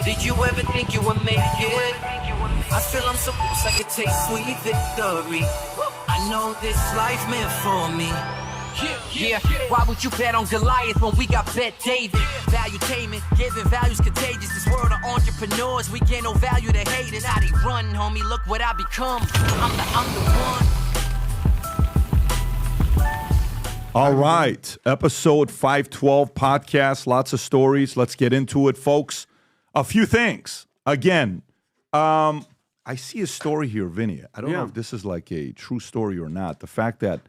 Did you ever think you would make it? I feel I'm so close I could taste sweet victory. I know this life meant for me. Yeah, why would you bet on Goliath when we got Bet David? Valuetainment, giving values contagious. This world of entrepreneurs, we get no value to haters. How they run, homie, look what I become. I'm the one. All right, episode 512 podcast, lots of stories. Let's get into it, folks. A few things. Again, I see a story here, Vinny. I don't know if this is like a true story or not. The fact that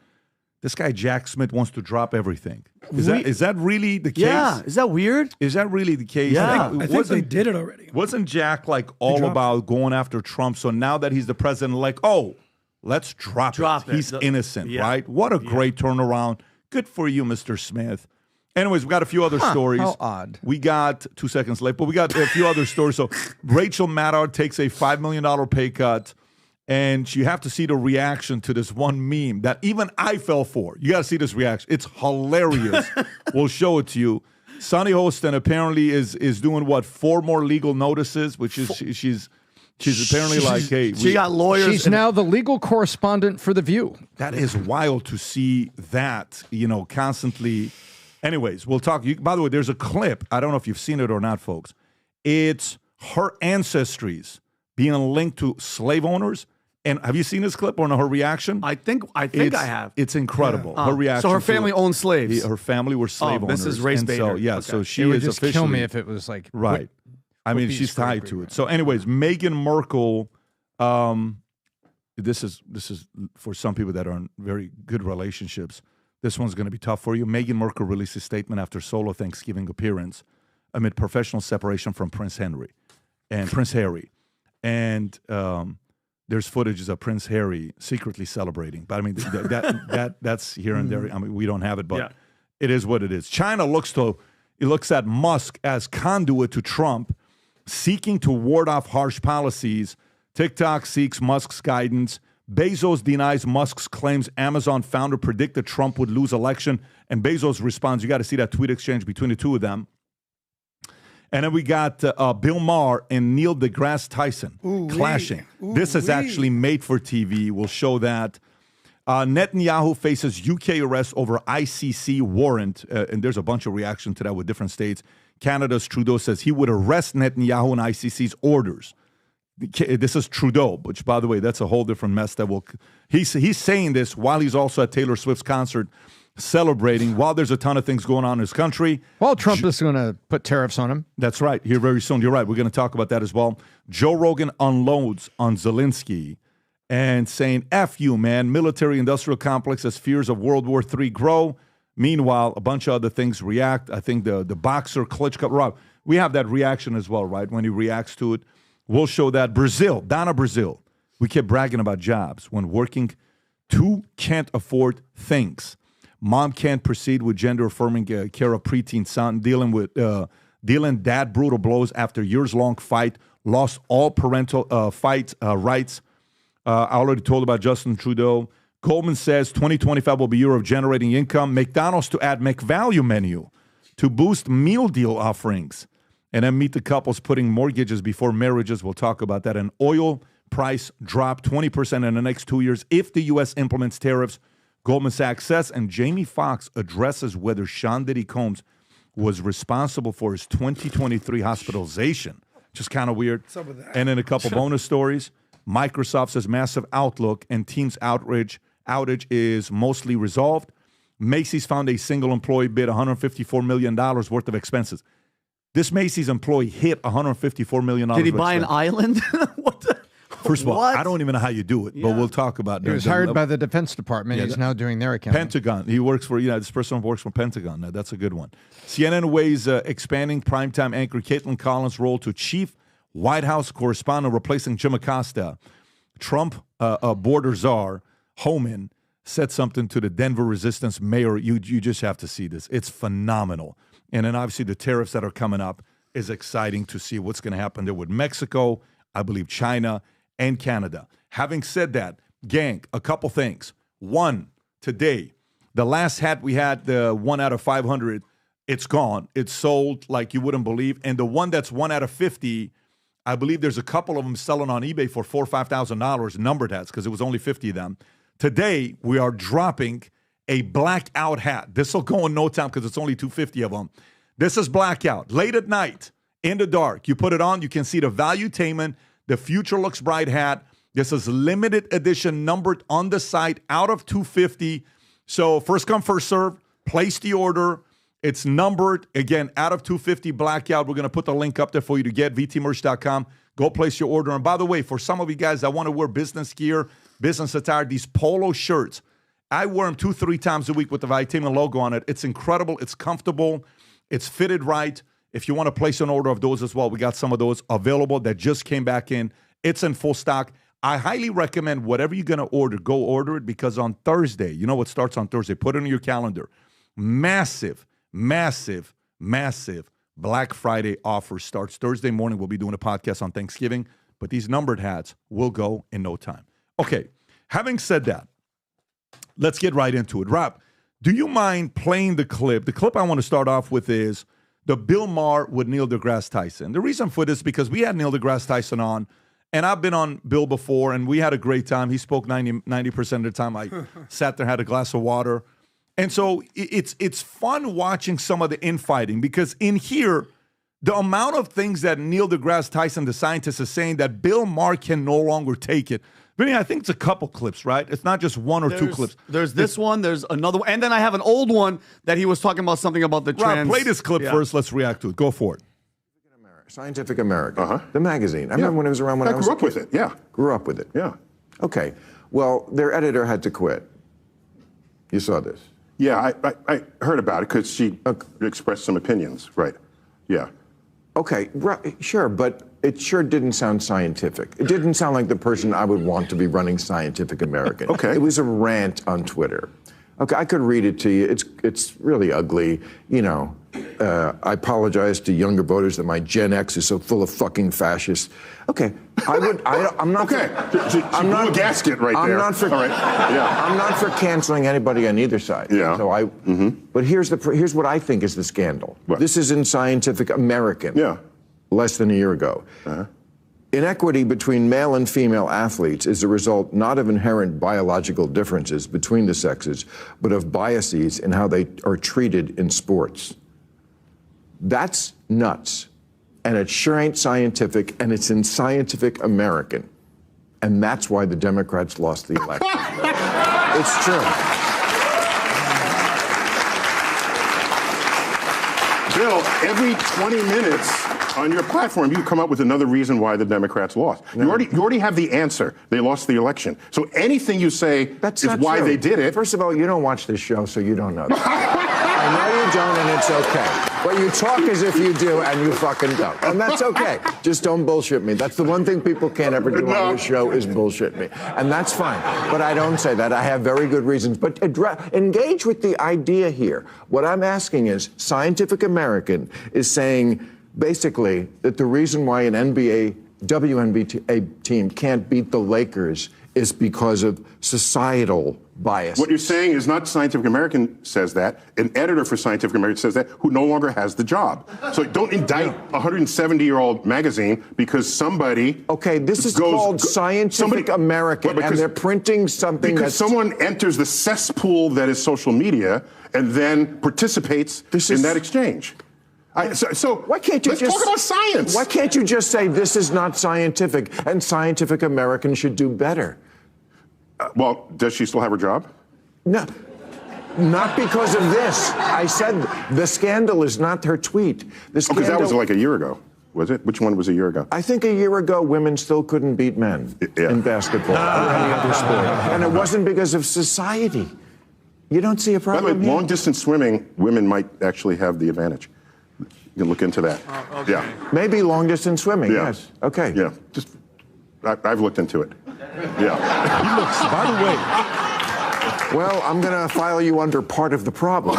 this guy, Jack Smith, wants to drop everything. Is that really the case? Yeah. Is that weird? Is that really the case? Yeah. I think they did it already. Wasn't Jack like all about going after Trump? So now that he's the president, like, oh, let's drop it. He's innocent, right? What a great turnaround. Good for you, Mr. Smith. Anyways, we got a few other stories. How odd. We got 2 seconds late, but we got a few other stories. So Rachel Maddow takes a $5 million pay cut. And you have to see the reaction to this one meme that even I fell for. You got to see this reaction. It's hilarious. We'll show it to you. Sunny Hostin apparently is doing, 4 more legal notices, which is she's apparently like, hey. She got lawyers. She's now the legal correspondent for The View. That is wild to see that, constantly. Anyways, we'll talk. By the way, there's a clip. I don't know if you've seen it or not, folks. It's her ancestries being linked to slave owners. And have you seen this clip or her reaction? I think I have. It's incredible. Her reaction. So her family owned slaves. Her family were slave owners. This is race baiter. So she It would is just officially kill me if it was like right. I mean, she's tied to it. So, anyways, Meghan Markle. This is for some people that are in very good relationships. This one's going to be tough for you. Meghan Markle released a statement after solo Thanksgiving appearance amid professional separation from Prince Harry. And there's footages of Prince Harry secretly celebrating. But I mean, that's here and there. I mean, we don't have it, but it is what it is. China looks at Musk as conduit to Trump, seeking to ward off harsh policies. TikTok seeks Musk's guidance. Bezos denies Musk's claims Amazon founder predicted Trump would lose election. And Bezos responds, you got to see that tweet exchange between the two of them. And then we got Bill Maher and Neil deGrasse Tyson clashing. This is actually made for TV. We'll show that. Netanyahu faces UK arrest over ICC warrant. And there's a bunch of reaction to that with different states. Canada's Trudeau says he would arrest Netanyahu on ICC's orders. This is Trudeau, which, by the way, that's a whole different mess. He's saying this while he's also at Taylor Swift's concert, celebrating while there's a ton of things going on in his country. Well, Trump is going to put tariffs on him. That's right. Here very soon. You're right. We're going to talk about that as well. Joe Rogan unloads on Zelensky and saying, F you, man. Military-industrial complex as fears of World War III grow. Meanwhile, a bunch of other things react. I think the boxer Klitschko. Rob, we have that reaction as well, right? When he reacts to it. We'll show that. Donna Brazil. We kept bragging about jobs. When working, 2 can't afford things. Mom can't proceed with gender-affirming care of preteen son, dealing dad brutal blows after years-long fight, lost all parental rights. I already told about Justin Trudeau. Goldman says 2025 will be year of generating income. McDonald's to add McValue menu to boost meal deal offerings. And then meet the couples putting mortgages before marriages. We'll talk about that. And oil price drop 20% in the next 2 years if the U.S. implements tariffs. Goldman Sachs says, and Jamie Foxx addresses whether Sean Diddy Combs was responsible for his 2023 hospitalization. Just kind of weird. What's up with that? And then a couple bonus stories. Microsoft says massive Outlook and Teams outage is mostly resolved. Macy's found a single employee bid $154 million worth of expenses. This Macy's employee hit $154 million. Did he buy an island? What the? First of all, I don't even know how you do it, but we'll talk about it. He was hired by the Defense Department. He's now doing their accounting. Pentagon. He works for, this person works for Pentagon. Now, that's a good one. CNN weighs expanding primetime anchor Caitlin Collins' role to chief White House correspondent, replacing Jim Acosta. Trump border czar, Homan, said something to the Denver resistance mayor. You just have to see this. It's phenomenal. And then obviously the tariffs that are coming up is exciting to see what's going to happen there with Mexico, I believe China, and Canada. Having said that, gang, a couple things. One, today, the last hat we had, the 1 out of 500, It's gone. It's sold like you wouldn't believe. And the one that's 1 out of 50, I believe there's a couple of them selling on eBay for $4,000 or $5,000, numbered hats, because it was only 50 of them. Today, we are dropping a blackout hat. This will go in no time because it's only 250 of them. This is blackout. Late at night, in the dark, you put it on, you can see the Valuetainment, the Future Looks Bright hat. This is limited edition, numbered on the site, out of 250. So first come, first serve. Place the order. It's numbered, again, out of 250 blackout. We're going to put the link up there for you to get, vtmerch.com. Go place your order. And by the way, for some of you guys that want to wear business gear, business attire, these polo shirts, I wear them 2-3 times a week with the Valuetainment logo on it. It's incredible. It's comfortable. It's fitted right. If you want to place an order of those as well, we got some of those available that just came back in. It's in full stock. I highly recommend whatever you're going to order, go order it, because on Thursday, you know what starts on Thursday, put it in your calendar. Massive Black Friday offer starts Thursday morning. We'll be doing a podcast on Thanksgiving, but these numbered hats will go in no time. Okay, having said that, let's get right into it. Rob, do you mind playing the clip? The clip I want to start off with is the Bill Maher with Neil deGrasse Tyson. The reason for this is because we had Neil deGrasse Tyson on, and I've been on Bill before, and we had a great time. He spoke 90% of the time. I sat there, had a glass of water. And so it's fun watching some of the infighting, because in here, the amount of things that Neil deGrasse Tyson, the scientist, is saying that Bill Maher can no longer take it. Vinny, I think it's a couple clips, right? It's not just one or two clips. There's this one, there's another one, and then I have an old one that he was talking about something about the trans. Rob, play this clip first. Let's react to it. Go for it. Scientific American, the magazine. I remember when it was around when I was grew up with it, yeah. Grew up with it. Yeah. Okay. Well, their editor had to quit. You saw this. Yeah, I heard about it because she expressed some opinions, right? Yeah. Okay, sure, but it sure didn't sound scientific. It didn't sound like the person I would want to be running Scientific American. Okay. It was a rant on Twitter. Okay, I could read it to you. It's really ugly. You know, I apologize to younger voters that my Gen X is so full of fucking fascists. Okay, I'm not. Okay, I'm not a gasket right there. I'm not for. All right. Yeah. I'm not for canceling anybody on either side. Yeah. So But here's what I think is the scandal. What? This is in Scientific American. Yeah. Less than a year ago. Inequity between male and female athletes is the result not of inherent biological differences between the sexes, but of biases in how they are treated in sports. That's nuts. And it sure ain't scientific, and it's in Scientific American. And that's why the Democrats lost the election. It's true. Bill, every 20 minutes on your platform, you come up with another reason why the Democrats lost. No. You already have the answer. They lost the election. So anything you say is why they did it. First of all, you don't watch this show, so you don't know that. I know you don't, and it's okay. But you talk as if you do, and you fucking don't. And that's okay. Just don't bullshit me. That's the one thing people can't ever do on this show is bullshit me. And that's fine. But I don't say that. I have very good reasons. But engage with the idea here. What I'm asking is, Scientific American is saying, basically, that the reason why an WNBA team can't beat the Lakers is because of societal bias. What you're saying is not Scientific American says that. An editor for Scientific American says that, who no longer has the job. So don't indict a 170-year-old magazine because somebody... Okay, this is called Scientific American, and they're printing something because someone enters the cesspool that is social media and then participates in that exchange. So why can't you let's talk about science. Why can't you just say this is not scientific and Scientific American should do better? Well, does she still have her job? No, not because of this. I said the scandal is not her tweet. The scandal, because that was like a year ago, was it? Which one was a year ago? I think a year ago, women still couldn't beat men in basketball or any other sport. And it wasn't because of society. You don't see a problem By the way, here? long-distance swimming, women might actually have the advantage. You can look into that. Okay. Yeah. Maybe long-distance swimming, yes. Okay. Yeah, just, I've looked into it. Yeah. He looks, by the way... Well, I'm going to file you under part of the problem.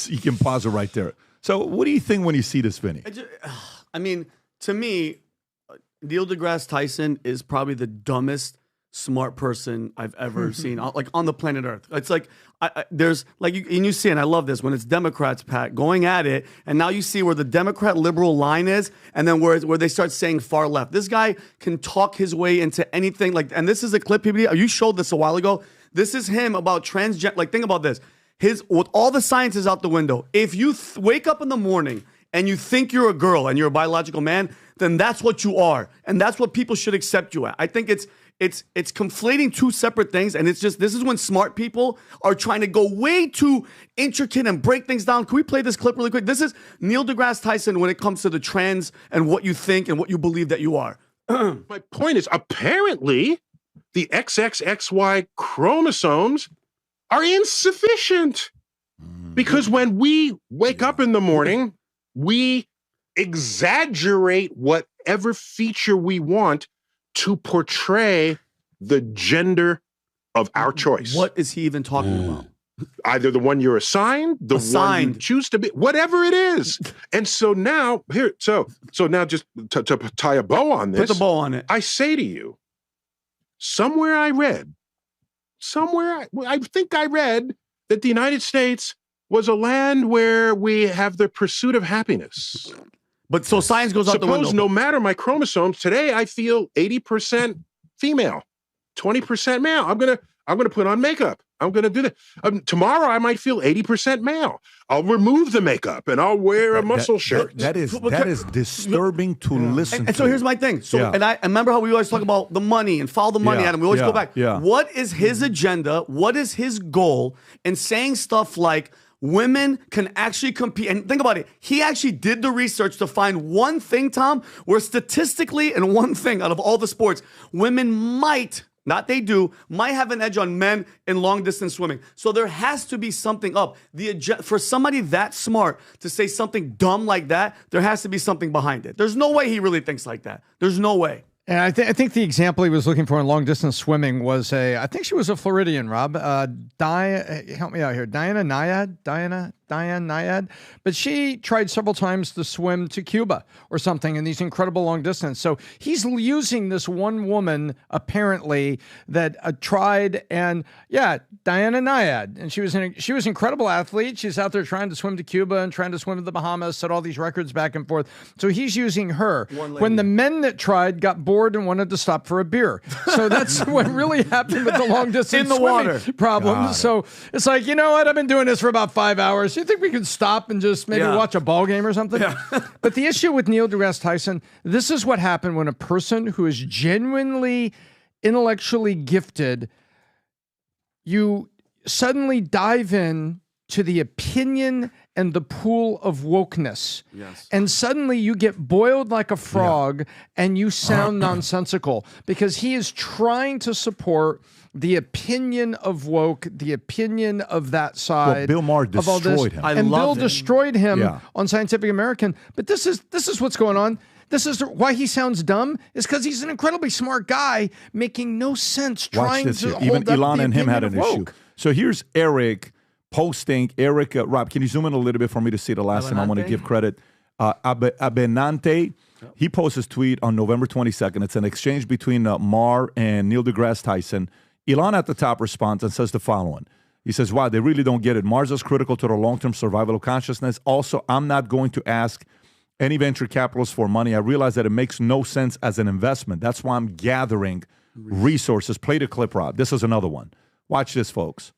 You can pause it right there. So what do you think when you see this, Vinny? I mean, to me, Neil deGrasse Tyson is probably the dumbest smart person I've ever seen, like on the planet Earth. It's like there's like you see, and I love this when it's Democrats, Pat, going at it, and now you see where the Democrat liberal line is, and then where they start saying far left. This guy can talk his way into anything. Like, and this is a clip, PBD. You showed this a while ago. This is him about transgender. Like, think about this. With all the science is out the window. If you wake up in the morning and you think you're a girl and you're a biological man, then that's what you are, and that's what people should accept you at. I think it's conflating two separate things, and it's just this is when smart people are trying to go way too intricate and break things down. Can we play this clip really quick? This is Neil deGrasse Tyson when it comes to the trans and what you think and what you believe that you are. My point is, apparently, the XXXY chromosomes are insufficient because when we wake up in the morning, we exaggerate whatever feature we want to portray the gender of our choice. What is he even talking about? Either the one you're assigned, the one you choose to be, whatever it is. And so now, so now just to tie a bow on this. Put the bow on it. I say to you, somewhere I think I read that the United States was a land where we have the pursuit of happiness. But so science goes out the window. Suppose no matter my chromosomes, today I feel 80% female, 20% male. I'm gonna put on makeup. I'm gonna do that. Tomorrow I might feel 80% male. I'll remove the makeup and I'll wear a muscle shirt. That is disturbing to listen to. And so here's my thing. So and I remember how we always talk about the money and follow the money, Adam. We always go back. What is his agenda? What is his goal in saying stuff like women can actually compete? And think about it. He actually did the research to find one thing, Tom, where statistically, and one thing out of all the sports, women might have an edge on men in long distance swimming. So there has to be something up. For somebody that smart to say something dumb like that, there has to be something behind it. There's no way he really thinks like that. There's no way. And I think the example he was looking for in long distance swimming was I think she was a Floridian, Rob. Help me out here. Diana Nyad. But she tried several times to swim to Cuba or something in these incredible long distance. So he's using this one woman, apparently, that tried, and Diana Nyad. And she was an incredible athlete. She's out there trying to swim to Cuba and trying to swim to the Bahamas, set all these records back and forth. So he's using her. When the men that tried got bored and wanted to stop for a beer. So that's what really happened with the long distance in the water problem. So it's like, you know what? I've been doing this for about 5 hours. You think we could stop and just maybe watch a ball game or something? Yeah. But the issue with Neil deGrasse Tyson, this is what happened when a person who is genuinely intellectually gifted, you suddenly dive in to the opinion and the pool of wokeness. Yes. And suddenly you get boiled like a frog and you sound nonsensical because he is trying to support the opinion of woke, the opinion of that side. Well, Bill Maher destroyed him. And Bill destroyed him on Scientific American. But this is what's going on. This is why he sounds dumb, is because he's an incredibly smart guy making no sense trying to hold Even up Elon the and him had an opinion issue. of woke. So here's Eric posting. Rob, can you zoom in a little bit for me to see the last time? I want to give credit. Abenante, he posts his tweet on November 22nd. It's an exchange between Maher and Neil deGrasse Tyson. Elon at the top responds and says the following. He says, wow, they really don't get it. Mars is critical to the long-term survival of consciousness. Also, I'm not going to ask any venture capitalists for money. I realize that it makes no sense as an investment. That's why I'm gathering resources. Play the clip, Rob. This is another one. Watch this, folks.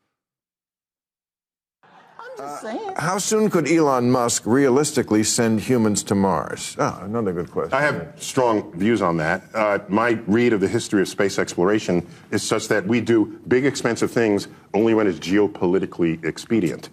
How soon could Elon Musk realistically send humans to Mars? Another good question. I have strong views on that. My read of the history of space exploration is such that we do big, expensive things only when it's geopolitically expedient,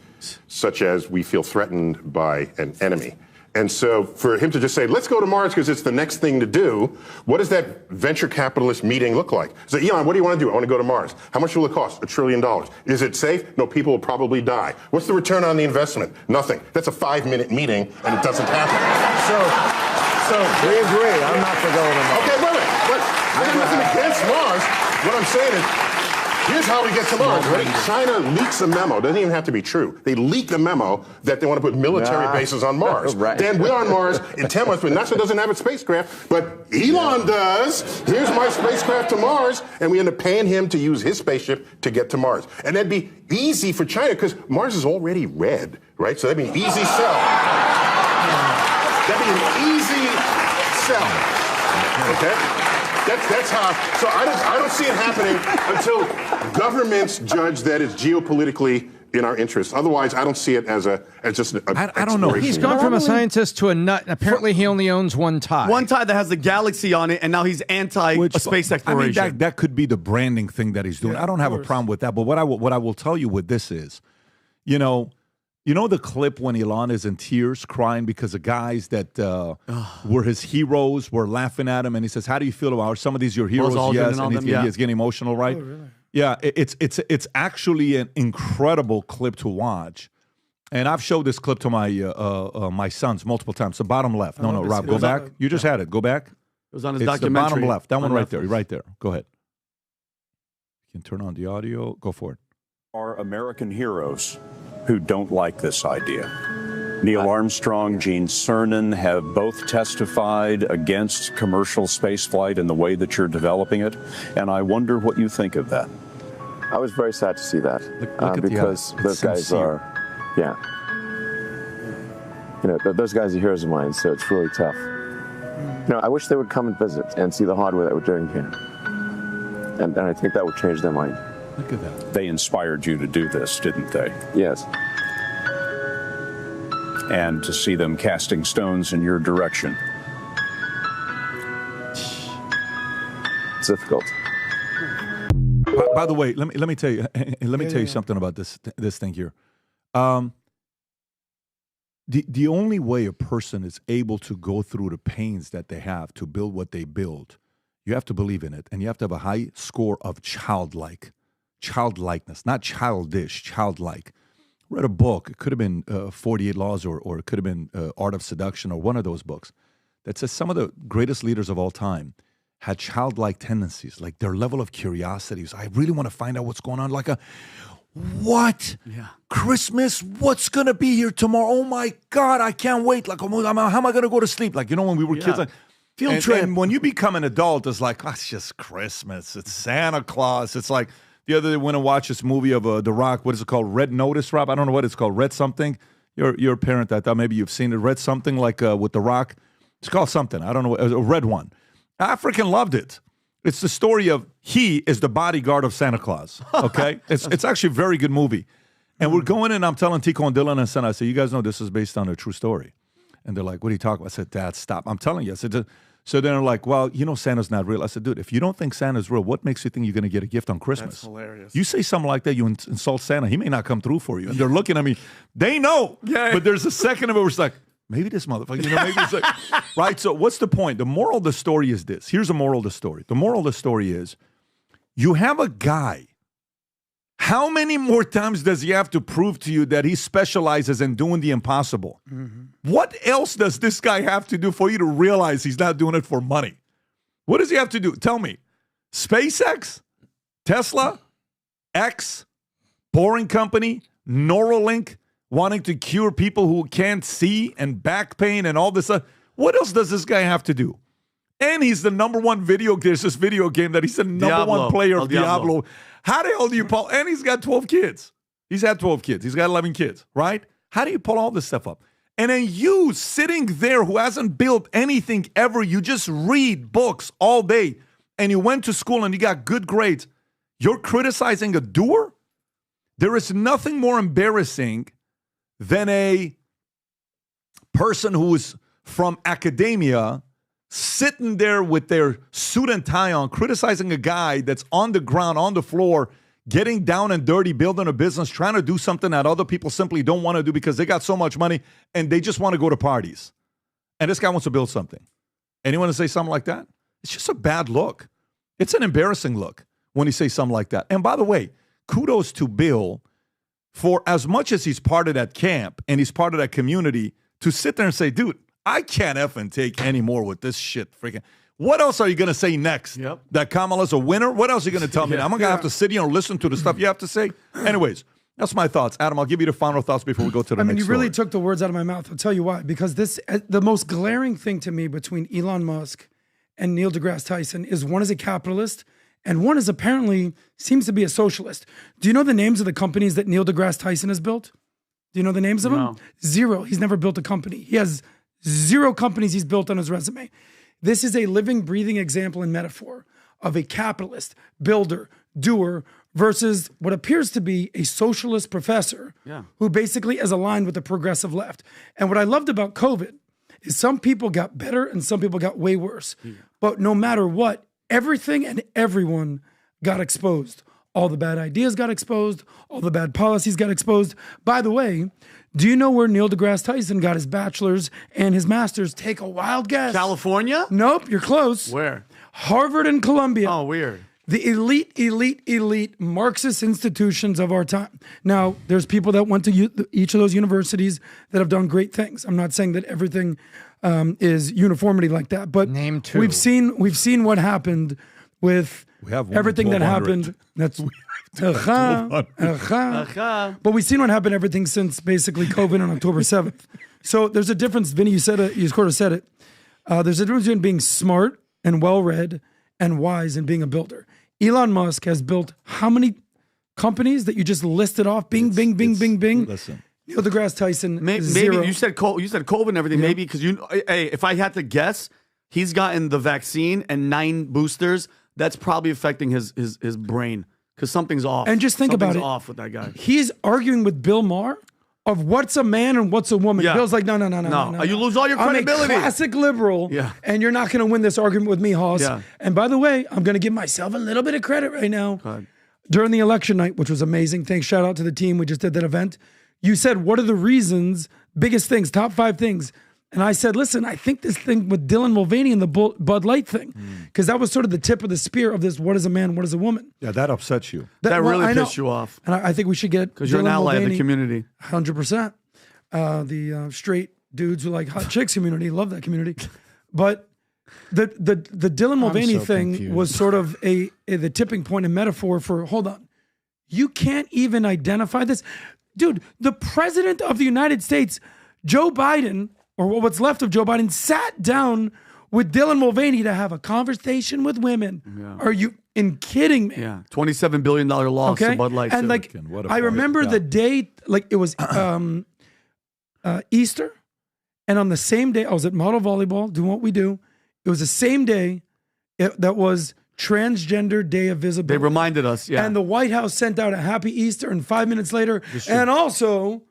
such as we feel threatened by an enemy. And so for him to just say, let's go to Mars because it's the next thing to do, what does that venture capitalist meeting look like? So, Elon, what do you want to do? I want to go to Mars. How much will it cost? $1 trillion. Is it safe? No, people will probably die. What's the return on the investment? Nothing. That's a 5-minute meeting, and it doesn't happen. So we agree. I'm not for going to Mars. Okay, wait. I got nothing against Mars. What I'm saying is, Here's how we get to Mars. Ready? China leaks a memo. Doesn't even have to be true. They leak a memo that they want to put military bases on Mars. Right. Then we're on Mars in 10 months, but NASA doesn't have a spacecraft, but Elon does. Here's my spacecraft to Mars, and we end up paying him to use his spaceship to get to Mars. And that'd be easy for China because Mars is already red, right? So that'd be an easy sell. That'd be an easy sell. Okay? That's how. So I don't see it happening until governments judge that it's geopolitically in our interest. Otherwise, I don't see it as just an I don't know. He's gone from a scientist to a nut. And apparently, he only owns one tie. One tie that has the galaxy on it, and now he's anti space exploration. I mean, that could be the branding thing that he's doing. I don't have a problem with that. But what I will tell you with this is, you know the clip when Elon is in tears crying because the guys that were his heroes were laughing at him, and he says, "How do you feel about some of these your heroes?" Yes, and he's getting emotional, right? Oh, really? Yeah, it's actually an incredible clip to watch, and I've showed this clip to my my sons multiple times. The bottom left. No, Rob, go back. You just had it. Go back. It was on his it's documentary. The bottom left. That one right there. Netflix. Right there. Go ahead. You can turn on the audio. Go for it. Are American heroes who don't like this idea. Neil Armstrong, Gene Cernan have both testified against commercial spaceflight in the way that you're developing it, and I wonder what you think of that. I was very sad to see that look because those guys are, those guys are heroes of mine, so it's really tough. I wish they would come and visit and see the hardware that we're doing here, and I think that would change their mind. Look at that. They inspired you to do this, didn't they? Yes. And to see them casting stones in your direction. It's difficult. By the way, let me tell you. Let me tell you something about this thing here. The only way a person is able to go through the pains that they have to build what they build, you have to believe in it, and you have to have a high score of childlikeness, not childish, childlike. I read a book. It could have been 48 Laws or it could have been Art of Seduction or one of those books that says some of the greatest leaders of all time had childlike tendencies, like their level of curiosity. So I really want to find out what's going on. Like what? Yeah. Christmas? What's going to be here tomorrow? Oh, my God, I can't wait. Like, how am I going to go to sleep? Like, when we were kids, like, field trip. And when you become an adult, it's like, it's just Christmas. It's Santa Claus. It's like, the other day, went and watched this movie of The Rock. What is it called? Red Notice, Rob? I don't know what it's called. Red something? You're a parent. I thought maybe you've seen it. Red something like with The Rock. It's called something. I don't know. A red one. I freaking loved it. It's the story of he is the bodyguard of Santa Claus. Okay? It's actually a very good movie. And we're going in. I'm telling Tico and Dylan and Son, I said, you guys know this is based on a true story. And they're like, what are you talking about? I said, Dad, stop. I'm telling you. I said, so then they're like, well, Santa's not real. I said, dude, if you don't think Santa's real, what makes you think you're going to get a gift on Christmas? That's hilarious. You say something like that, you insult Santa. He may not come through for you. And they're looking at me. They know. Yeah. But there's a second of it where it's like, maybe this motherfucker, maybe it's like, right? So what's the point? The moral of the story is this. Here's the moral of the story. The moral of the story is you have a guy. How many more times does he have to prove to you that he specializes in doing the impossible? Mm-hmm. What else does this guy have to do for you to realize he's not doing it for money? What does he have to do? Tell me. SpaceX? Tesla? X? Boring Company? Neuralink? Wanting to cure people who can't see and back pain and all this stuff? What else does this guy have to do? And he's the number one there's this video game that he's the number one player of Diablo. How the hell do you pull? And he's got 12 kids. He's had 12 kids. He's got 11 kids, right? How do you pull all this stuff up? And then you sitting there who hasn't built anything ever, you just read books all day and you went to school and you got good grades. You're criticizing a doer? There is nothing more embarrassing than a person who is from academia sitting there with their suit and tie on, criticizing a guy that's on the ground, on the floor, getting down and dirty, building a business, trying to do something that other people simply don't want to do because they got so much money and they just want to go to parties. And this guy wants to build something. Anyone to say something like that? It's just a bad look. It's an embarrassing look when you say something like that. And by the way, kudos to Bill for as much as he's part of that camp and he's part of that community to sit there and say, dude, I can't effing take any more with this shit. Freaking, What else are you going to say next? Yep. That Kamala's a winner? What else are you going to tell me? I'm going to have to sit here and listen to the stuff you have to say? Anyways, that's my thoughts. Adam, I'll give you the final thoughts before we go to the next you really story. took the words out of my mouth. I'll tell you why. Because the most glaring thing to me between Elon Musk and Neil deGrasse Tyson is one is a capitalist and one is apparently seems to be a socialist. Do you know the names of the companies that Neil deGrasse Tyson has built? Do you know the names of them? Zero. He's never built a company. He has 0 companies he's built on his resume. This is a living, breathing example and metaphor of a capitalist, builder, doer, versus what appears to be a socialist professor who basically is aligned with the progressive left. And what I loved about COVID is some people got better and some people got way worse. But no matter what, everything and everyone got exposed. All the bad ideas got exposed. All the bad policies got exposed. By the way, do you know where Neil deGrasse Tyson got his bachelor's and his master's? Take a wild guess. California? Nope, you're close. Where? Harvard and Columbia. Oh, weird. The elite Marxist institutions of our time. Now, there's people that went to each of those universities that have done great things. I'm not saying that everything is uniformity like that, but Name 2. we've seen what happened with everything that 1,200. happened. That's but we've seen what happened everything since basically COVID on October 7th. So there's a difference. Vinny, you said it. You sort of said it. There's a difference between being smart and well-read and wise and being a builder. Elon Musk has built how many companies that you just listed off? Bing, bing, bing, bing, bing. Listen. Neil deGrasse Tyson, Maybe zero. you said COVID and everything. Maybe because hey, if I had to guess, he's gotten the vaccine and 9 boosters. That's probably affecting his brain because something's off. And just think about it. Off with that guy. He's arguing with Bill Maher of what's a man and what's a woman. Yeah. Bill's like, no. You lose all your credibility. I'm a classic liberal, and you're not going to win this argument with me, Hoss. Yeah. And by the way, I'm going to give myself a little bit of credit right now. During the election night, which was amazing. Thanks, shout out to the team. We just did that event. You said, what are the reasons, biggest things, top 5 things? And I said, listen, I think this thing with Dylan Mulvaney and the Bud Light thing, because that was sort of the tip of the spear of this, what is a man, what is a woman? Yeah, that upsets you. That really pissed you off. And I think we should get because you're an ally of the community. 100%. The straight dudes who like hot chicks community, love that community. But the Dylan Mulvaney thing was sort of the tipping point and metaphor for, hold on, you can't even identify this. Dude, the president of the United States, Joe Biden, or what's left of Joe Biden, sat down with Dylan Mulvaney to have a conversation with women. Yeah. Are you kidding me? Yeah, $27 billion loss to Bud Light. And like, I remember the day, like it was Easter, and on the same day, I was at model volleyball doing what we do. It was the same day that was Transgender Day of Visibility. They reminded us, And the White House sent out a Happy Easter, and 5 minutes later, and also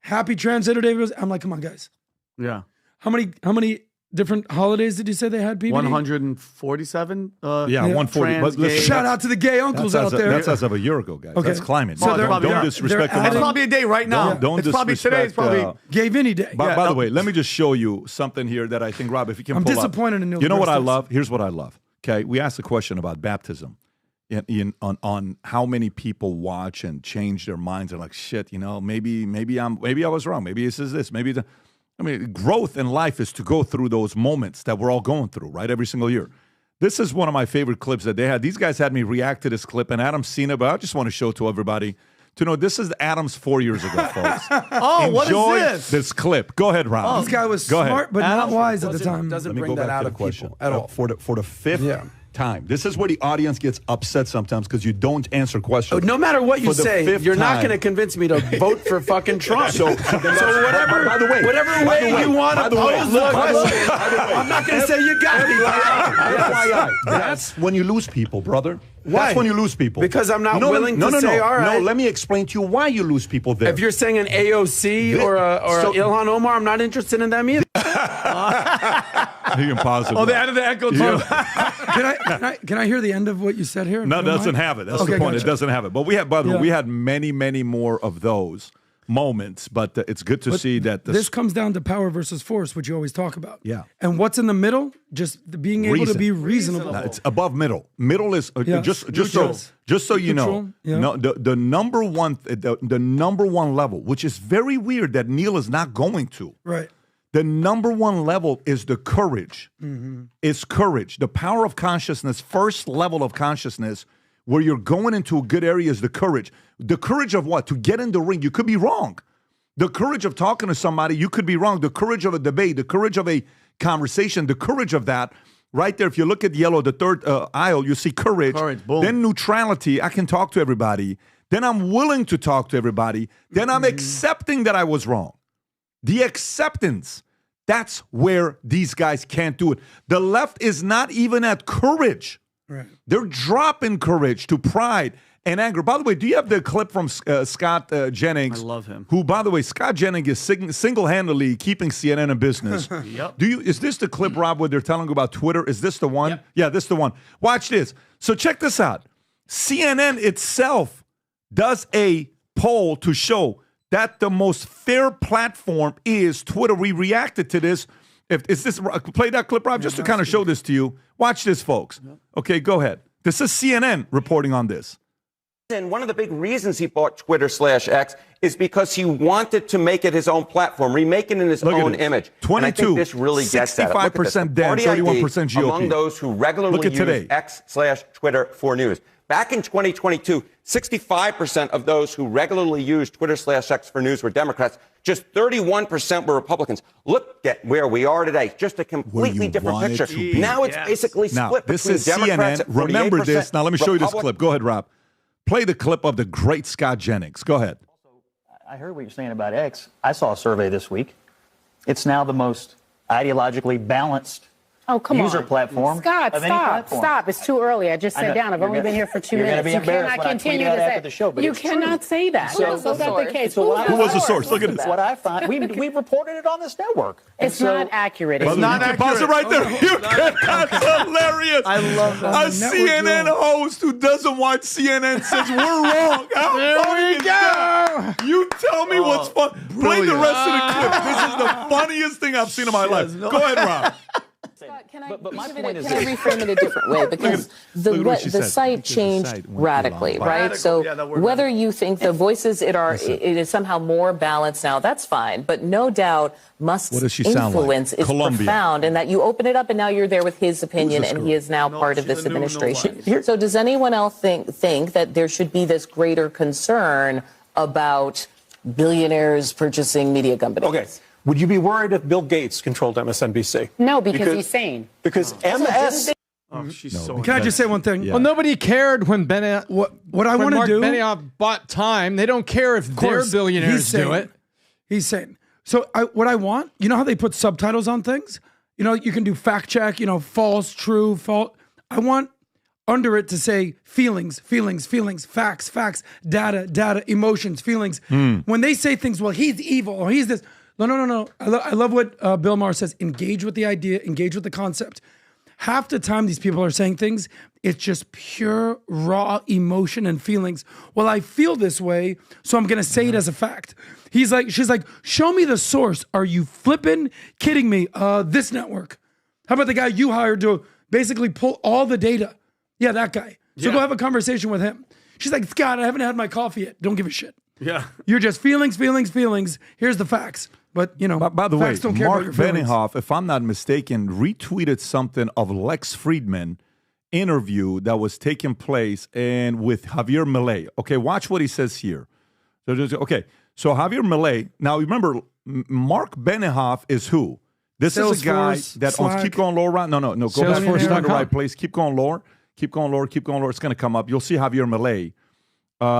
Happy Transgender Day of Visibility. I'm like, come on, guys. Yeah. How many different holidays did you say they had, PBD? 147. 140. But listen, shout out to the gay uncles out there. That's as of a year ago, guys. Okay. That's climate. So don't disrespect It's probably a day right now. Don't it's probably disrespect, today's probably Gay Vinny Day. By the way, let me just show you something here that I think, Rob, if you can I'm pull up. disappointed in Neil You know what I deGrasse love? Here's what I love. Okay, we asked a question about baptism on how many people watch and change their minds and like, shit, maybe I was wrong. Maybe this is this. Growth in life is to go through those moments that we're all going through, right? Every single year. This is one of my favorite clips that they had. These guys had me react to this clip, and Adam's seen it, but I just want to show it to everybody to know this is Adam's 4 years ago, folks. What is this clip. Go ahead, Rob. This guy was smart, but not wise at the time. Doesn't bring that out of people at all. For the fifth time. This is where the audience gets upset sometimes because you don't answer questions. No matter what you For the say, fifth you're not time. going to convince me to vote for fucking Trump. So whatever, by the way, whatever way you want to pose the question, I'm not going to say you got me. FYI, that's when you lose people, brother. Why? That's when you lose people. Because I'm not willing to say, all right. No, let me explain to you why you lose people there. If you're saying an AOC or a Ilhan Omar, I'm not interested in them either. Impossible. Oh, they added the echo too. Can I hear the end of what you said here? No, it doesn't have it. That's the point. Gotcha. It doesn't have it. But we had, by the way, we had many, many more of those moments. But it's good to see that this comes down to power versus force, which you always talk about. Yeah. And what's in the middle? Just being able to be reasonable. No, it's above middle. Middle is just so you know. Yeah. No, the number one level, which is very weird that Neil is not going to. Right. The number one level is the courage. It's courage. The power of consciousness, first level of consciousness, where you're going into a good area is the courage. The courage of what? To get in the ring. You could be wrong. The courage of talking to somebody, you could be wrong. The courage of a debate, the courage of a conversation, the courage of that. Right there, if you look at yellow, the third aisle, you see courage. Boom. Then neutrality, I can talk to everybody. Then I'm willing to talk to everybody. Then I'm accepting that I was wrong. The acceptance, that's where these guys can't do it. The left is not even at courage. Right. They're dropping courage to pride and anger. By the way, do you have the clip from Scott Jennings? I love him. Who, by the way, Scott Jennings is single-handedly keeping CNN in business. Yep. Is this the clip, Rob, where they're telling about Twitter? Is this the one? Yep. Yeah, this is the one. Watch this. So check this out. CNN itself does a poll to show that the most fair platform is Twitter. We reacted to this. Play that clip, Rob, just to kind of show this to you. Watch this, folks. Okay, go ahead. This is CNN reporting on this. And one of the big reasons he bought Twitter/X is because he wanted to make it his own platform, remake it in his own image. 22, and I think this really gets at it. Look at this. 65% Dem, 31% GOP. Among those who regularly use X/Twitter for news. Back in 2022, 65% of those who regularly used Twitter/X for news were Democrats. Just 31% were Republicans. Look at where we are today. Just a completely different picture. Now it's basically split this between is Democrats CNN. at 48%. Remember this. Now let me show you this Republicans. clip. Go ahead, Rob. Play the clip of the great Scott Jennings. Go ahead. I heard what you're saying about X. I saw a survey this week. It's now the most ideologically balanced user platform. Scott, of any platform. stop. It's too early. I just sat down. I've only been here for 2 minutes. You cannot continue to say the show, but you cannot say that. So, That's not the case. Who was the source? Look at this. What I find. We reported it on this network. It's not accurate. It's not accurate. Pause it right there. That's hilarious. I love that. A CNN host who doesn't watch CNN says we're wrong. How funny is that? You tell me what's fun. Play the rest of the clip. This is the funniest thing I've seen in my life. Go ahead, Rob. But my point is, can I reframe it a different way? Because the site changed radically, right? So whether you think the voices it is somehow more balanced now, that's fine. But no doubt Musk's influence is profound, and that you open it up and now you're there with his opinion, and he is now part of this administration. So does anyone else think that there should be this greater concern about billionaires purchasing media companies? Okay. Would you be worried if Bill Gates controlled MSNBC? No, because he's sane. Because MS. Can I just say one thing? Well, nobody cared when what I want to do. Mark Benioff bought Time. They don't care if their billionaires do it. He's saying. So what I want, you know how they put subtitles on things? You know, you can do fact check, false, true, false. I want under it to say feelings, facts, data, emotions, feelings. When they say things, well, he's evil or he's this. No. I love what Bill Maher says. Engage with the idea, engage with the concept. Half the time these people are saying things, it's just pure, raw emotion and feelings. Well, I feel this way, so I'm going to say it as a fact. She's like, show me the source. Are you flipping kidding me? This network. How about the guy you hired to basically pull all the data? Yeah, that guy. So go have a conversation with him. She's like, Scott, I haven't had my coffee yet. Don't give a shit. Yeah. You're just feelings. Here's the facts. But, by the way, facts don't care Mark about your feelings. Benioff, if I'm not mistaken, retweeted something of Lex Friedman interview that was taking place with Javier Milei. Okay, watch what he says here. So Javier Milei, now remember, Mark Benioff is who? This is a guy that owns, keep going lower, right? No, go back. You're in the right place. Keep going lower. Keep going lower. It's going to come up. You'll see Javier Milei.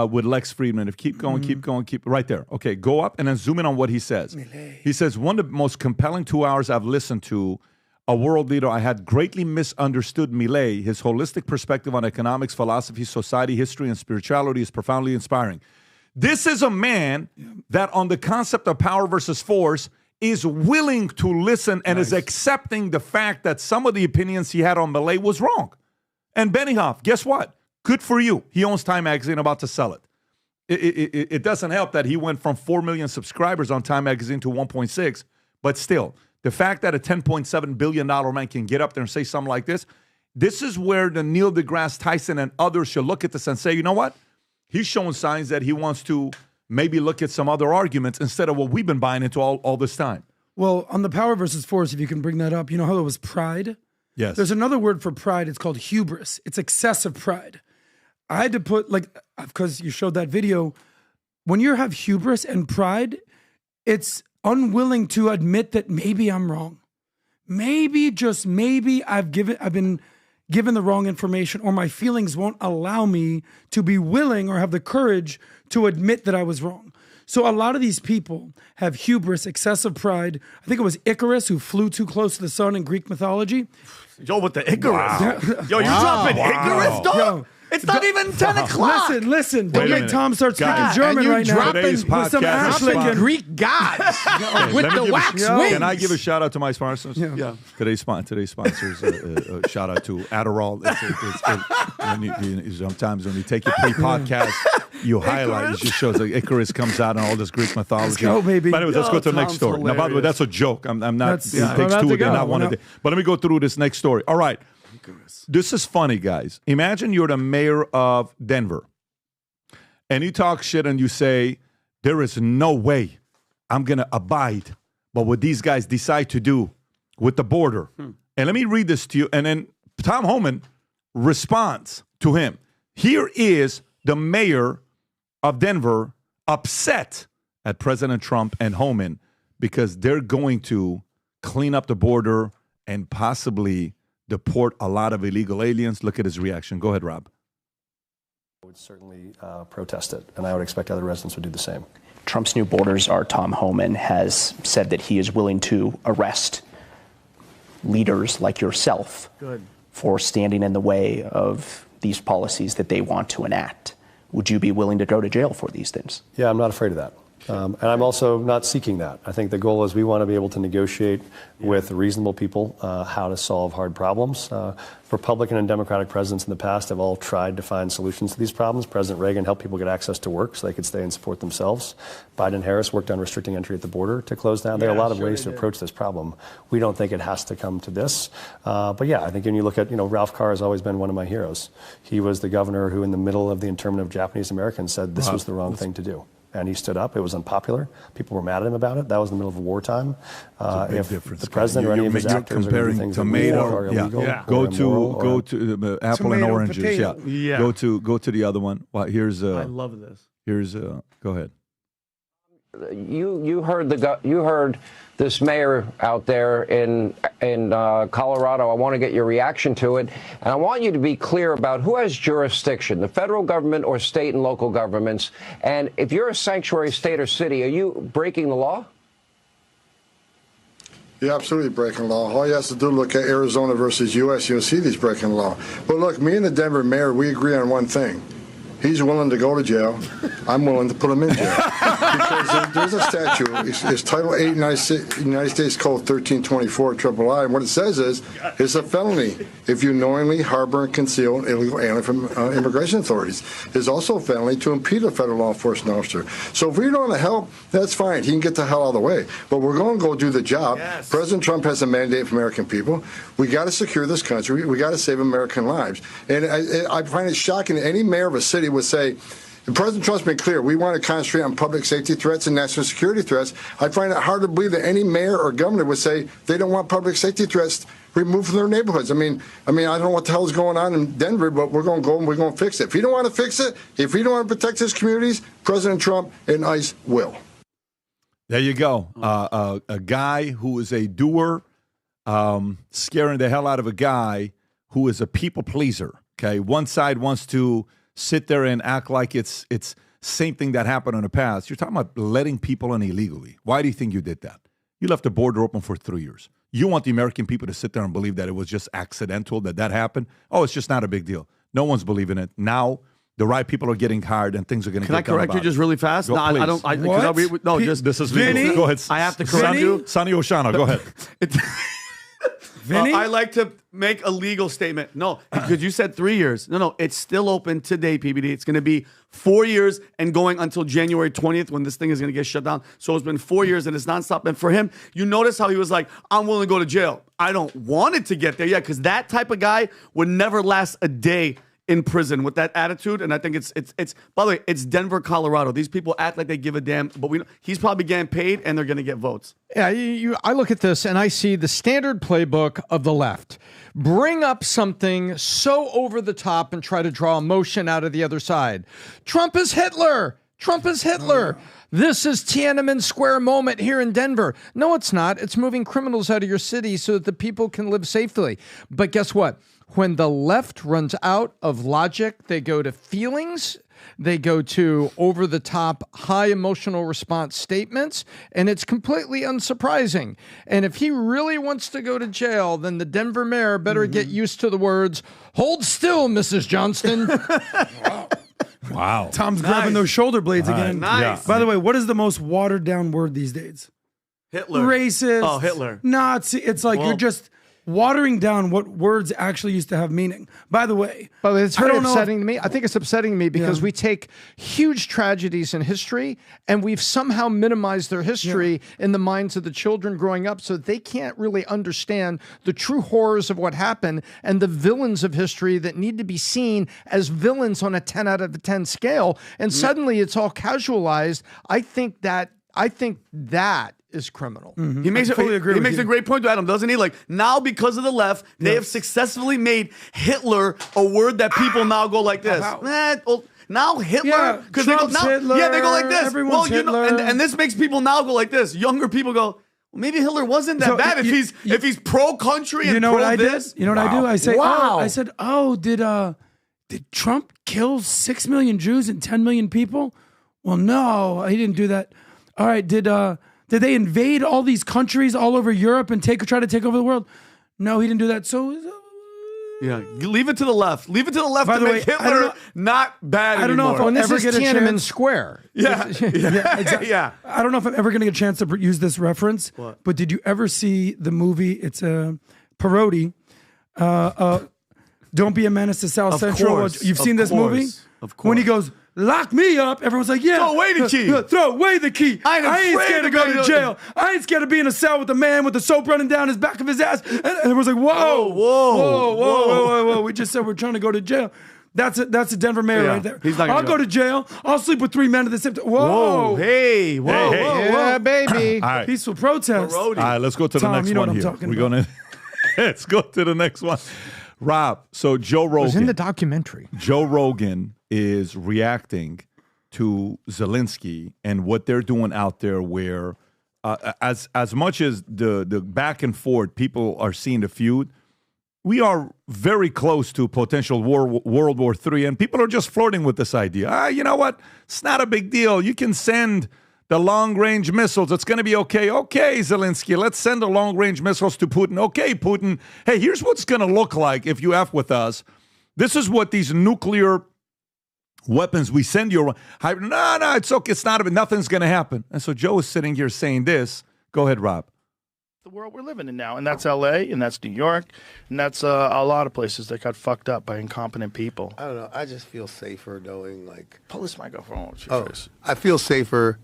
With Lex Friedman. Keep going, right there. Okay, go up and then zoom in on what he says. He says, one of the most compelling 2 hours I've listened to, a world leader. I had greatly misunderstood Milei. His holistic perspective on economics, philosophy, society, history, and spirituality is profoundly inspiring. This is a man that on the concept of power versus force is willing to listen and is accepting the fact that some of the opinions he had on Milei was wrong. And Benioff, guess what? Good for you. He owns Time Magazine, about to sell it. It doesn't help that he went from 4 million subscribers on Time Magazine to 1.6, but still, the fact that a $10.7 billion man can get up there and say something like this is where the Neil deGrasse Tyson and others should look at this and say, you know what? He's showing signs that he wants to maybe look at some other arguments instead of what we've been buying into all this time. Well, on the power versus force, if you can bring that up, you know how it was pride? Yes. There's another word for pride. It's called hubris. It's excessive pride. I had to put, because you showed that video, when you have hubris and pride, it's unwilling to admit that maybe I'm wrong. Maybe, just maybe, I've been given the wrong information, or my feelings won't allow me to be willing or have the courage to admit that I was wrong. So a lot of these people have hubris, excessive pride. I think it was Icarus who flew too close to the sun in Greek mythology. Yo, with the Icarus. Wow. Yo, you dropping Icarus, dog? Yo, it's not even 10 o'clock. Listen. Don't make Tom start speaking Guys, German right now. Today's With some podcast Greek gods with the wax wings. Can I give a shout out to my sponsors? Yeah. Today's sponsors, shout out to Adderall. Sometimes when you take your pre-podcast, you highlight. It just shows like Icarus comes out and all this Greek mythology. Let's go, baby. But anyways, let's go to the next story. Now, by the way, that's a joke. I'm not. It takes two. They're not one of them. But let me go through this next story. All right. This is funny, guys. Imagine you're the mayor of Denver, and you talk shit and you say, there is no way I'm going to abide by what these guys decide to do with the border. And let me read this to you. And then Tom Homan responds to him. Here is the mayor of Denver upset at President Trump and Homan because they're going to clean up the border and possibly deport a lot of illegal aliens. Look at his reaction. Go ahead, Rob. I would certainly protest it, and I would expect other residents would do the same. Trump's new borders czar, Tom Homan, has said that he is willing to arrest leaders like yourself for standing in the way of these policies that they want to enact. Would you be willing to go to jail for these things? Yeah, I'm not afraid of that. And I'm also not seeking that. I think the goal is we want to be able to negotiate with reasonable people how to solve hard problems. Republican and Democratic presidents in the past have all tried to find solutions to these problems. President Reagan helped people get access to work so they could stay and support themselves. Biden and Harris worked on restricting entry at the border to close down. There are a lot of ways to approach this problem. We don't think it has to come to this. But yeah, I think when you look at, Ralph Carr has always been one of my heroes. He was the governor who in the middle of the internment of Japanese Americans said this was the wrong thing to do. And he stood up. It was unpopular. People were mad at him about it. That was in the middle of wartime. If the president or any of his actors are doing things that are illegal, go to apple and oranges. Yeah. Go to the other one. Well, here's. I love this. Here's. Go ahead. You heard this mayor out there in Colorado. I want to get your reaction to it, and I want you to be clear about who has jurisdiction, the federal government or state and local governments. And if you're a sanctuary state or city, are you breaking the law? You're absolutely breaking law. All you have to do is look at Arizona versus U.S. You'll see these breaking law. But look, me and the Denver mayor, we agree on one thing. He's willing to go to jail. I'm willing to put him in jail. Because there's a statute. It's Title 8 United States Code 1324 III. And what it says is, it's a felony if you knowingly harbor and conceal an illegal alien from immigration authorities. It's also a felony to impede a federal law enforcement officer. So if we don't want to help, that's fine. He can get the hell out of the way. But we're going to go do the job. Yes. President Trump has a mandate for American people. We got to secure this country. We got to save American lives. And I find it shocking that any mayor of a city would say, President Trump's been clear, we want to concentrate on public safety threats and national security threats. I find it hard to believe that any mayor or governor would say they don't want public safety threats removed from their neighborhoods. I mean, I don't know what the hell is going on in Denver, but we're going to go and we're going to fix it. If you don't want to fix it, if you don't want to protect his communities, President Trump and ICE will. There you go. A guy who is a doer, scaring the hell out of a guy who is a people pleaser. Okay, one side wants to sit there and act like it's same thing that happened in the past. You're talking about letting people in illegally. Why do you think you did that? You left the border open for 3 years. You want the American people to sit there and believe that it was just accidental, that happened? Oh, it's just not a big deal. No one's believing it. Now, the right people are getting hired and things are going to get done. Can I correct you just really fast? Go, no, I don't. No, just this is Vinny. Go ahead. I have to correct you. Sonny Oshana, go ahead. I like to make a legal statement. No, because you said 3 years. No, it's still open today, PBD. It's going to be 4 years and going until January 20th when this thing is going to get shut down. So it's been 4 years and it's nonstop. And for him, you notice how he was like, I'm willing to go to jail. I don't want it to get there yet because that type of guy would never last a day in prison with that attitude, and I think it's. By the way, it's Denver, Colorado. These people act like they give a damn, but he's probably getting paid, and they're going to get votes. Yeah, I look at this and I see the standard playbook of the left. Bring up something so over the top and try to draw emotion out of the other side. Trump is Hitler. Trump is Hitler. This is Tiananmen Square moment here in Denver. No, it's not. It's moving criminals out of your city so that the people can live safely. But guess what? When the left runs out of logic, they go to feelings, they go to over-the-top, high emotional response statements, and it's completely unsurprising. And if he really wants to go to jail, then the Denver mayor better get used to the words, "Hold still, Mrs. Johnston." Wow. Tom's grabbing those shoulder blades again. Nice. Yeah. By the way, what is the most watered down word these days? Hitler. Racist. Oh, Hitler. Nazi. It's like you're just watering down what words actually used to have meaning. By the way, it's very upsetting to me. I think it's upsetting to me because we take huge tragedies in history and we've somehow minimized their history in the minds of the children growing up so they can't really understand the true horrors of what happened and the villains of history that need to be seen as villains on a 10 out of 10 scale. And suddenly it's all casualized. I think that is criminal. He makes a great point to Adam, doesn't he? Like, now because of the left, they have successfully made Hitler a word that people now go like this. Now Hitler, because they go like this. Everyone's Hitler. And this makes people now go like this. Younger people go, well, maybe Hitler wasn't that bad if he's pro country and pro this. You know what I do? I say, did Trump kill 6 million Jews and 10 million people? Well, no, he didn't do that. All right, did they invade all these countries all over Europe and try to take over the world? No, he didn't do that. So leave it to the left. Leave it to the left to make Hitler not bad anymore. I don't know if I'll ever get a Tiananmen chance. Square. Exactly. I don't know if I'm ever going to get a chance to use this reference. What? But did you ever see the movie? It's a parody. Don't Be a Menace to South Central. Course. You've seen this movie? Of course. When he goes, "Lock me up," everyone's like, "Yeah, throw away the key. Throw away the key. I ain't scared to go to jail. I ain't scared to be in a cell with a man with the soap running down his back of his ass." And everyone's like, "Whoa. We just said we're trying to go to jail." That's a Denver mayor right there. He's not gonna I'll go to jail. I'll sleep with 3 men at the same time. Whoa. Hey. Yeah, baby. All right. Peaceful protest. All right, let's go to the next you know one what I'm here. talking We're about. going to let's go to the next one. Rob, so Joe Rogan. It was in the documentary. Joe Rogan is reacting to Zelensky and what they're doing out there where as much as the back and forth people are seeing the feud, we are very close to potential World War III, and people are just flirting with this idea. You know what? It's not a big deal. You can send the long-range missiles. It's going to be okay. Okay, Zelensky, let's send the long-range missiles to Putin. Okay, Putin. Hey, here's what's going to look like if you F with us. This is what these nuclear weapons we send you. No, it's okay. It's not. Nothing's going to happen. And so Joe is sitting here saying this. Go ahead, Rob. The world we're living in now, and that's L.A., and that's New York, and that's a lot of places that got fucked up by incompetent people. I don't know. I just feel safer knowing, like... Pull this microphone with your face. I feel safer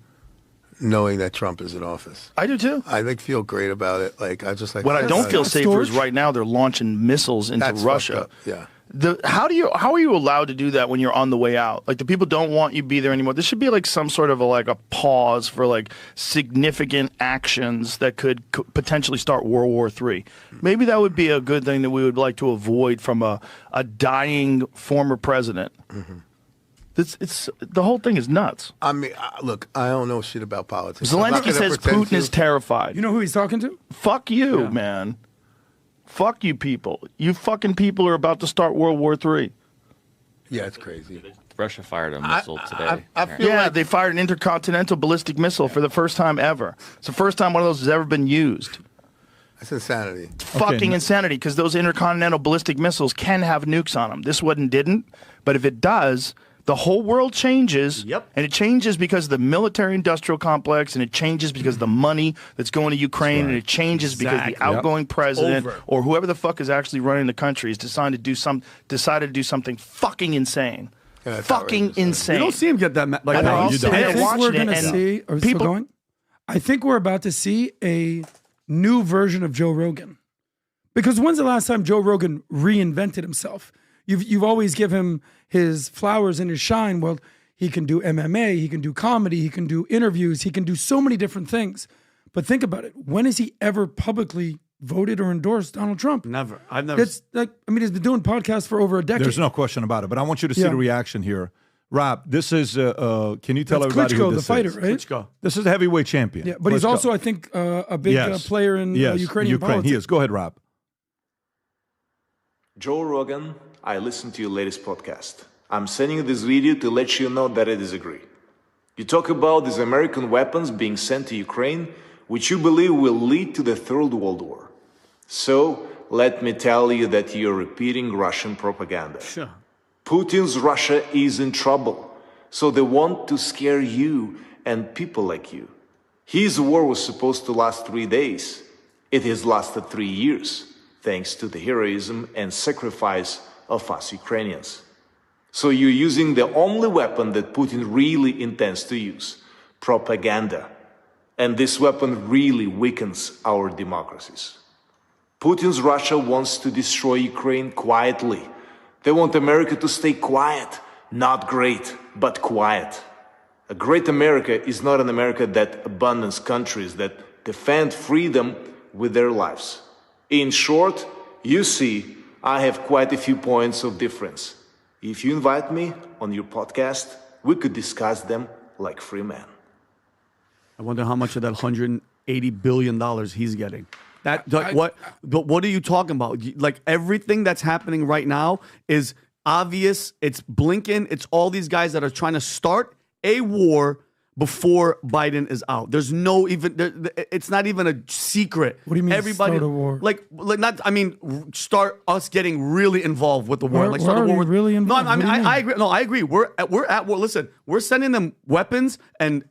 knowing that Trump is in office. I do too. I feel great about it. Like I just like. What I don't feel safer is right now they're launching missiles into Russia. Yeah. How are you allowed to do that when you're on the way out? Like the people don't want you to be there anymore. There should be like some sort of a pause for like significant actions that could potentially start World War III. Maybe that would be a good thing that we would like to avoid from a dying former president. Mm-hmm. It's the whole thing is nuts. I mean, look, I don't know shit about politics. Zelensky says Putin is terrified. You know who he's talking to? Fuck you, man. Fuck you people. You fucking people are about to start World War III. Yeah, it's crazy. Russia fired a missile today. I feel like they fired an intercontinental ballistic missile for the first time ever. It's the first time one of those has ever been used. That's insanity. It's fucking insanity because those intercontinental ballistic missiles can have nukes on them. This one didn't, but if it does, the whole world changes. Yep. And it changes because of the military-industrial complex, and it changes because of the money that's going to Ukraine, and it changes because the outgoing president or whoever the fuck is actually running the country has decided to do something fucking insane. Yeah, fucking insane. You don't see him get that like I know. I think we're going to see. Are we still going? I think we're about to see a new version of Joe Rogan. Because when's the last time Joe Rogan reinvented himself? you've always give him his flowers and his shine. Well, he can do MMA, he can do comedy, he can do interviews, he can do so many different things. But think about it. When has he ever publicly voted or endorsed Donald Trump? Never. I've never. It's like, I mean, he's been doing podcasts for over a decade. There's no question about it. But I want you to see the reaction here. Rob, this is, can you tell everybody Klitschko, who this the fighter, is? right? Klitschko. This is a heavyweight champion. Yeah, but he's Klitschko. also, I think, a big player in Ukrainian politics. He is. Go ahead, Rob. Joe Rogan, I listened to your latest podcast. I'm sending you this video to let you know that I disagree. You talk about these American weapons being sent to Ukraine, which you believe will lead to the Third World War. So, let me tell you that you're repeating Russian propaganda. Sure. Putin's Russia is in trouble, so they want to scare you and people like you. His war was supposed to last 3 days. It has lasted 3 years, thanks to the heroism and sacrifice of us Ukrainians. So you're using the only weapon that Putin really intends to use, propaganda. And this weapon really weakens our democracies. Putin's Russia wants to destroy Ukraine quietly. They want America to stay quiet, not great, but quiet. A great America is not an America that abandons countries that defend freedom with their lives. In short, you see, I have quite a few points of difference. If you invite me on your podcast, we could discuss them like free men. I wonder how much of that $180 billion he's getting. What are you talking about? Like, everything that's happening right now is obvious. It's Blinken. It's all these guys that are trying to start a war before Biden is out. There's no even. It's not even a secret. What do you mean? Everybody, start a war? Like not. I mean, start us getting really involved with the war. We're Start a war with, really involved. No, I mean, I agree. No, I agree. We're at war. Listen, we're sending them weapons and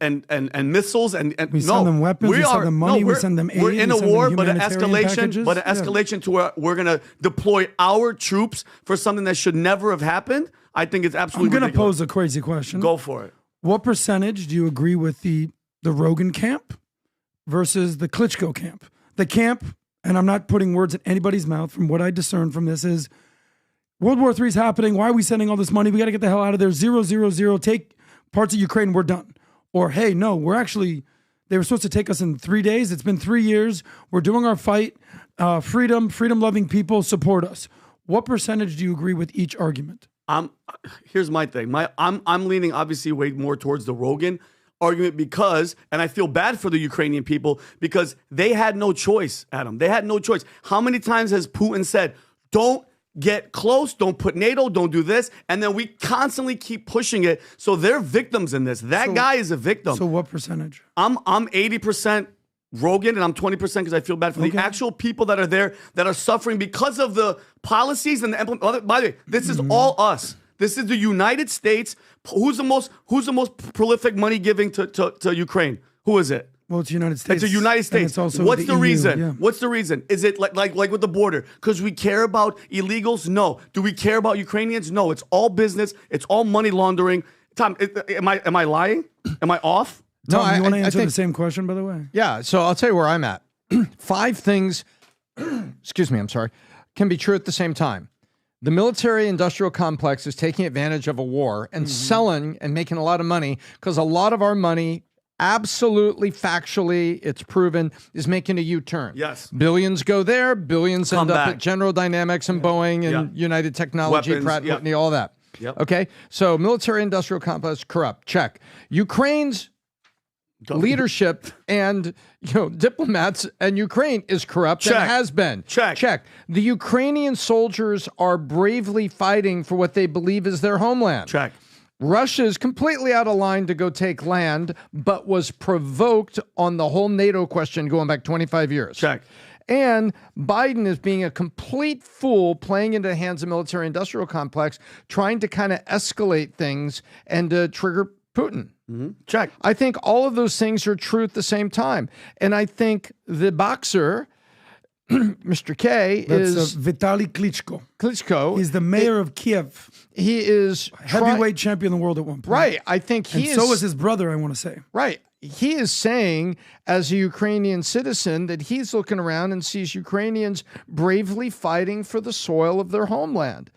missiles and we send them weapons. We send them money. We send them aid. We're in a war, but an humanitarian escalation. packages. But an escalation to where we're gonna deploy our troops for something that should never have happened. I think it's absolutely. I'm going to pose a crazy question. Go for it. What percentage do you agree with the Rogan camp versus the Klitschko camp? The camp, and I'm not putting words in anybody's mouth, from what I discern from this, is World War III is happening. Why are we sending all this money? We got to get the hell out of there. 000. Take parts of Ukraine. We're done. Or, hey, no, they were supposed to take us in 3 days. It's been 3 years. We're doing our fight. Freedom-loving people support us. What percentage do you agree with each argument? Here's my thing. I'm leaning obviously way more towards the Rogan argument because, and I feel bad for the Ukrainian people because they had no choice, Adam. They had no choice. How many times has Putin said, don't get close, don't put NATO, don't do this, and then we constantly keep pushing it. So they're victims in this. That guy is a victim. So what percentage? I'm 80% Rogan, and I'm 20% because I feel bad for the actual people that are there that are suffering because of the policies and the by the way, this is all us. This is the United States. Who's the most prolific money giving to Ukraine? Who is it? Well, it's the United States. It's the United States. It's also What's the EU, reason? yeah. What's the reason? Is it like with the border? Because we care about illegals? No. Do we care about Ukrainians? No. It's all business. It's all money laundering. Tom, am I lying? Am I off? Tom, you want to answer the same question, by the way? Yeah, so I'll tell you where I'm at. 5 things, excuse me, I'm sorry, can be true at the same time. The military-industrial complex is taking advantage of a war and selling and making a lot of money because a lot of our money, absolutely factually, it's proven, is making a U-turn. Yes. Billions go there, billions Come end up back. at General Dynamics and Boeing and United Technology, Weapons, Pratt & Whitney, all that. Yep. Okay, so military-industrial complex, corrupt, check. Ukraine's leadership and diplomats and Ukraine is corrupt and has been. Check. The Ukrainian soldiers are bravely fighting for what they believe is their homeland. Check. Russia is completely out of line to go take land, but was provoked on the whole NATO question going back 25 years. Check. And Biden is being a complete fool, playing into the hands of military-industrial complex, trying to kind of escalate things and trigger Putin. Check. I think all of those things are true at the same time. And I think the boxer, Mr. K, is Vitaly Klitschko. Klitschko. He's the mayor of Kiev. He is heavyweight champion of the world at one point. Right. I think he is. So is his brother, I want to say. Right. He is saying, as a Ukrainian citizen, that he's looking around and sees Ukrainians bravely fighting for the soil of their homeland.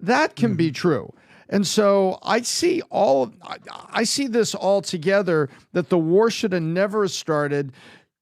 That can be true. And so I see this all together, that the war should have never started.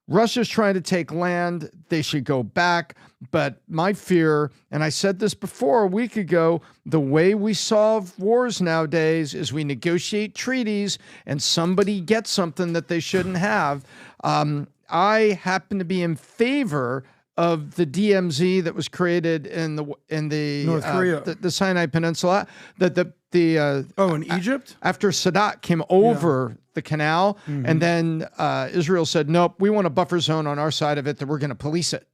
Russia's trying to take land. They should go back. But my fear, and I said this before a week ago, the way we solve wars nowadays is we negotiate treaties and somebody gets something that they shouldn't have. I happen to be in favor of the DMZ that was created in the North Korea, the Sinai Peninsula, in Egypt, after Sadat came over the canal, and then Israel said, nope, we want a buffer zone on our side of it that we're going to police it.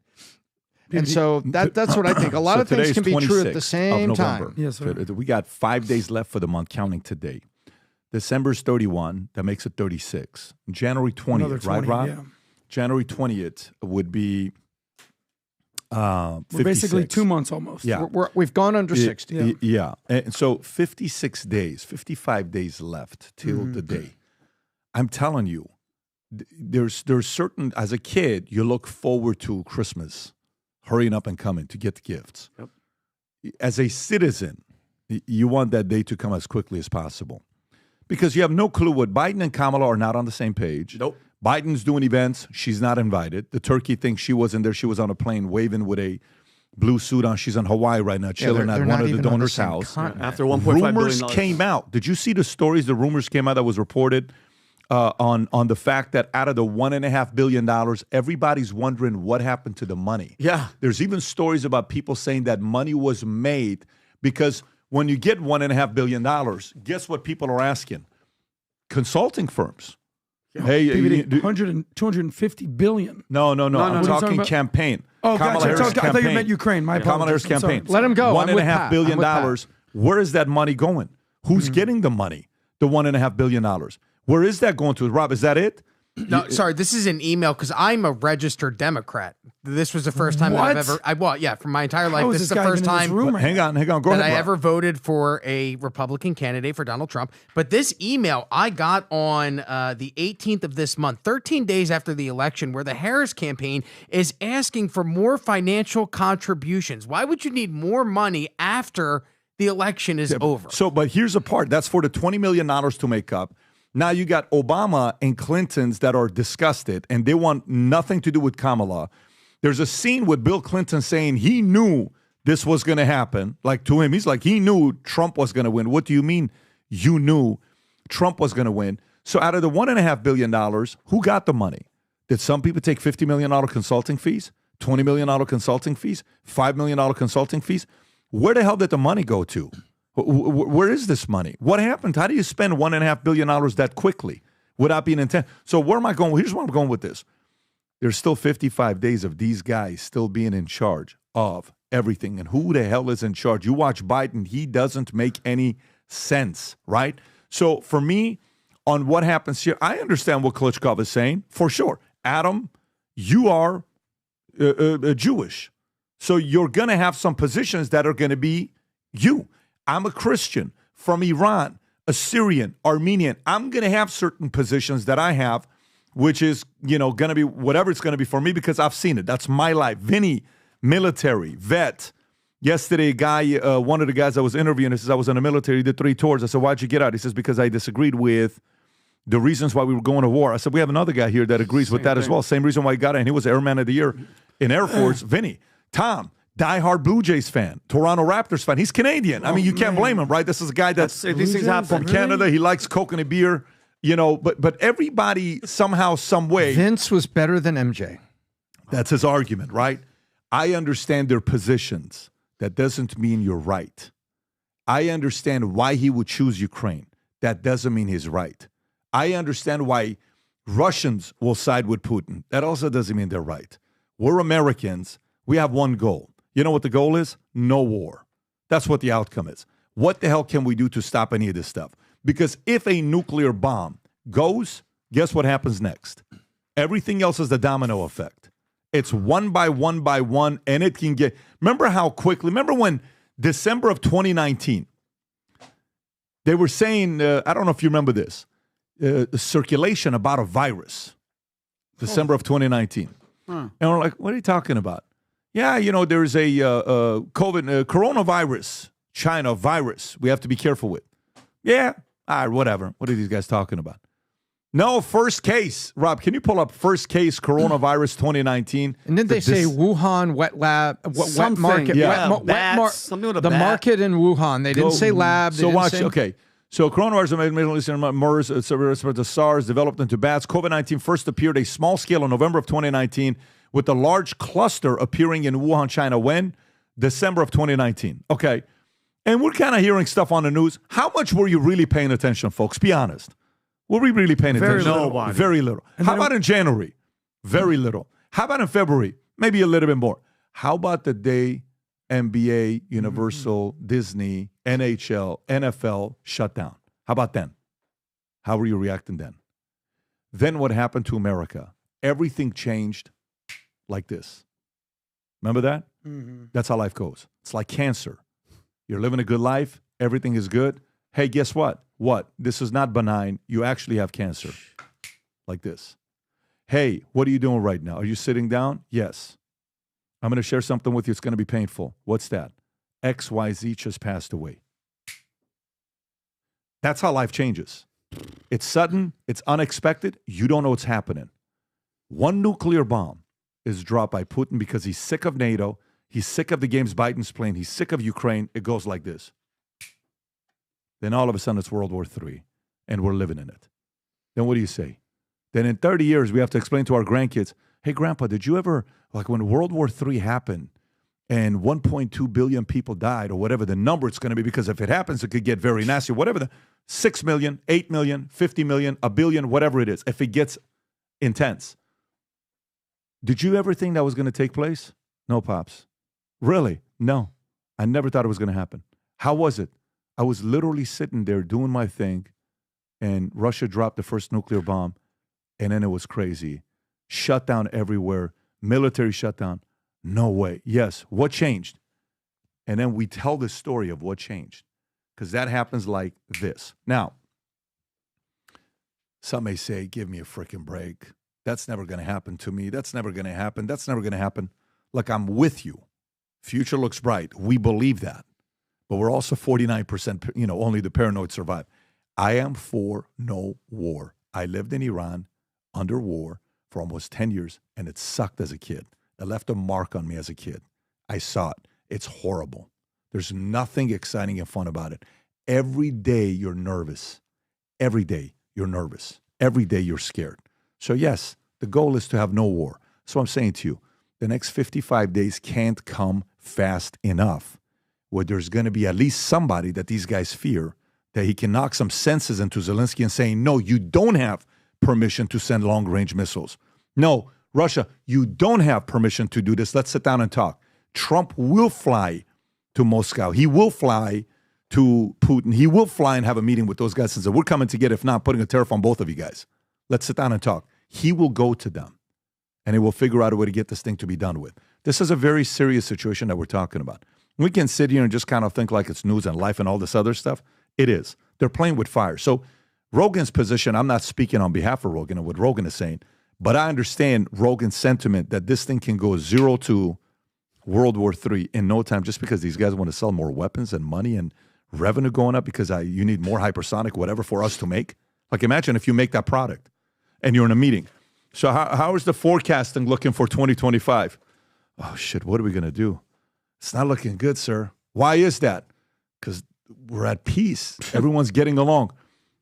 And so that's what I think. A lot of things can be true at the same time. Yes, sir. We got 5 days left for the month, counting today. December's 31. That makes it 36. January 20th, right, Rob? Yeah. January 20th would be we're basically 2 months almost. Yeah. We've gone under 60. Yeah. And so 56 days, 55 days left till the day. I'm telling you, there's certain, as a kid, you look forward to Christmas, hurrying up and coming to get the gifts. Yep. As a citizen, you want that day to come as quickly as possible because you have no clue what Biden and Kamala are not on the same page. Nope. Biden's doing events. She's not invited. The turkey thinks she wasn't there. She was on a plane waving with a blue suit on. She's in Hawaii right now, chilling at one of the donors' house. After $1.5 billion. Rumors came out. Did you see the stories? The rumors came out that was reported on the fact that out of the $1.5 billion, everybody's wondering what happened to the money. Yeah. There's even stories about people saying that money was made because when you get $1.5 billion, guess what people are asking? Consulting firms. Hey, PBD, 250 billion. No. I'm talking campaign. Oh, Kamala gotcha. Harris I thought you campaign. meant Ukraine. My Kamala Harris apologies. I'm campaign. sorry. Let him go. $1.5 billion. Where is that money going? Who's getting the money? The $1.5 billion. Where is that going to? Rob, is that it? No, sorry. This is an email because I'm a registered Democrat. This was the first time that I've ever, from my entire life, this is the first time Hang on. Go that ahead, I Rob. ever voted for a Republican candidate for Donald Trump. But this email I got on the 18th of this month, 13 days after the election, where the Harris campaign is asking for more financial contributions. Why would you need more money after the election is over? So, but here's the part. That's for the $20 million to make up. Now you got Obama and Clintons that are disgusted, and they want nothing to do with Kamala. There's a scene with Bill Clinton saying he knew this was going to happen. Like to him, he's like, he knew Trump was going to win. What do you mean you knew Trump was going to win? So out of the $1.5 billion, who got the money? Did some people take $50 million consulting fees, $20 million consulting fees, $5 million consulting fees? Where the hell did the money go to? Where is this money? What happened? How do you spend $1.5 billion that quickly without being intent? So where am I going? Here's where I'm going with this. There's still 55 days of these guys still being in charge of everything. And who the hell is in charge? You watch Biden, he doesn't make any sense, right? So for me, on what happens here, I understand what Klitschko is saying, for sure. Adam, you are Jewish. So you're going to have some positions that are going to be you. I'm a Christian from Iran, Assyrian, Armenian. I'm going to have certain positions that I have, which is, going to be whatever it's going to be for me because I've seen it. That's my life. Vinny, military, vet. Yesterday, a guy, one of the guys I was interviewing, he says, I was in the military, did 3 tours. I said, why'd you get out? He says, because I disagreed with the reasons why we were going to war. I said, we have another guy here that agrees with that as well. Same reason why he got out. And he was Airman of the Year in Air Force. Vinny. Tom. Diehard Blue Jays fan, Toronto Raptors fan. He's Canadian. I mean, you can't blame him, right? This is a guy these things happen from Canada. He likes Coke and a beer, but everybody somehow, some way. Vince was better than MJ. That's his argument, right? I understand their positions. That doesn't mean you're right. I understand why he would choose Ukraine. That doesn't mean he's right. I understand why Russians will side with Putin. That also doesn't mean they're right. We're Americans. We have one goal. You know what the goal is? No war. That's what the outcome is. What the hell can we do to stop any of this stuff? Because if a nuclear bomb goes, guess what happens next? Everything else is the domino effect. It's one by one, and it can get... Remember how quickly... Remember when December of 2019, they were saying, I don't know if you remember this, circulation about a virus. December of 2019. And we're like, what are you talking about? Yeah, there's a coronavirus China virus we have to be careful with. Yeah, all right, whatever. What are these guys talking about? No, first case. Rob, can you pull up first case coronavirus 2019? And didn't they say Wuhan wet lab, wet market? Yeah. Something with a the bat. market in Wuhan. They didn't say lab. So watch, okay. So coronavirus in Middle Eastern MERS, the SARS developed into bats. COVID-19 first appeared a small scale in November of 2019 with a large cluster appearing in Wuhan, China. When? December of 2019. Okay. And we're kind of hearing stuff on the news. How much were you really paying attention, folks? Be honest. Were we really paying attention? Very little. How about in January? Very little. How about in February? Maybe a little bit more. How about the day NBA, Universal, Disney, NHL, NFL shut down? How about then? How were you reacting then? Then what happened to America? Everything changed like this. Remember that? That's how life goes. It's like cancer. You're living a good life. Everything is good. Hey, guess what? What? This is not benign. You actually have cancer. Like this. Hey, what are you doing right now? Are you sitting down? Yes. I'm going to share something with you. It's going to be painful. What's that? XYZ just passed away. That's how life changes. It's sudden. It's unexpected. You don't know what's happening. One nuclear bomb is dropped by Putin because he's sick of NATO. He's sick of the games Biden's playing. He's sick of Ukraine. It goes like this. Then all of a sudden it's World War III, and we're living in it. Then what do you say? Then in 30 years, we have to explain to our grandkids, hey, Grandpa, did you ever, like when World War III happened and 1.2 billion people died or whatever the number it's going to be, because if it happens, it could get very nasty, whatever the 6 million, 8 million, 50 million, a billion, whatever it is, if it gets intense. Did you ever think that was going to take place? No, Pops. Really? No. I never thought it was going to happen. How was it? I was literally sitting there doing my thing, and Russia dropped the first nuclear bomb, and then it was crazy. Shut down everywhere. Military shutdown. No way. Yes. What changed? And then we tell the story of what changed, because that happens like this. Now, some may say, give me a freaking break. That's never going to happen to me. That's never going to happen. That's never going to happen. Look, I'm with you. Future looks bright. We believe that. But we're also 49%, only the paranoid survive. I am for no war. I lived in Iran under war for almost 10 years, and it sucked as a kid. It left a mark on me as a kid. I saw it. It's horrible. There's nothing exciting and fun about it. Every day you're nervous. Every day you're nervous. Every day you're scared. So yes, the goal is to have no war. So I'm saying to you, the next 55 days can't come fast enough where there's going to be at least somebody that these guys fear that he can knock some senses into Zelensky and saying, no, you don't have permission to send long-range missiles. No, Russia, you don't have permission to do this. Let's sit down and talk. Trump will fly to Moscow. He will fly to Putin. He will fly and have a meeting with those guys and say, we're coming to get, if not, putting a tariff on both of you guys. Let's sit down and talk. He will go to them, and he will figure out a way to get this thing to be done with. This is a very serious situation that we're talking about. We can sit here and just kind of think like it's news and life and all this other stuff. It is. They're playing with fire. So Rogan's position, I'm not speaking on behalf of Rogan and what Rogan is saying, but I understand Rogan's sentiment that this thing can go 0 to World War III in no time just because these guys want to sell more weapons and money and revenue going up because you need more hypersonic whatever for us to make. Like imagine if you make that product and you're in a meeting. So how is the forecasting looking for 2025? Oh, shit, what are we going to do? It's not looking good, sir. Why is that? Because we're at peace. Everyone's getting along.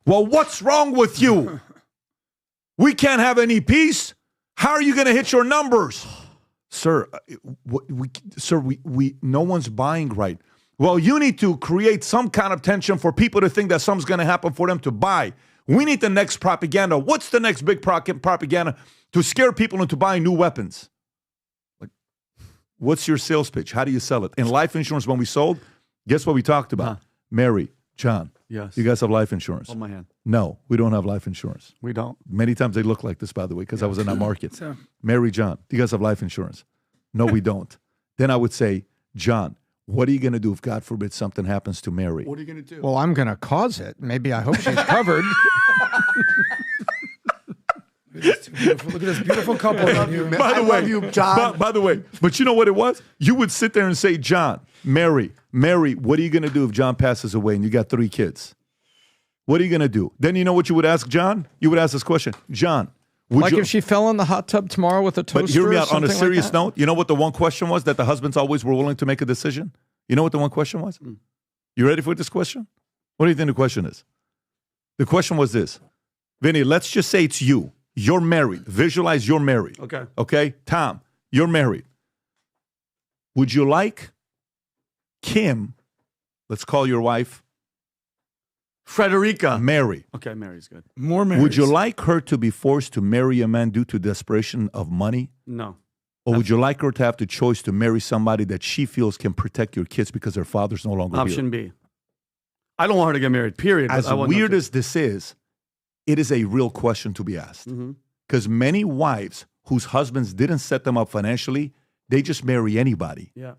Well, what's wrong with you? We can't have any peace. How are you going to hit your numbers? Sir, no one's buying right. Well, you need to create some kind of tension for people to think that something's going to happen for them to buy. We need the next propaganda. What's the next big propaganda to scare people into buying new weapons? Like, what's your sales pitch? How do you sell it? In life insurance, when we sold, guess what we talked about? Mary, John. Yes. You guys have life insurance. Hold my hand. No, we don't have life insurance. We don't. Many times they look like this, by the way, because I was in that market. Mary, John, do you guys have life insurance? No, we don't. Then I would say, John, what are you going to do if, God forbid, something happens to Mary? What are you going to do? Well, I'm going to cause it. Maybe I hope she's covered. Look at this beautiful couple. By the way, John. By the way, but you know what it was? You would sit there and say, John, Mary, what are you going to do if John passes away and you got 3 kids? What are you going to do? Then you know what you would ask John? You would ask this question, John. If she fell in the hot tub tomorrow with a toaster. But hear me out. On a like serious that? note, you know what the one question was that the husbands always were willing to make a decision? You know what the one question was? You ready for this question? What do you think the question is? The question was this. Vinny, let's just say it's you. You're married. Visualize you're married. Okay. Okay? Tom, you're married. Would you like Kim, let's call your wife, Frederica. Mary. Okay, Mary's good. More Marys. Would you like her to be forced to marry a man due to desperation of money? No. Or would you like her to have the choice to marry somebody that she feels can protect your kids because their father's no longer Option here? B. I don't want her to get married, period. As weird as this is, it is a real question to be asked. Because many wives whose husbands didn't set them up financially, they just marry anybody. Yeah.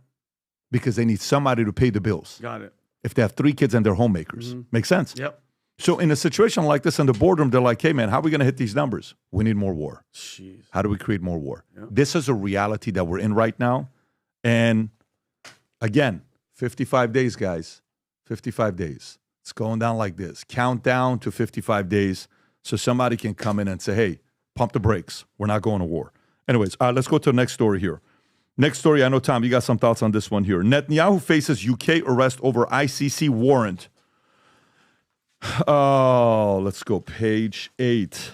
Because they need somebody to pay the bills. Got it. If they have 3 kids and they're homemakers. Make sense? Yep. So in a situation like this in the boardroom, they're like, hey, man, how are we going to hit these numbers? We need more war. Jeez. How do we create more war? Yep. This is a reality that we're in right now. And again, 55 days, guys. 55 days. It's going down like this. Countdown to 55 days so somebody can come in and say, hey, pump the brakes. We're not going to war. Anyways, let's go to the next story here. Next story, I know, Tom, you got some thoughts on this one here. Netanyahu faces UK arrest over ICC warrant. Oh, let's go. Page 8.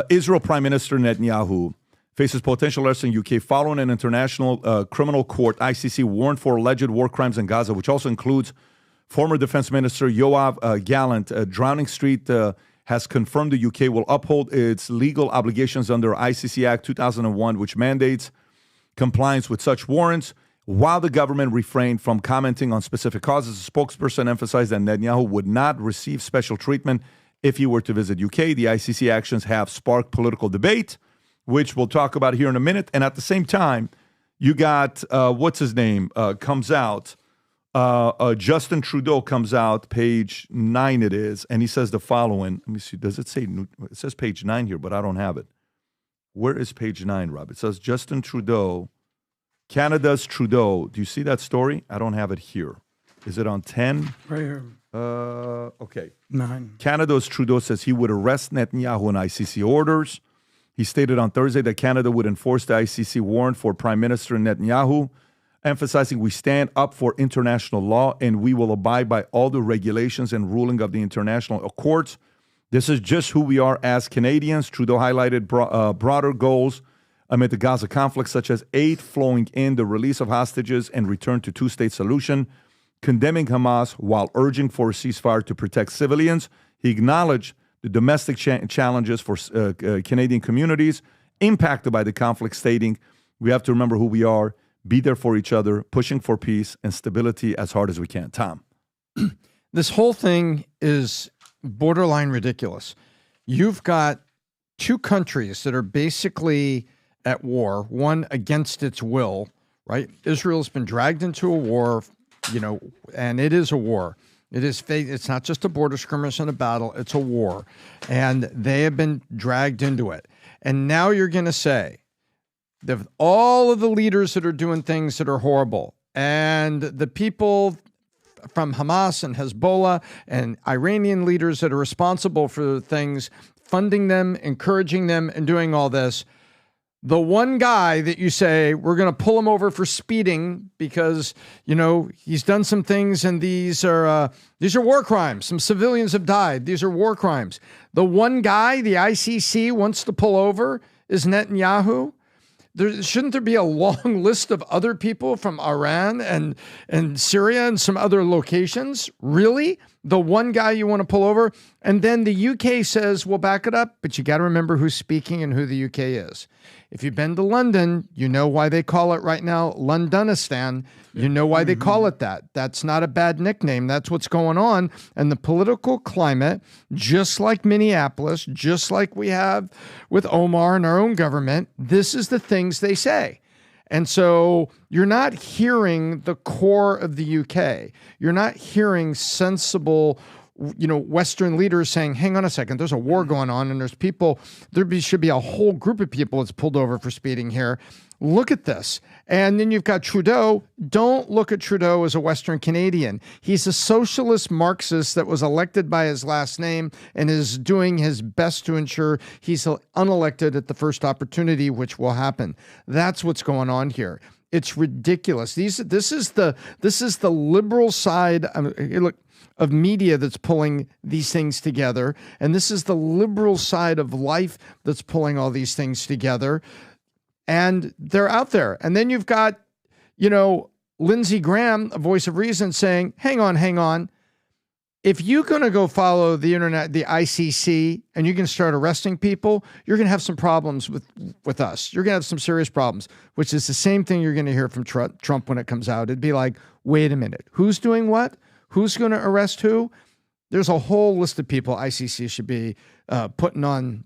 Israel Prime Minister Netanyahu faces potential arrest in UK following an international criminal court, ICC, warrant for alleged war crimes in Gaza, which also includes former Defense Minister Yoav Gallant. Downing Street has confirmed the UK will uphold its legal obligations under ICC Act 2001, which mandates compliance with such warrants. While the government refrained from commenting on specific causes, a spokesperson emphasized that Netanyahu would not receive special treatment if he were to visit UK. The ICC actions have sparked political debate, which we'll talk about here in a minute. And at the same time, you got, what's his name, comes out. Justin Trudeau comes out, page 9 it is, and he says the following. Let me see. Does it say, it says page 9 here, but I don't have it. Where is page 9, Rob? It says Justin Trudeau, Canada's Trudeau. Do you see that story? I don't have it here. Is it on 10? Right here. Okay. 9. Canada's Trudeau says he would arrest Netanyahu in ICC orders. He stated on Thursday that Canada would enforce the ICC warrant for Prime Minister Netanyahu, emphasizing we stand up for international law and we will abide by all the regulations and ruling of the international courts. This is just who we are as Canadians. Trudeau highlighted broader goals amid the Gaza conflict, such as aid flowing in, the release of hostages, and return to two-state solution, condemning Hamas while urging for a ceasefire to protect civilians. He acknowledged the domestic challenges for Canadian communities impacted by the conflict, stating, we have to remember who we are, be there for each other, pushing for peace and stability as hard as we can. Tom. This whole thing is borderline ridiculous. You've got 2 countries that are basically at war, one against its will, right? Israel's been dragged into a war, and it is a war. It's not just a border skirmish and a battle, it's a war. And they have been dragged into it. And now you're going to say that all of the leaders that are doing things that are horrible and the people from Hamas and Hezbollah and Iranian leaders that are responsible for things, funding them, encouraging them, and doing all this, the one guy that you say, we're going to pull him over for speeding because, he's done some things and these are war crimes. Some civilians have died. These are war crimes. The one guy the ICC wants to pull over is Netanyahu. Shouldn't there be a long list of other people from Iran and Syria and some other locations? Really? The one guy you want to pull over? And then the UK says, we'll back it up, but you got to remember who's speaking and who the UK is. If you've been to London, you know why they call it right now Londonistan. You know why they call it that. That's not a bad nickname. That's what's going on. And the political climate, just like Minneapolis, just like we have with Omar and our own government, this is the things they say. And so you're not hearing the core of the UK. You're not hearing sensible Western leaders saying, hang on a second, there's a war going on and there's people, should be a whole group of people that's pulled over for speeding here. Look at this. And then you've got Trudeau. Don't look at Trudeau as a Western Canadian. He's a socialist Marxist that was elected by his last name and is doing his best to ensure he's unelected at the first opportunity, which will happen. That's what's going on here. It's ridiculous. This is the liberal side. Of media that's pulling these things together. And this is the liberal side of life that's pulling all these things together. And they're out there. And then you've got, Lindsey Graham, a voice of reason, saying, hang on. If you're going to go follow the internet, the ICC, and you're going to start arresting people, you're going to have some problems with us. You're going to have some serious problems, which is the same thing you're going to hear from Trump when it comes out. It'd be like, wait a minute, who's doing what? Who's going to arrest who? There's a whole list of people ICC should be putting on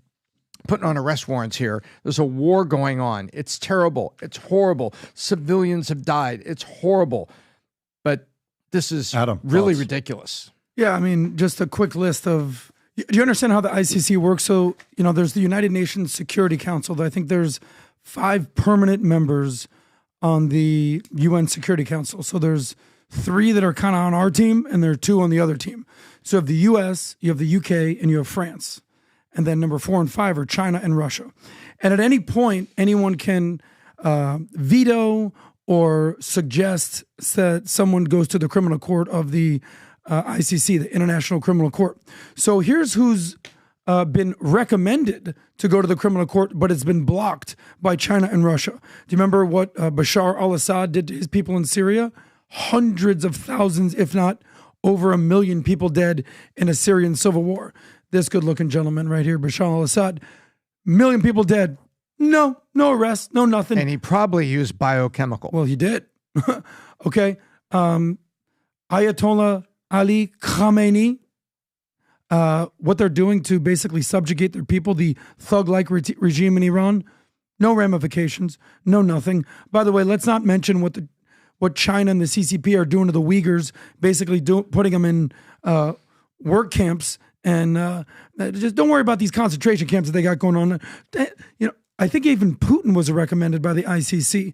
arrest warrants here. There's a war going on. It's terrible. It's horrible. Civilians have died. It's horrible. But this is really ridiculous. Yeah, I mean, just a quick list of... Do you understand how the ICC works? So, there's the United Nations Security Council. I think there's 5 permanent members on the UN Security Council. So there's 3 that are kind of on our team, and there are 2 on the other team. So you have the US, you have the UK, and you have France. And then number 4 and 5 are China and Russia. And at any point, anyone can veto or suggest that someone goes to the criminal court of the ICC, the International Criminal Court. So here's who's been recommended to go to the criminal court, but it's been blocked by China and Russia. Do you remember what Bashar al-Assad did to his people in Syria? Hundreds of thousands, if not over 1 million people dead in a Syrian civil war. This good-looking gentleman right here, Bashar al-Assad, 1 million people dead. No arrest, no nothing. And he probably used biochemical. Well, he did. Okay. Ayatollah Ali Khamenei, what they're doing to basically subjugate their people, the thug-like regime in Iran, no ramifications, no nothing. By the way, let's not mention what China and the CCP are doing to the Uyghurs, basically putting them in work camps. And just don't worry about these concentration camps that they got going on. I think even Putin was recommended by the ICC.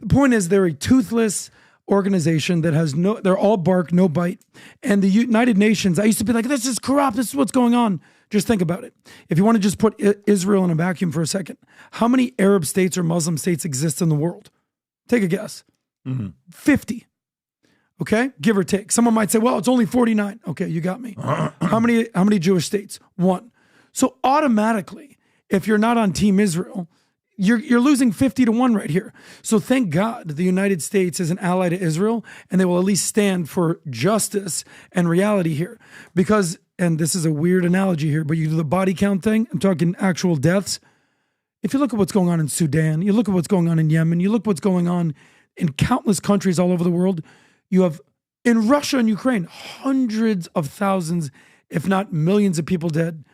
The point is they're a toothless organization that has they're all bark, no bite. And the United Nations, I used to be like, this is corrupt. This is what's going on. Just think about it. If you want to just put Israel in a vacuum for a second, how many Arab states or Muslim states exist in the world? Take a guess. 50. Okay, give or take. Someone might say, well, it's only 49. Okay, you got me. How many Jewish states? 1. So automatically, if you're not on Team Israel, you're losing 50-1 right here. So thank God the United States is an ally to Israel, and they will at least stand for justice and reality here. Because, and this is a weird analogy here, but you do the body count thing, I'm talking actual deaths. If you look at what's going on in Sudan, you look at what's going on in Yemen, you look at what's going on in countless countries all over the world, you have, in Russia and Ukraine, hundreds of thousands, if not millions of people dead.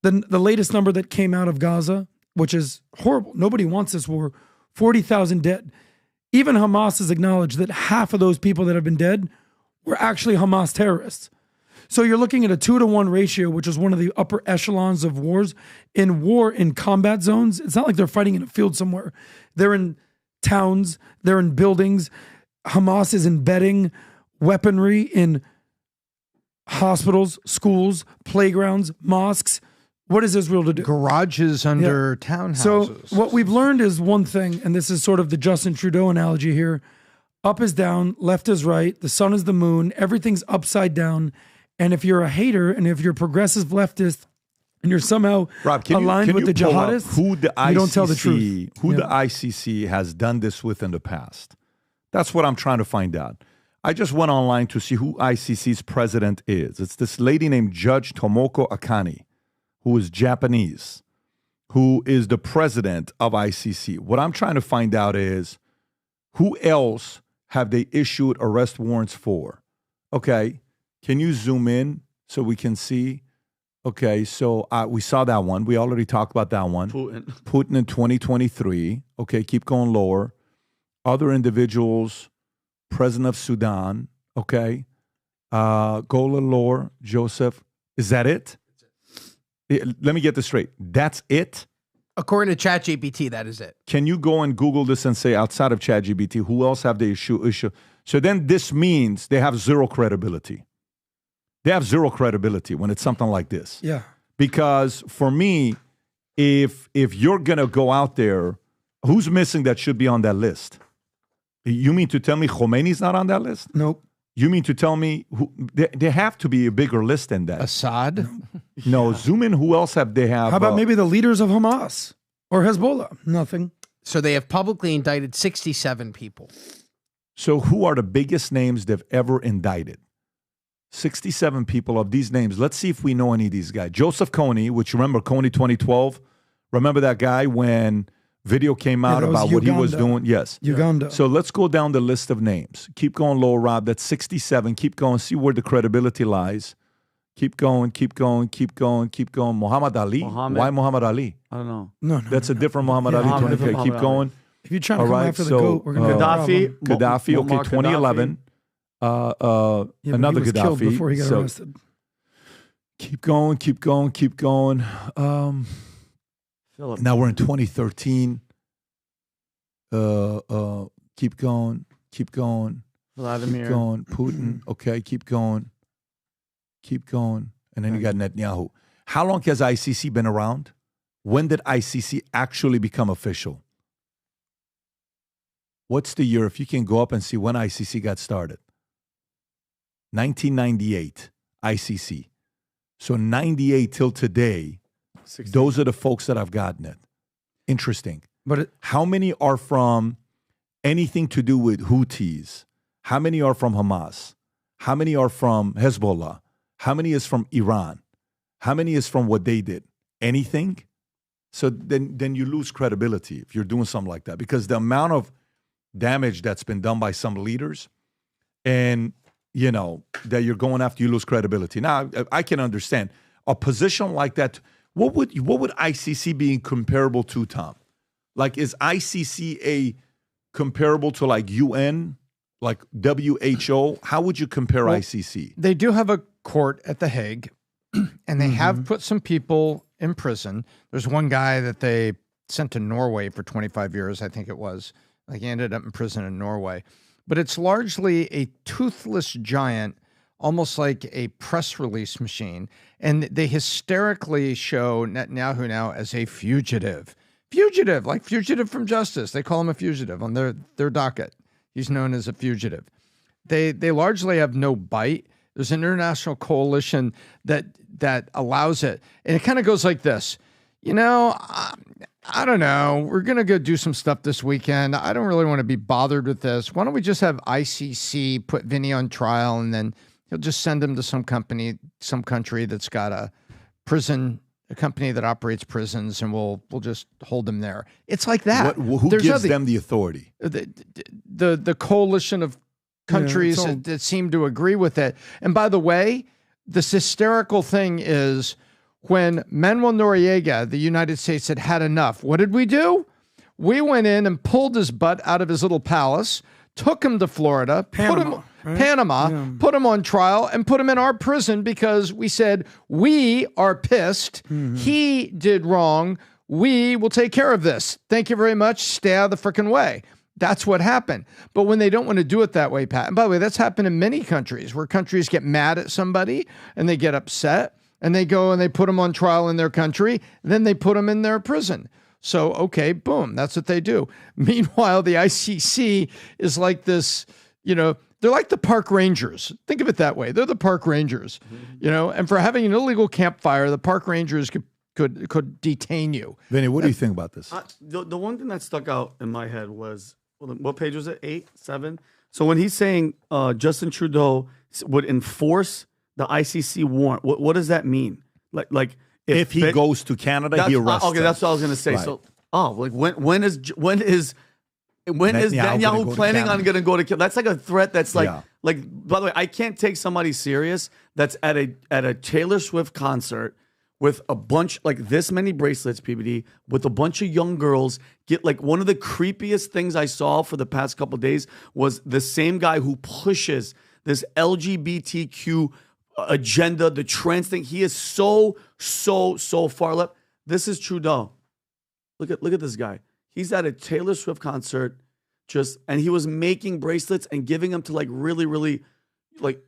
The latest number that came out of Gaza, which is horrible. Nobody wants this war. 40,000 dead. Even Hamas has acknowledged that half of those people that have been dead were actually Hamas terrorists. So you're looking at a 2-to-1 ratio, which is one of the upper echelons of wars. In war, in combat zones, it's not like they're fighting in a field somewhere. They're in towns, they're in buildings. Hamas is embedding weaponry in hospitals, schools, playgrounds, mosques. What is Israel to do? Garages under townhouses. So what we've learned is one thing, and this is sort of the Justin Trudeau analogy here. Up is down, left is right, the sun is the moon, everything's upside down. And if you're a hater and if you're a progressive leftist and you're somehow aligned with the jihadists, you don't tell the truth. Who the ICC has done this with in the past. That's what I'm trying to find out. I just went online to see who ICC's president is. It's this lady named Judge Tomoko Akane, who is Japanese, who is the president of ICC. What I'm trying to find out is who else have they issued arrest warrants for? Okay, can you zoom in so we can see? Okay, so we saw that one. We already talked about that one. Putin in 2023. Okay, keep going lower. Other individuals, president of Sudan. Okay, Gola, Lore, Joseph. Is that it? Let me get this straight. That's it? According to ChatGPT, that is it. Can you go and Google this and say, outside of ChatGPT, who else have the issue? So then this means they have zero credibility. They have zero credibility when it's something like this. Yeah. Because for me, if you're going to go out there, who's missing that should be on that list? You mean to tell me Khomeini's not on that list? Nope. You mean to tell me there have to be a bigger list than that? Assad? No, zoom in. Who else have they have? How about maybe the leaders of Hamas or Hezbollah? Nothing. So they have publicly indicted 67 people. So who are the biggest names they've ever indicted? 67 people of these names. Let's see if we know any of these guys. Joseph Kony, which remember Kony 2012? Remember that guy when video came out about what he was doing? Yes. Uganda. So let's go down the list of names. Keep going lower, Rob. That's 67. Keep going. See where the credibility lies. Keep going, keep going, keep going, keep going. Muhammad Ali? Why Muhammad Ali? I don't know. No. That's a different Muhammad Ali. Okay, keep going. If you're trying to come after the GOAT, we're going to Gaddafi, okay, 2011. Another he was killed Gaddafi. before he got arrested. Keep going, keep going, keep going. Now we're in 2013. Keep going, keep going. Vladimir. Keep going. Putin. Okay, keep going. Keep going. And then you got Netanyahu. How long has ICC been around? When did ICC actually become official? What's the year? If you can go up and see when ICC got started. 1998, ICC. So 98 till today, 16. Those are the folks that have gotten it. Interesting. But how many are from anything to do with Houthis? How many are from Hamas? How many are from Hezbollah? How many is from Iran? How many is from what they did? Anything? So then you lose credibility if you're doing something like that, because the amount of damage that's been done by some leaders and, you know, that you're going after, you lose credibility. Now, I can understand a position like that. What would ICC be comparable to, Tom? Like, is ICC comparable to like UN, like WHO? How would you compare ICC? They do have a court at The Hague, and they have put some people in prison. There's one guy that they sent to Norway for 25 years, I think it was. Like, he ended up in prison in Norway. But it's largely a toothless giant, almost like a press release machine. And they hysterically show Netanyahu now as a fugitive. Fugitive, like fugitive from justice. They call him a fugitive on their docket. He's known as a fugitive. They largely have no bite. There's an international coalition that allows it. And it kind of goes like this. You know, I don't know. We're going to go do some stuff this weekend. I don't really want to be bothered with this. Why don't we just have ICC put Vinny on trial, and then he'll just send him to some country that's got a company that operates prisons, and we'll just hold him there. It's like that. Who gives them the authority? The coalition of countries that seem to agree with it. And by the way, this hysterical thing is when Manuel Noriega, the United States, had enough. What did we do? We went in and pulled his butt out of his little palace, took him to Florida, put him on trial, and put him in our prison because we said, we are pissed. He did wrong. We will take care of this. Thank you very much. Stay out of the frickin' way. That's what happened. But when they don't want to do it that way, Pat, and by the way, that's happened in many countries where countries get mad at somebody and they get upset and they go and they put them on trial in their country. Then they put them in their prison. So, okay, boom, that's what they do. Meanwhile, the ICC is like this, you know, they're like the park rangers. Think of it that way. They're the park rangers, you know, and for having an illegal campfire, the park rangers could detain you. Vinny, what do you think about this? The one thing that stuck out in my head was, what page was it? 8, 7? So when he's saying Justin Trudeau would enforce the ICC warrant, what does that mean? Like if he goes to Canada, he arrests. Okay, that's what I was going to say. Right. So, like when is Netanyahu planning on going to go to kill? That's like a threat. That's like By the way, I can't take somebody serious that's at a Taylor Swift concert with a bunch, like this many bracelets, PBD, with a bunch of young girls. Get like one of the creepiest things I saw for the past couple of days was the same guy who pushes this LGBTQ agenda, the trans thing. He is so far left. This is Trudeau. Look at this guy. He's at a Taylor Swift concert, and he was making bracelets and giving them to like really like,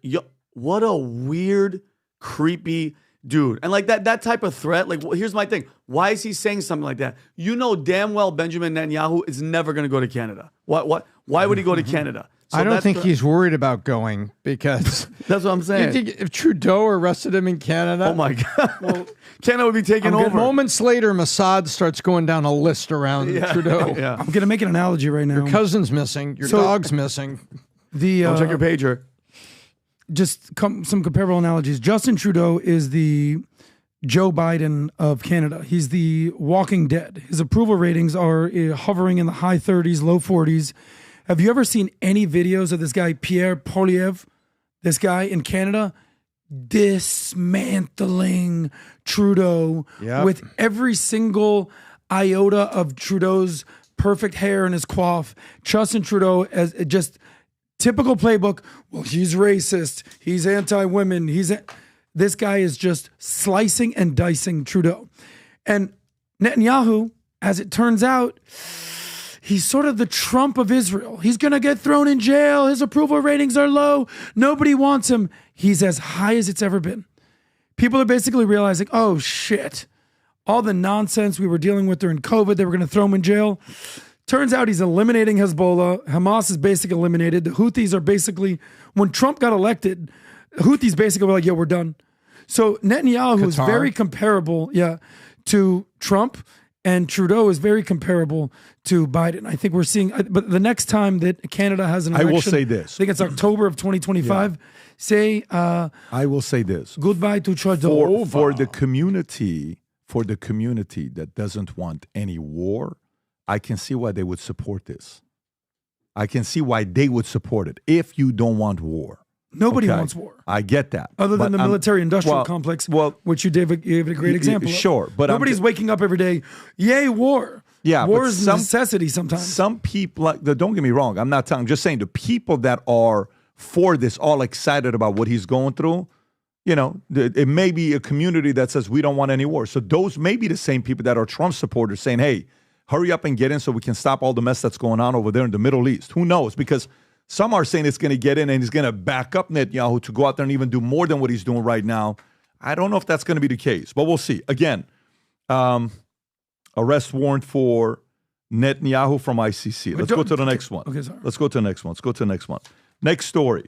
what a weird, creepy dude. And like that type of threat, like, here's my thing. Why is he saying something like that? You know damn well Benjamin Netanyahu is never going to go to Canada. Why would he go to Canada? So I don't think he's worried about going because that's what I'm saying. You think if Trudeau arrested him in Canada, oh my God, well, Canada would be taken over. Moments later, Mossad starts going down a list around Trudeau. I'm going to make an analogy right now. Your cousin's missing. Your dog's missing. I'll check your pager. Just some comparable analogies. Justin Trudeau is the Joe Biden of Canada. He's the Walking Dead. His approval ratings are hovering in the high 30s, low 40s. Have you ever seen any videos of this guy, Pierre Poilievre, this guy in Canada, dismantling Trudeau with every single iota of Trudeau's perfect hair and his coif? Justin Trudeau, as just typical playbook. Well, he's racist. He's anti-women. This guy is just slicing and dicing Trudeau. And Netanyahu, as it turns out, he's sort of the Trump of Israel. He's going to get thrown in jail. His approval ratings are low. Nobody wants him. He's as high as it's ever been. People are basically realizing, oh, shit. All the nonsense we were dealing with during COVID, they were going to throw him in jail. Turns out he's eliminating Hezbollah. Hamas is basically eliminated. The Houthis are basically, when Trump got elected, Houthis basically were like, yeah, we're done. So Netanyahu is very comparable, to Trump. And Trudeau is very comparable to Biden. I think we're seeing, but the next time that Canada has an election, I will say this. I think it's October of 2025. I will say this. Goodbye to Trudeau. For the community that doesn't want any war, I can see why they would support this. I can see why they would support it if you don't want war. Nobody wants war. I get that. Other than the military-industrial complex, which you gave a great example of. Sure, but nobody's waking up every day, yay, war. Yeah, war is a necessity sometimes. Some people, don't get me wrong, I'm just saying the people that are for this, all excited about what he's going through, it may be a community that says we don't want any war. So those may be the same people that are Trump supporters saying, hey, hurry up and get in so we can stop all the mess that's going on over there in the Middle East. Who knows? Because some are saying it's going to get in and he's going to back up Netanyahu to go out there and even do more than what he's doing right now. I don't know if that's going to be the case, but we'll see. Again, arrest warrant for Netanyahu from ICC. Let's go to the next one. Okay, sorry. Let's go to the next one. Next story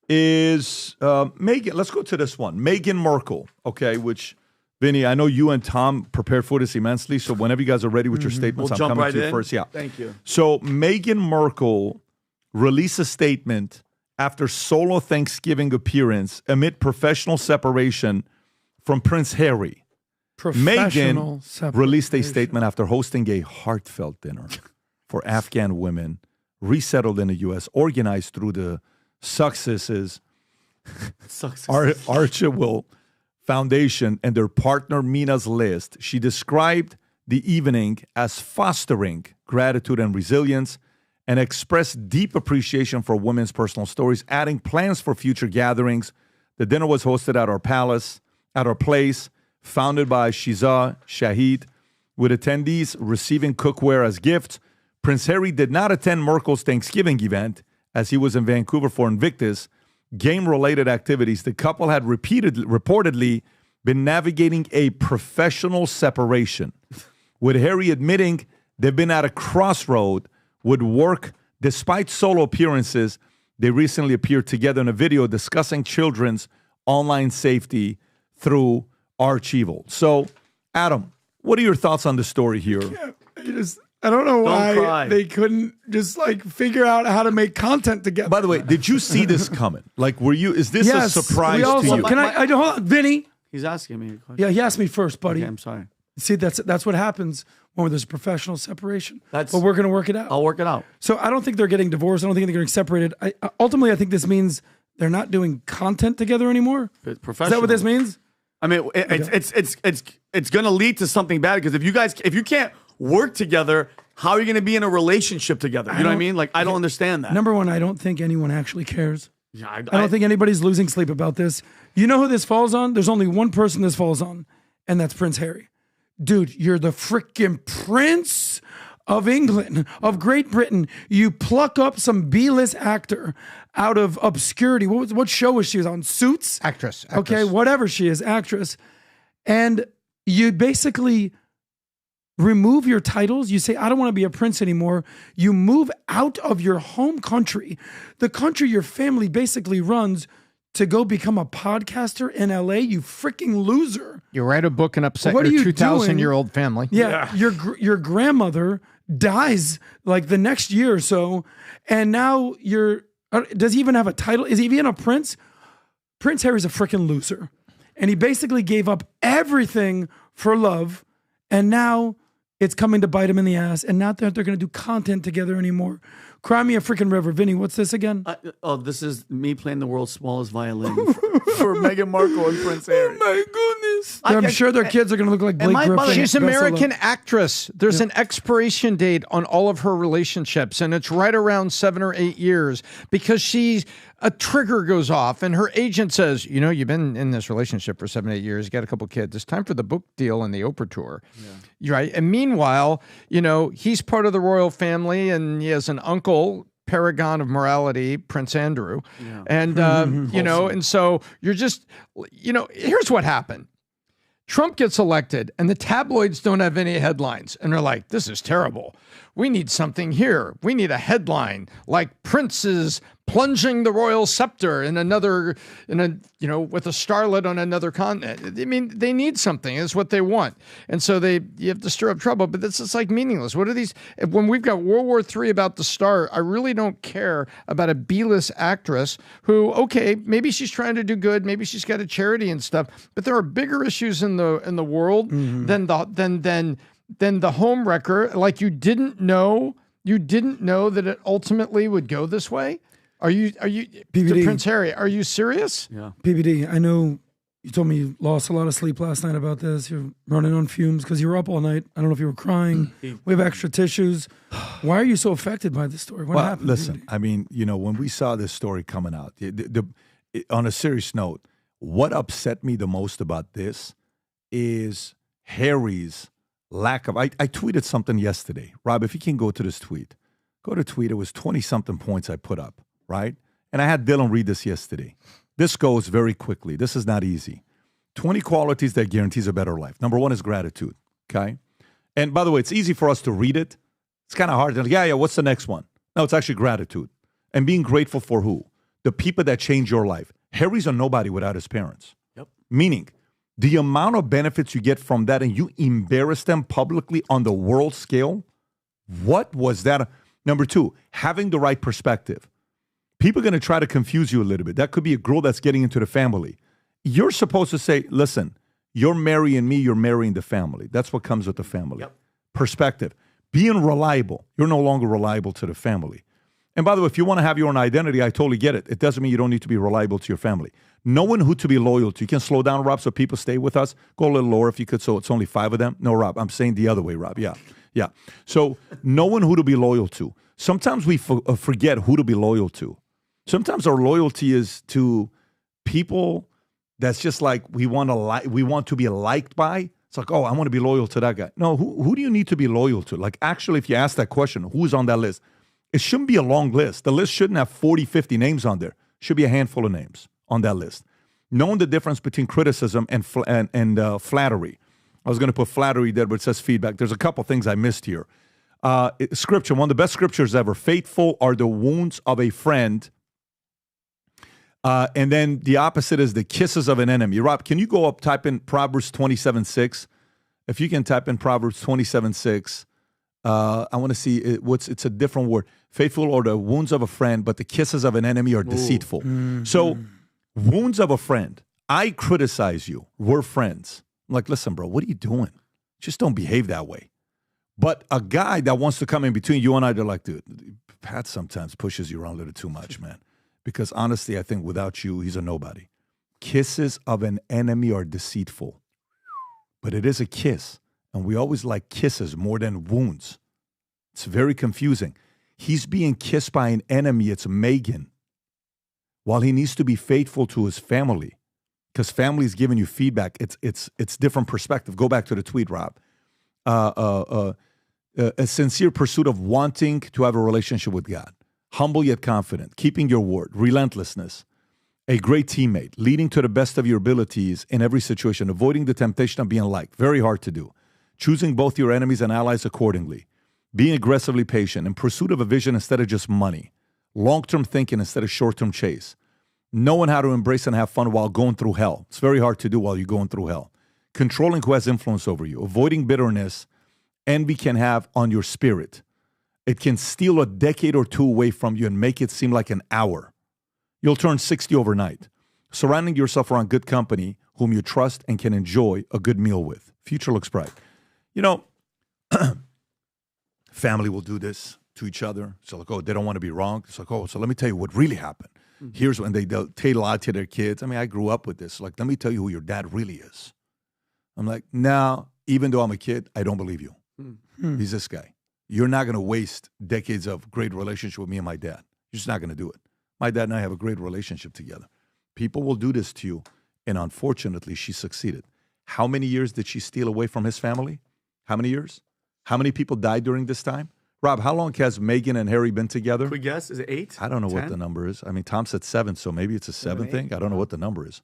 is Meghan. Let's go to this one. Meghan Markle, okay, which, Vinny, I know you and Tom prepared for this immensely, so whenever you guys are ready with your statements, I'm coming to you first. Yeah. Thank you. So Meghan Markle release a statement after solo Thanksgiving appearance amid professional separation from Prince Harry. Meghan released a statement after hosting a heartfelt dinner for Afghan women resettled in the U.S., organized through the Successes Archewell Foundation and their partner Mina's List. She described the evening as fostering gratitude and resilience, and expressed deep appreciation for women's personal stories, adding plans for future gatherings. The dinner was hosted at our place, founded by Shiza Shahid, with attendees receiving cookware as gifts. Prince Harry did not attend Markle's Thanksgiving event, as he was in Vancouver for Invictus game-related activities. The couple had reportedly been navigating a professional separation, with Harry admitting they've been at a crossroad would work. Despite solo appearances, they recently appeared together in a video discussing children's online safety through Archewell. So, Adam, what are your thoughts on the story here? I don't know why they couldn't just figure out how to make content together. By the way, did you see this coming? Is this a surprise to you? Can I hold on, Vinny? He's asking me a question. Yeah, he asked me first, buddy. Okay, I'm sorry. See, that's what happens when there's a professional separation. But we're going to work it out. I'll work it out. So I don't think they're getting divorced. I don't think they're getting separated. Ultimately, I think this means they're not doing content together anymore. It's professional. Is that what this means? I mean, it's going to lead to something bad, because if you can't work together, how are you going to be in a relationship together? You know what I mean? I don't understand that. Number one, I don't think anyone actually cares Yeah, I don't think anybody's losing sleep about this. You know who this falls on? There's only one person this falls on, and that's Prince Harry. Dude, you're the freaking Prince of England, of Great Britain. You pluck up some B-list actor out of obscurity. What show was she on? Suits? Actress. Okay, whatever she is, actress. And you basically remove your titles. You say, I don't want to be a prince anymore. You move out of your home country, the country your family basically runs, to go become a podcaster in LA. You freaking loser. You write a book and upset your 2,000-year-old family. Yeah. Your grandmother dies like the next year or so. And now does he even have a title? Is he even a prince? Prince Harry's a freaking loser. And he basically gave up everything for love. And now it's coming to bite him in the ass. And not that they're going to do content together anymore. Cry me a freaking river. Vinny, what's this again? This is me playing the world's smallest violin for Meghan Markle and Prince Harry. Oh my goodness. I'm sure their kids are going to look like Blake Griffin. She's an American actress. There's an expiration date on all of her relationships, and it's right around 7 or 8 years because a trigger goes off and her agent says, you've been in this relationship for 7, 8 years. You got a couple kids. It's time for the book deal and the Oprah tour. Yeah. Right. And meanwhile, he's part of the royal family and he has an uncle, paragon of morality, Prince Andrew. Yeah. And, and so you're just, here's what happened. Trump gets elected and the tabloids don't have any headlines. And they're like, this is terrible. We need something here. We need a headline like Prince's plunging the royal scepter with a starlet on another continent. I mean, they need something. It's what they want. And so you have to stir up trouble, but this is like meaningless. What are these? When we've got World War III about to start, I really don't care about a B-list actress who, okay, maybe she's trying to do good. Maybe she's got a charity and stuff, but there are bigger issues in the world than the home wrecker. Like you didn't know that it ultimately would go this way. Are you PBD. Prince Harry? Are you serious? Yeah. PBD, I know you told me you lost a lot of sleep last night about this. You're running on fumes because you were up all night. I don't know if you were crying. We have extra tissues. Why are you so affected by this story? What happened? Listen, I mean, when we saw this story coming out, on a serious note, what upset me the most about this is Harry's lack of. I tweeted something yesterday. Rob, if you can go to this tweet, go to tweet. It was 20-something points I put up. Right? And I had Dylan read this yesterday. This goes very quickly. This is not easy. 20 qualities that guarantees a better life. Number 1 is gratitude. Okay? And by the way, it's easy for us to read it. It's kind of hard to, what's the next one? No, it's actually gratitude. And being grateful for who? The people that change your life. Harry's a nobody without his parents. Yep. Meaning, the amount of benefits you get from that and you embarrass them publicly on the world scale, what was that? Number 2, having the right perspective. People are going to try to confuse you a little bit. That could be a girl that's getting into the family. You're supposed to say, listen, you're marrying me, you're marrying the family. That's what comes with the family. Yep. Perspective. Being reliable. You're no longer reliable to the family. And by the way, if you want to have your own identity, I totally get it. It doesn't mean you don't need to be reliable to your family. Knowing who to be loyal to. You can slow down, Rob, so people stay with us. Go a little lower if you could, so it's only 5 of them. No, Rob, I'm saying the other way, Rob. Yeah. So knowing who to be loyal to. Sometimes we forget who to be loyal to. Sometimes our loyalty is to people that's just like we want to be liked by. It's like, oh, I want to be loyal to that guy. No, who do you need to be loyal to? Like, actually, if you ask that question, who's on that list? It shouldn't be a long list. The list shouldn't have 40, 50 names on there. It should be a handful of names on that list. Knowing the difference between criticism and flattery. I was going to put flattery there, but it says feedback. There's a couple things I missed here. Scripture, one of the best scriptures ever. Faithful are the wounds of a friend. And then the opposite is the kisses of an enemy. Rob, can you go up, type in Proverbs 27:6? If you can type in Proverbs 27:6, I want to see it's a different word. Faithful are the wounds of a friend, but the kisses of an enemy are deceitful. Mm-hmm. So, wounds of a friend. I criticize you. We're friends. I'm like, listen, bro, what are you doing? Just don't behave that way. But a guy that wants to come in between you and I, they're like, dude, Pat sometimes pushes you around a little too much, man. Because honestly, I think without you, he's a nobody. Kisses of an enemy are deceitful. But it is a kiss. And we always like kisses more than wounds. It's very confusing. He's being kissed by an enemy. It's Meghan. while he needs to be faithful to his family, because family is giving you feedback. It's different perspective. Go back to the tweet, Rob. A sincere pursuit of wanting to have a relationship with God, humble yet confident, keeping your word, relentlessness, a great teammate, leading to the best of your abilities in every situation, avoiding the temptation of being liked, very hard to do, choosing both your enemies and allies accordingly, being aggressively patient, in pursuit of a vision instead of just money, long-term thinking instead of short-term chase, knowing how to embrace and have fun while going through hell. It's very hard to do while you're going through hell. Controlling who has influence over you, avoiding bitterness envy can have on your spirit. It can steal a decade or two away from you and make it seem like an hour. You'll turn 60 overnight. Surrounding yourself around good company whom you trust and can enjoy a good meal with. Future looks bright. You know, family will do this to each other. So like, oh, they don't want to be wrong. It's like, oh, so let me tell you what really happened. Mm-hmm. Here's when they'll tell a lot to their kids. I mean, I grew up with this. Like, let me tell you who your dad really is. I'm like, no, even though I'm a kid, I don't believe you. Mm-hmm. He's this guy. You're not going to waste decades of great relationship with me and my dad. You're just not going to do it. My dad and I have a great relationship together. People will do this to you, and unfortunately, she succeeded. How many years did she steal away from his family? How many years? How many people died during this time? Rob, how long has Meghan and Harry been together? Can we guess? Is it 8? I don't know 10? What the number is. I mean, Tom said 7, so maybe it's a 7 thing. I don't know what the number is.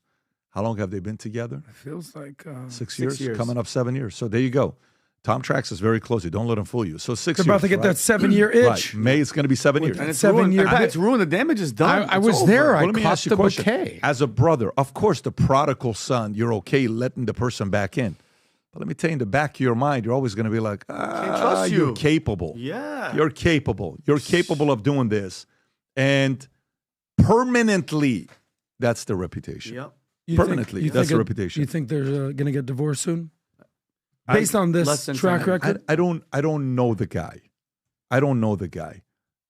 How long have they been together? It feels like 6 years? Coming up 7 years. So there you go. Tom tracks us very closely. Don't let him fool you. So 6 years. They're about to get that 7-year itch. Right. May it's going to be 7 years. And it's 7 years. It's ruined. The damage is done. I was there. Well, I let me caught ask you the a question. bouquet. As a brother, of course, the prodigal son, you're okay letting the person back in. But let me tell you, in the back of your mind, you're always going to be like, Can't trust you. You're capable. Yeah. You're capable. You're capable of doing this. And permanently, that's the reputation. Yep. Permanently, that's the reputation. You think they're going to get divorced soon? Based on this track record? I don't know the guy. I don't know the guy.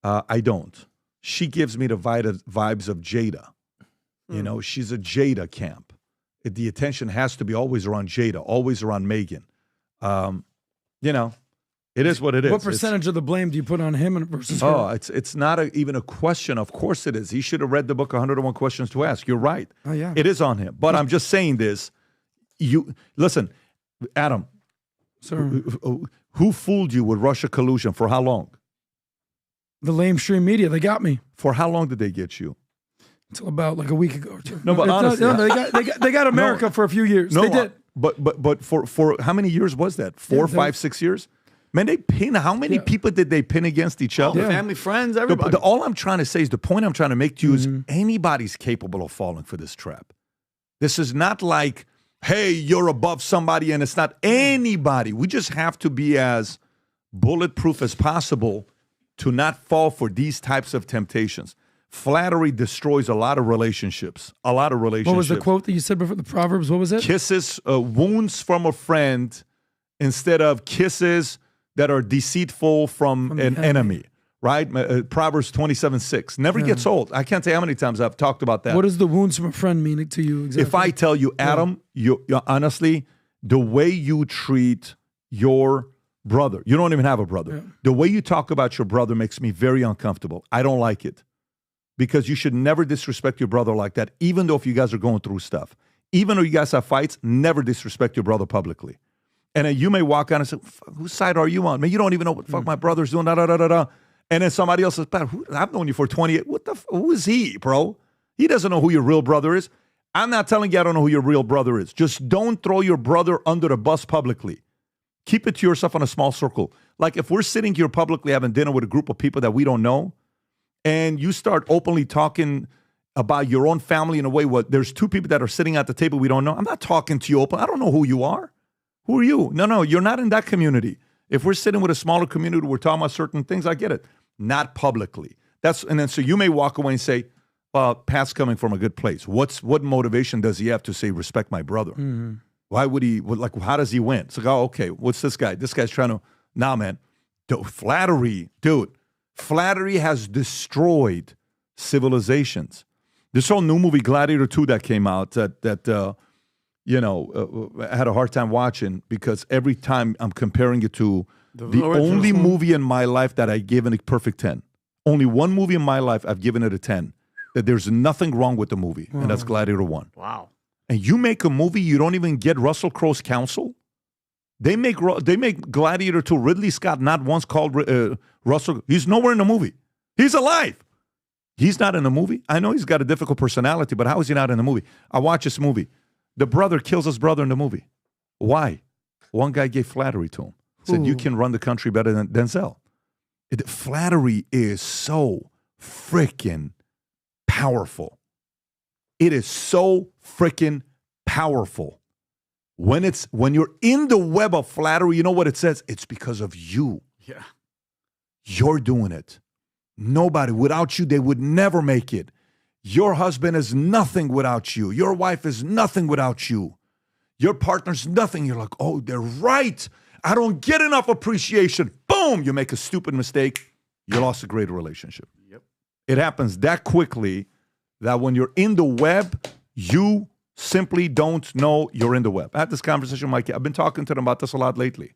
I don't. She gives me the vibes of Jada. You know, she's a Jada camp. The attention has to be always around Jada, always around Meghan. You know, it is what it is. What percentage of the blame do you put on him versus her? Oh, it's not even a question. Of course it is. He should have read the book 101 Questions to Ask. You're right. Oh, yeah. It is on him. But I'm just saying this. Listen, Adam. Sir. Who fooled you with Russia collusion for how long? The lamestream media. They got me. For how long did they get you? Until about like a week ago or two. No, but honestly, they got America for a few years. No, they did. But for how many years was that? 4, 5, 6 years? Man, they pin. How many people did they pin against each other? Family, friends, everybody. All I'm trying to say is the point I'm trying to make to you is anybody's capable of falling for this trap. This is not like, hey, you're above somebody, and it's not anybody. We just have to be as bulletproof as possible to not fall for these types of temptations. Flattery destroys a lot of relationships. A lot of relationships. What was the quote that you said before the Proverbs? What was it? Kisses, wounds from a friend instead of kisses that are deceitful from an enemy. Right? Proverbs 27:6. Never gets old. I can't tell you how many times I've talked about that. What does the wounds from a friend mean to you exactly? If I tell you, Adam, you honestly, the way you treat your brother, you don't even have a brother. Yeah. The way you talk about your brother makes me very uncomfortable. I don't like it. Because you should never disrespect your brother like that, even though if you guys are going through stuff. Even though you guys have fights, never disrespect your brother publicly. And then you may walk out and say, whose side are you on? Man, you don't even know what the fuck my brother's doing, da-da-da-da-da. And then somebody else says, I've known you for 28. Who is he, bro? He doesn't know who your real brother is. I'm not telling you I don't know who your real brother is. Just don't throw your brother under the bus publicly. Keep it to yourself in a small circle. Like if we're sitting here publicly having dinner with a group of people that we don't know, and you start openly talking about your own family in a way where there's two people that are sitting at the table we don't know. I'm not talking to you open. I don't know who you are. Who are you? No, you're not in that community. If we're sitting with a smaller community, we're talking about certain things, I get it. Not publicly. And then so you may walk away and say, Pat's coming from a good place. What motivation does he have to say, respect my brother? Mm-hmm. Why would he, how does he win? It's like, oh, okay, what's this guy? This guy's trying to, man, flattery, dude. Flattery has destroyed civilizations. This whole new movie, Gladiator 2, that came out, that I had a hard time watching because every time I'm comparing it to the only movie in my life that I gave it a perfect 10. Only one movie in my life I've given it a 10. that there's nothing wrong with the movie, and that's Gladiator 1. Wow. And you make a movie, you don't even get Russell Crowe's counsel? They make Gladiator 2. Ridley Scott not once called Russell. He's nowhere in the movie. He's alive. He's not in the movie. I know he's got a difficult personality, but how is he not in the movie? I watch this movie. The brother kills his brother in the movie. Why? One guy gave flattery to him. Said, you can run the country better than Denzel. Flattery is so freaking powerful. It is so freaking powerful. When you're in the web of flattery, you know what it says? It's because of you. Yeah. You're doing it. Nobody. Without you, they would never make it. Your husband is nothing without you. Your wife is nothing without you. Your partner's nothing. You're like, oh, they're right. I don't get enough appreciation. Boom, you make a stupid mistake. You lost a great relationship. Yep. It happens that quickly that when you're in the web, you simply don't know you're in the web. I had this conversation with my kid. I've been talking to them about this a lot lately,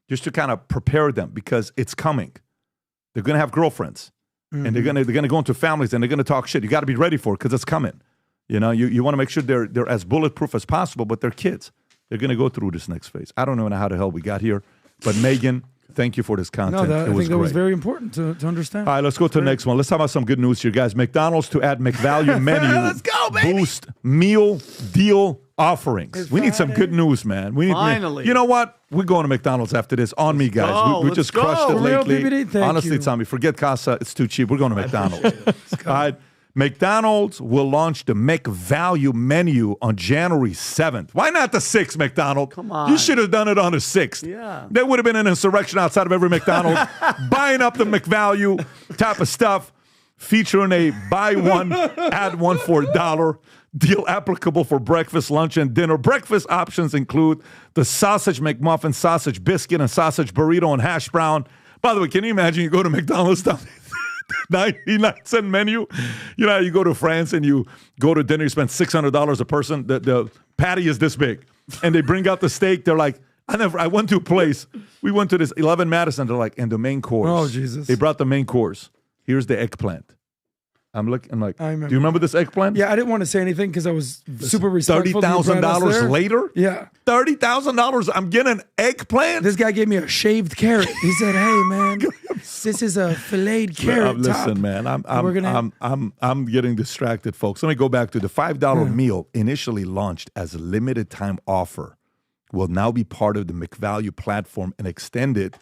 just to kind of prepare them because it's coming. They're going to have girlfriends, and they're going to go into families, and they're going to talk shit. You got to be ready for it because it's coming. You know, you want to make sure they're as bulletproof as possible, but they're kids. They're going to go through this next phase. I don't know how the hell we got here, but Meghan, thank you for this content. I think that was very important to understand. All right, let's go to the next one. Let's talk about some good news here, guys. McDonald's to add McValue menu. Let's go, baby. Boost meal deal offerings. We need some good news, man. We need. Finally. You know what? We're going to McDonald's after this. On me, guys. We just crushed it lately. PBD, honestly, you. Tommy, forget Casa. It's too cheap. We're going to McDonald's. All right. McDonald's will launch the McValue menu on January 7th. Why not the 6th, McDonald? Come on. You should have done it on the 6th. Yeah. There would have been an insurrection outside of every McDonald's buying up the McValue type of stuff, featuring a buy one, add one for $1 deal applicable for breakfast, lunch, and dinner. Breakfast options include the sausage McMuffin, sausage biscuit, and sausage burrito and hash brown. By the way, can you imagine you go to McDonald's 99-cent menu? You know, you go to France and you go to dinner, you spend $600 a person. The patty is this big. And they bring out the steak. They're like, I went to a place. We went to this 11 Madison. They're like, and the main course. Oh, Jesus. They brought the main course. Here's the eggplant. I'm like, do you remember this eggplant? Yeah, I didn't want to say anything because I was super respectful. $30,000 later? Yeah. $30,000. I'm getting an eggplant? This guy gave me a shaved carrot. He said, hey, man, this is a filleted carrot. Listen, man, I'm getting distracted, folks. Let me go back to the $5 meal initially launched as a limited time offer will now be part of the McValue platform and extended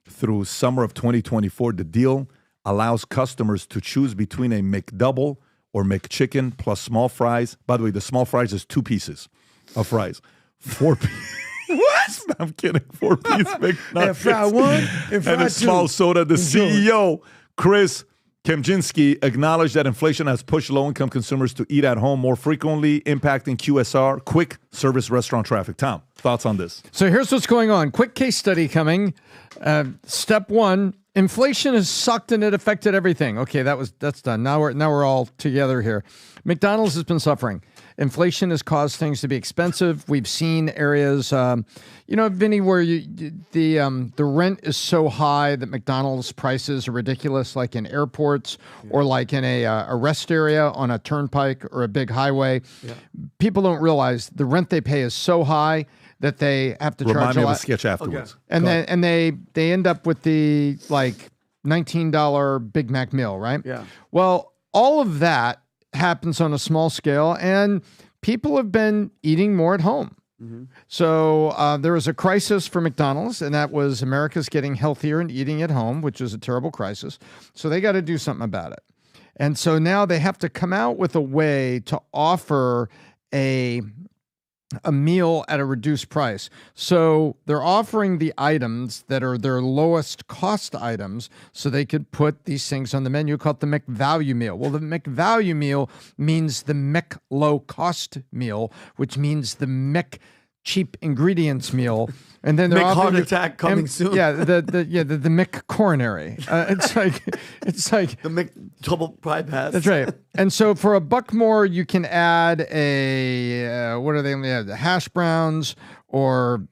through summer of 2024. The deal allows customers to choose between a McDouble or McChicken plus small fries. By the way, the small fries is 2 pieces of fries. 4 pieces. What? I'm kidding. 4-piece McNuggets. Fry one and fry a two. small soda. The CEO, Chris Kemczynski, acknowledged that inflation has pushed low-income consumers to eat at home more frequently, impacting QSR, quick service restaurant traffic. Tom, thoughts on this? So here's what's going on. Quick case study coming. Step 1. Inflation has sucked and it affected everything. Okay, that's done. Now we're all together here. McDonald's has been suffering. Inflation has caused things to be expensive. We've seen areas, Vinny, where the rent is so high that McDonald's prices are ridiculous, like in airports or like in a rest area on a turnpike or a big highway. Yeah. People don't realize the rent they pay is so high that they have to charge a lot. Remind me of a sketch afterwards. Okay. And they end up with the like $19 Big Mac meal, right? Yeah. Well, all of that happens on a small scale, and people have been eating more at home. Mm-hmm. So there was a crisis for McDonald's, and that was America's getting healthier and eating at home, which is a terrible crisis. So they got to do something about it. And so now they have to come out with a way to offer a meal at a reduced price. So they're offering the items that are their lowest cost items so they could put these things on the menu called the McValue meal. Well, the McValue meal means the Mc low cost meal, which means the Mc cheap ingredients meal. And then they're heart attack coming soon. Yeah, the Mc coronary. It's like the Mc double bypass. That's right. And so for $1 more, you can add the hash browns or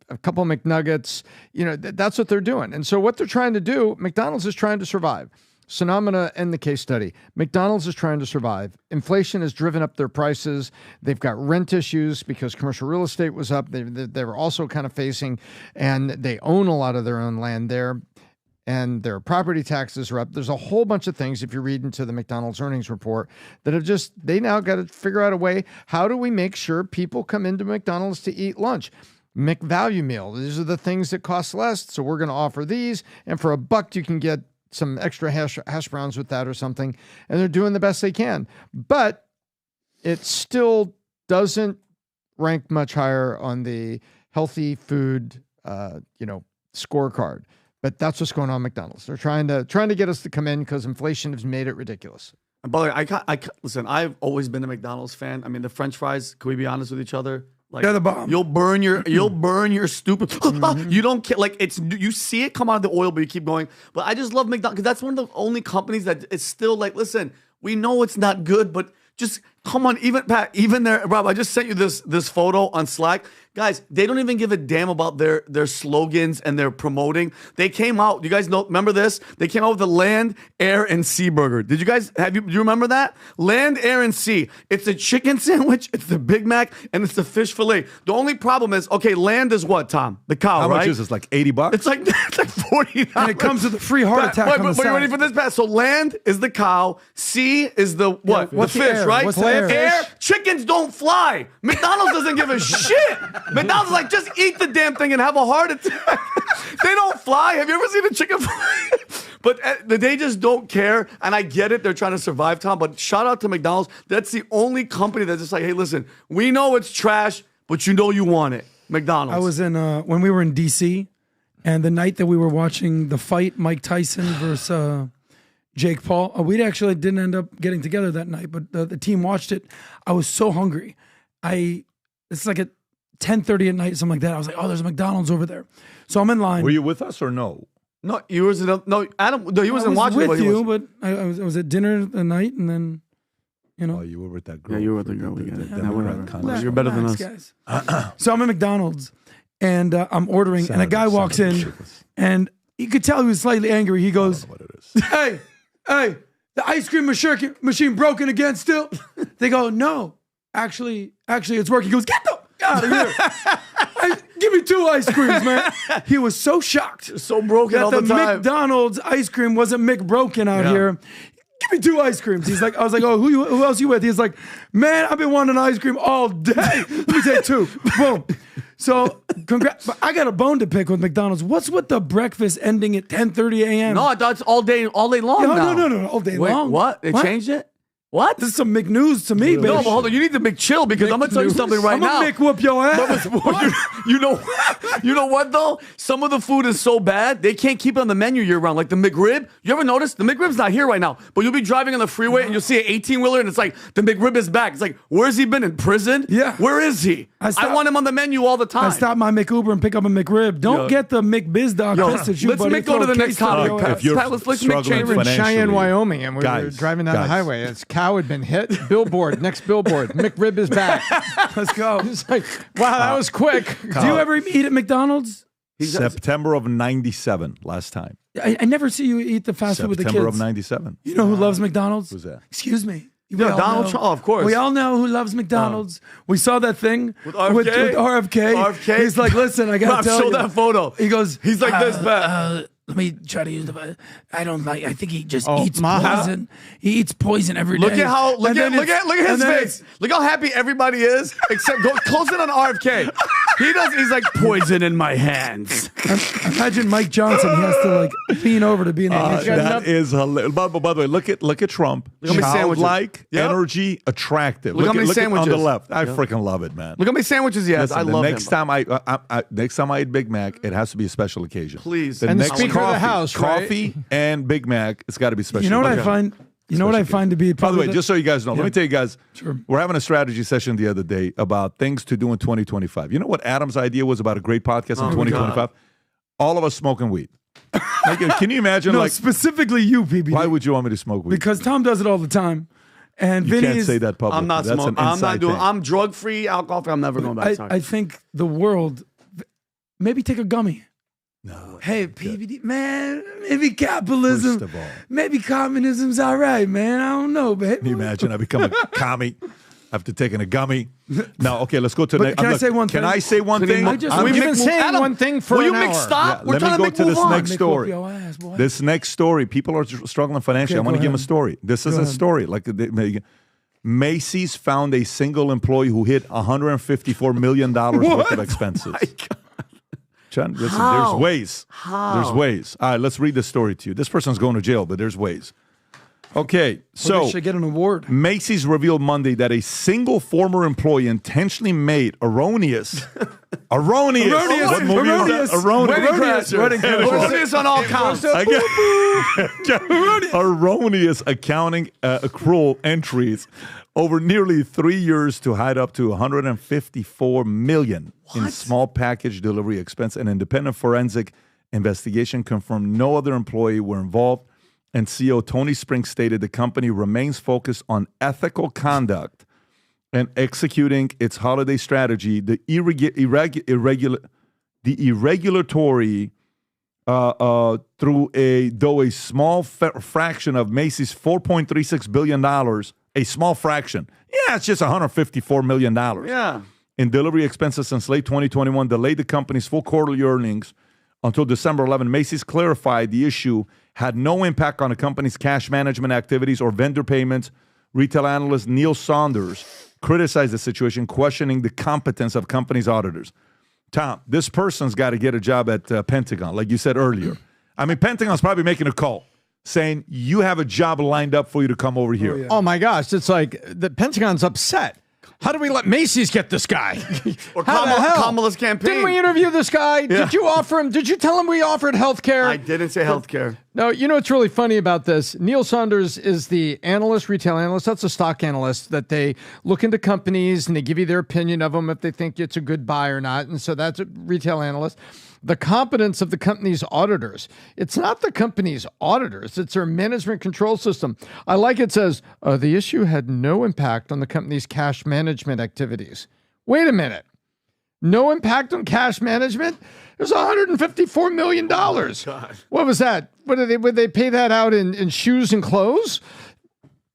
a couple McNuggets. That's what they're doing. And so what they're trying to do, McDonald's is trying to survive. So now I'm going to end the case study. McDonald's is trying to survive. Inflation has driven up their prices. They've got rent issues because commercial real estate was up. They were also kind of facing, and they own a lot of their own land there, and their property taxes are up. There's a whole bunch of things, if you read into the McDonald's earnings report, that have just, they now got to figure out a way. How do we make sure people come into McDonald's to eat lunch? McValue meal. These are the things that cost less, so we're going to offer these, and for $1 you can get some extra hash browns with that or something, and they're doing the best they can. But it still doesn't rank much higher on the healthy food, scorecard. But that's what's going on at McDonald's. They're trying to get us to come in because inflation has made it ridiculous. And by the way, listen, I've always been a McDonald's fan. I mean, the French fries, can we be honest with each other? Like, they're the bomb. You'll burn your stupid. You don't care. Like, you see it come out of the oil, but you keep going. But I just love McDonald's because that's one of the only companies that it's still like, listen, we know it's not good, but just come on. Even Pat, even there, Rob, I just sent you this photo on Slack. Guys, they don't even give a damn about their slogans and their promoting. They came out, you guys know, remember this? They came out with the Land, Air, and Sea burger. Did you guys, do you remember that? Land, Air, and Sea. It's a chicken sandwich, it's the Big Mac, and it's the fish fillet. The only problem is, okay, land is what, Tom? The cow, How right? much is this, like $80? It's like $40. And it comes with a free heart attack on the But you side. ready for this, Pat? So land is the cow, sea is the what? Yeah, what's the the fish, air? right? What's the air? Chickens don't fly. McDonald's doesn't give a shit. McDonald's is like, just eat the damn thing and have a heart attack. They don't fly. Have you ever seen a chicken fly? But they just don't care. And I get it. They're trying to survive, Tom. But shout out to McDonald's. That's the only company that's just like, hey, listen, we know it's trash, but you know you want it. McDonald's. I was in, when we were in D.C., and the night that we were watching the fight, Mike Tyson versus Jake Paul, we actually didn't end up getting together that night, but the team watched it. I was so hungry. It's like at 10:30 at night, something like that. I was like, oh, there's a McDonald's over there. So I'm in line. Were you with us or no? No, you was no Adam. No, he wasn't watching. I was with you, but I was at dinner the night, and then, Oh, you were with that girl. Yeah, you were with the girl. We got it. Relax, You're better than us. guys. So I'm at McDonald's, and I'm ordering, and a guy walks in, and you could tell he was slightly angry. He goes, hey, the ice cream machine broken again still? They go, no, actually it's working. He goes, get the out of here. Give me 2 ice creams, man. He was so shocked. So broken that all the time. McDonald's ice cream wasn't McBroken out here. Give me 2 ice creams. He's like, I was like, oh, who else you with? He's like, man, I've been wanting ice cream all day. Let me take 2. Boom. So, congrats. But I got a bone to pick with McDonald's. What's with the breakfast ending at 10:30 a.m.? No, I thought it's all day long now. No, all day long. What? They changed it? What? This is some McNews to me, baby. No, but hold on. You need to McChill because I'm going to tell you something right now. I'm going to McWhoop your ass. You know what, though? Some of the food is so bad, they can't keep it on the menu year-round. Like the McRib. You ever notice? The McRib's not here right now. But you'll be driving on the freeway and you'll see an 18-wheeler and it's like, the McRib is back. It's like, where's he been? In prison? Yeah. Where is he? I want him on the menu all the time. I stop my McUber and pick up a McRib. Don't get the McBizDog pissed at you, let's buddy. go to the next topic. If you're Let's struggling We were in Cheyenne, financially, Wyoming, and we were driving down the highway. His cow had been hit. Billboard, next billboard. McRib is back. Let's go. It's like, wow, that was quick. Do you ever eat at McDonald's? September of 97, last time. I never see you eat the fast food with the kids. September of 97. You know who loves McDonald's? Who's that? Excuse me. Donald Trump, of course. We all know who loves McDonald's. We saw that thing with RFK. RFK. He's like, listen, I got to tell show you. that photo. He goes, he's like this, Pat. Let me try to use the. I don't like. I think he just eats poison. He eats poison every day. Look at his face. Look how happy everybody is. Except go close it on RFK. He's like poison in my hands. Imagine Mike Johnson. He has to like lean over to be in the That is hilarious. By the way, look at Trump. Childlike, energy, attractive. Look how many sandwiches on the left. I freaking love it, man. Look how many sandwiches he has. Listen, I love next him. time next time I eat Big Mac, it has to be a special occasion. Please. The And the next Speaker of the House, right? coffee and Big Mac, it's got to be special. You know what I find? You know what I find to be. By the way, just so you guys know, let me tell you guys, Sure. we're having a strategy session the other day about things to do in 2025. You know what Adam's idea was about a great podcast in 2025? All of us smoking weed. Like, can you imagine? No, like specifically you, PBD. Why would you want me to smoke weed? Because Tom does it all the time, and you Vinny can't is, say that publicly. I'm not That's smoking. an I'm not inside doing. thing. I'm drug free, alcohol free. I'm never going back. Sorry. I think the world, maybe take a gummy. No. Hey, PBD, man, maybe capitalism, First of all. maybe communism's all right, man. I don't know, baby. Can you imagine? I become a commie after taking a gummy. No, okay, let's go to the next. Can I say one thing? Can I say one thing? You've been saying one thing for will an you make hour. stop? We're Let me trying go make to this move on. next story. Your ass, boy. This next story. People are struggling financially. Okay, I want to go give them a ahead. story. This is Go a ahead. story. Macy's found a single employee who hit $154 million worth of expenses. John, listen, there's ways. There's ways. All right, let's read this story to you. This person's going to jail, but there's ways. Okay, so they should get an award. Macy's revealed Monday that a single former employee intentionally made erroneous. What movie is that? Erroneous on all counts. Erroneous accounting accrual entries over nearly 3 years to hide up to $154 million in small package delivery expense. An independent forensic investigation confirmed no other employee were involved. And CEO Tony Spring stated the company remains focused on ethical conduct and executing its holiday strategy. The irregulatory through a small fraction of Macy's $4.36 billion, a small fraction. Yeah, it's just $154 million. Yeah. In delivery expenses since late 2021, delayed the company's full quarterly earnings until December 11. Macy's clarified the issue had no impact on the company's cash management activities or vendor payments. Retail analyst Neil Saunders criticized the situation, questioning the competence of company's auditors. Tom, this person's got to get a job at Pentagon, like you said earlier. I mean, Pentagon's probably making a call saying, you have a job lined up for you to come over here. Oh, my gosh. It's like the Pentagon's upset. How do we let Macy's get this guy? Or How the hell? Kamala's campaign. Didn't we interview this guy? Yeah. Did you offer him? Did you tell him we offered health care? I didn't say health care. No, you know what's really funny about this? Neil Saunders is the analyst, retail analyst. That's a stock analyst that they look into companies and they give you their opinion of them if they think it's a good buy or not. And so that's a retail analyst. The competence of the company's auditors. It's not the company's auditors. It's their management control system. I like it says, the issue had no impact on the company's cash management activities. Wait a minute. No impact on cash management? There's $154 million. What was that? Would they pay that out in shoes and clothes?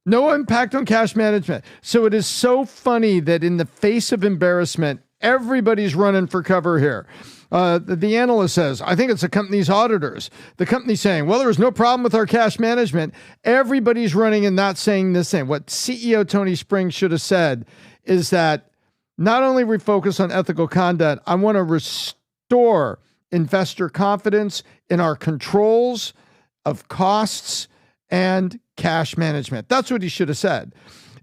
No impact on cash management. So it is so funny that in the face of embarrassment, everybody's running for cover here. The analyst says, I think it's the company's auditors. The company's saying, well, there was no problem with our cash management. Everybody's running and not saying this thing. What CEO Tony Spring should have said is that not only we focus on ethical conduct, I want to restore investor confidence in our controls of costs and cash management. That's what he should have said.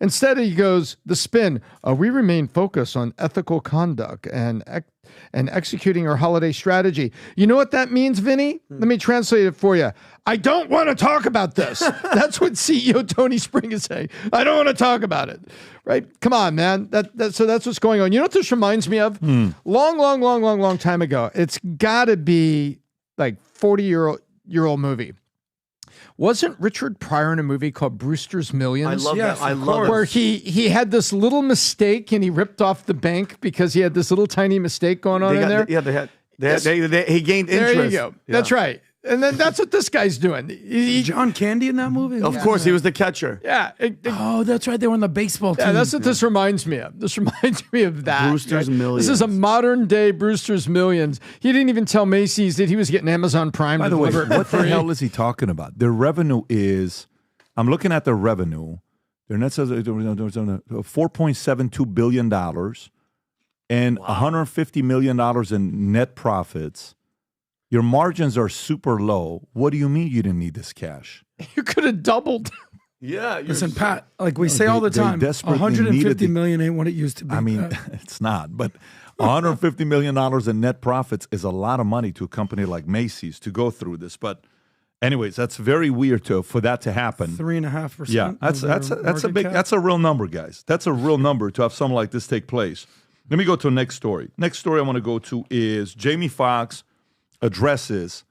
Instead, he goes, the spin, we remain focused on ethical conduct and executing our holiday strategy. You know what that means, Vinny? Let me translate it for you. I don't want to talk about this. That's what CEO Tony Spring is saying. I don't want to talk about it. Right? Come on, man. So that's what's going on. You know what this reminds me of? Long time ago. It's got to be like 40-year-old movie. Wasn't Richard Pryor in a movie called Brewster's Millions? I love that. I love it. Where he had this little mistake and he ripped off the bank because he had this little tiny mistake going on in there. Yeah, he gained interest. There you go. Yeah. That's right. And then that's what this guy's doing. John Candy in that movie? Of course, he was the catcher. Yeah. Oh, that's right. They were on the baseball team. Yeah, that's what this reminds me of. This reminds me of that. Brewster's Millions. This is a modern day Brewster's Millions. He didn't even tell Macy's that he was getting Amazon Prime. By to the way, deliver it what for the free. hell is he talking about? Their revenue is, I'm looking at their revenue. Their net says $4.72 billion and $150 million in net profits. Your margins are super low. What do you mean you didn't need this cash? You could have doubled. Yeah. Listen, Pat, like we say all the time, desperately needed $150 million ain't what it used to be. I mean, it's not, but $150 million in net profits is a lot of money to a company like Macy's to go through this. But anyways, that's very weird for that to happen. 3.5%. Yeah, that's a real number, guys. That's a real number to have something like this take place. Let me go to the next story. Next story I want to go to is Jamie Foxx addresses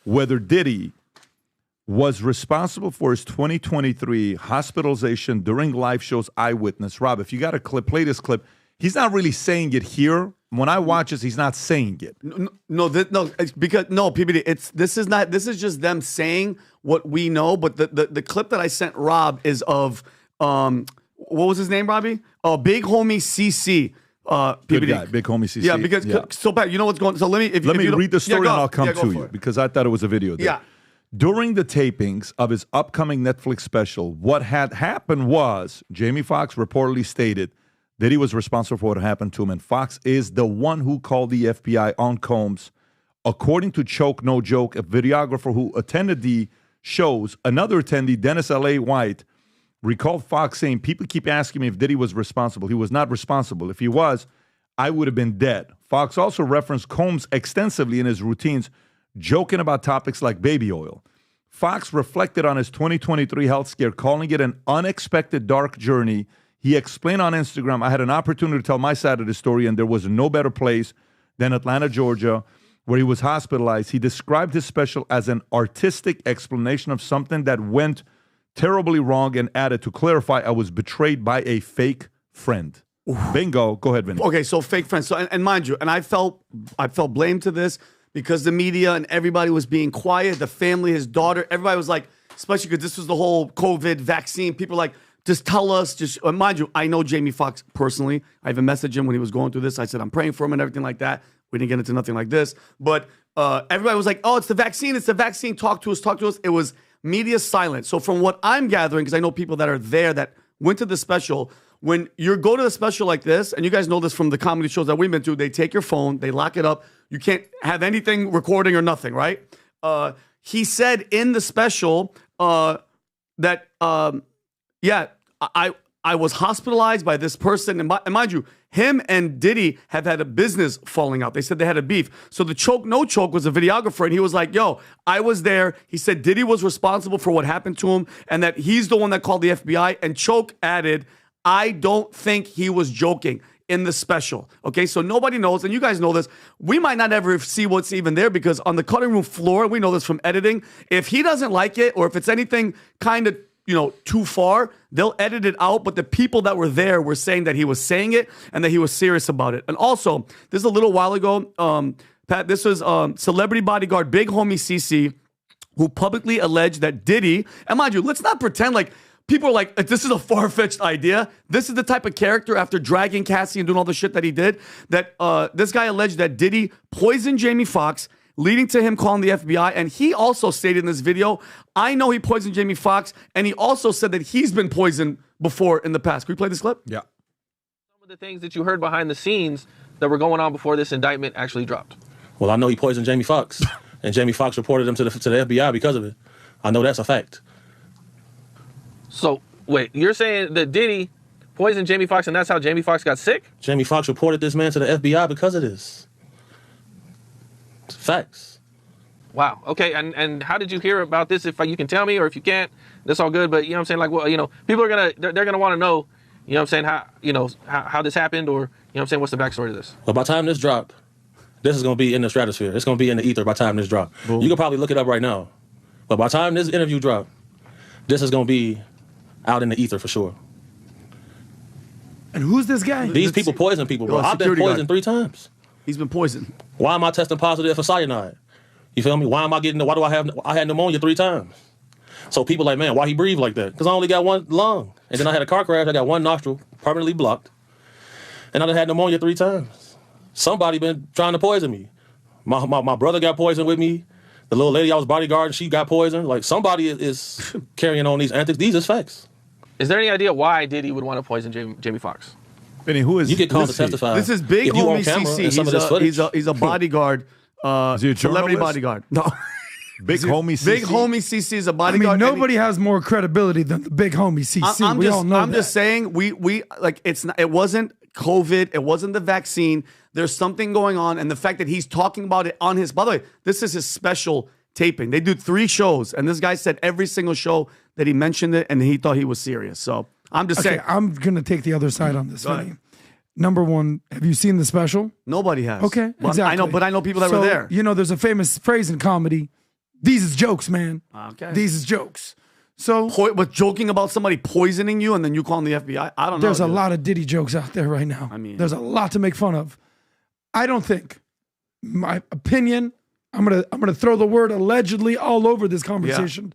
whether Diddy was responsible for his 2023 hospitalization during live shows Eyewitness. Rob, if you got a clip, play this clip. He's not really saying it here when I watch this, he's not saying it. It's because PBD. This is just them saying what we know. But the clip that I sent Rob is of what was his name, Robbie? Big Homie CC. PBD. Good guy, Big Homie CC. Yeah, because so Pat, you know what's going on. So let me read the story and I'll come to you because I thought it was a video there. Yeah. During the tapings of his upcoming Netflix special, what had happened was Jamie Foxx reportedly stated that he was responsible for what happened to him, and Foxx is the one who called the FBI on Combs. According to Choke No Joke, a videographer who attended the shows, another attendee, Dennis L.A. White, recalled Foxx saying, people keep asking me if Diddy was responsible. He was not responsible. If he was, I would have been dead. Foxx also referenced Combs extensively in his routines, joking about topics like baby oil. Foxx reflected on his 2023 health scare, calling it an unexpected dark journey. He explained on Instagram, I had an opportunity to tell my side of the story, and there was no better place than Atlanta, Georgia, where he was hospitalized. He described his special as an artistic explanation of something that went terribly wrong and added, to clarify, I was betrayed by a fake friend. Bingo. Go ahead, Vinny. Okay, so fake friends. So, and mind you, and I felt blame to this because the media and everybody was being quiet. The family, his daughter, everybody was like, especially because this was the whole COVID vaccine. People were like, just tell us. Just mind you, I know Jamie Foxx personally. I even messaged him when he was going through this. I said I'm praying for him and everything like that. We didn't get into nothing like this, but everybody was like, "Oh, it's the vaccine. It's the vaccine. Talk to us. Talk to us." It was media silent. So from what I'm gathering, because I know people that are there that went to the special. When you go to a special like this, and you guys know this from the comedy shows that we've been to, they take your phone, they lock it up. You can't have anything recording or nothing, right? He said in the special that, I was hospitalized by this person. And mind you, him and Diddy have had a business falling out. They said they had a beef. So the Choke No Choke was a videographer, and he was like, yo, I was there. He said Diddy was responsible for what happened to him and that he's the one that called the FBI. And Choke added, I don't think he was joking in the special. Okay, so nobody knows, and you guys know this. We might not ever see what's even there because on the cutting room floor, we know this from editing, if he doesn't like it or if it's anything kind of too far, they'll edit it out. But the people that were there were saying that he was saying it and that he was serious about it. And also, this is a little while ago, Pat, this was celebrity bodyguard Big Homie CC, who publicly alleged that Diddy, and mind you, let's not pretend like people are like, this is a far-fetched idea. This is the type of character, after dragging Cassie and doing all the shit that he did, that this guy alleged that Diddy poisoned Jamie Foxx, leading to him calling the FBI. And he also stated in this video, I know he poisoned Jamie Foxx, and he also said that he's been poisoned before in the past. Can we play this clip? Yeah. Some of the things that you heard behind the scenes that were going on before this indictment actually dropped. Well, I know he poisoned Jamie Foxx, and Jamie Foxx reported him to the FBI because of it. I know that's a fact. So, wait, you're saying that Diddy poisoned Jamie Foxx and that's how Jamie Foxx got sick? Jamie Foxx reported this man to the FBI because of this. It's facts. Wow. Okay, and how did you hear about this? If you can tell me, or if you can't, that's all good. But you know what I'm saying? Like, well, people are they're gonna want to know, you know what I'm saying, how this happened, or you know what I'm saying, what's the backstory to this? Well, by the time this drop, this is gonna be in the stratosphere. It's gonna be in the ether by the time this drop. Boom. You can probably look it up right now. But by the time this interview drop, this is gonna be out in the ether for sure. And who's this guy? These people poison people, bro. I've been poisoned 3 times. He's been poisoned. Why am I testing positive for cyanide? You feel me? Why do I had pneumonia 3 times? So people like, man, why he breathe like that? Because I only got one lung. And then I had a car crash. I got one nostril permanently blocked. And I done had pneumonia 3 times. Somebody been trying to poison me. My brother got poisoned with me. The little lady I was bodyguarding, she got poisoned. Like, somebody is carrying on these antics. These is facts. Is there any idea why Diddy would want to poison Jamie Foxx? Benny, who is you get called to testify? This is Big Homie CC. He's a bodyguard. Is he a celebrity journalist? bodyguard. No. Big Homie CC. Big Homie CC is a bodyguard. Nobody has more credibility than the Big Homie CC. We all know I'm just saying we like it wasn't COVID, it wasn't the vaccine. There's something going on, and the fact that he's talking about it on his. By the way, this is his special taping. They do 3 shows, and this guy said every single show that he mentioned it, and he thought he was serious. So I'm just saying. I'm gonna take the other side on this. Number one, have you seen the special? Nobody has. Okay, well, exactly. I know people that were there. There's a famous phrase in comedy. These is jokes, man. Okay. These is jokes. So, but joking about somebody poisoning you and then you calling the FBI, I don't know. There's a lot of Diddy jokes out there right now. I mean, there's a lot to make fun of. I don't think, my opinion, I'm gonna throw the word allegedly all over this conversation.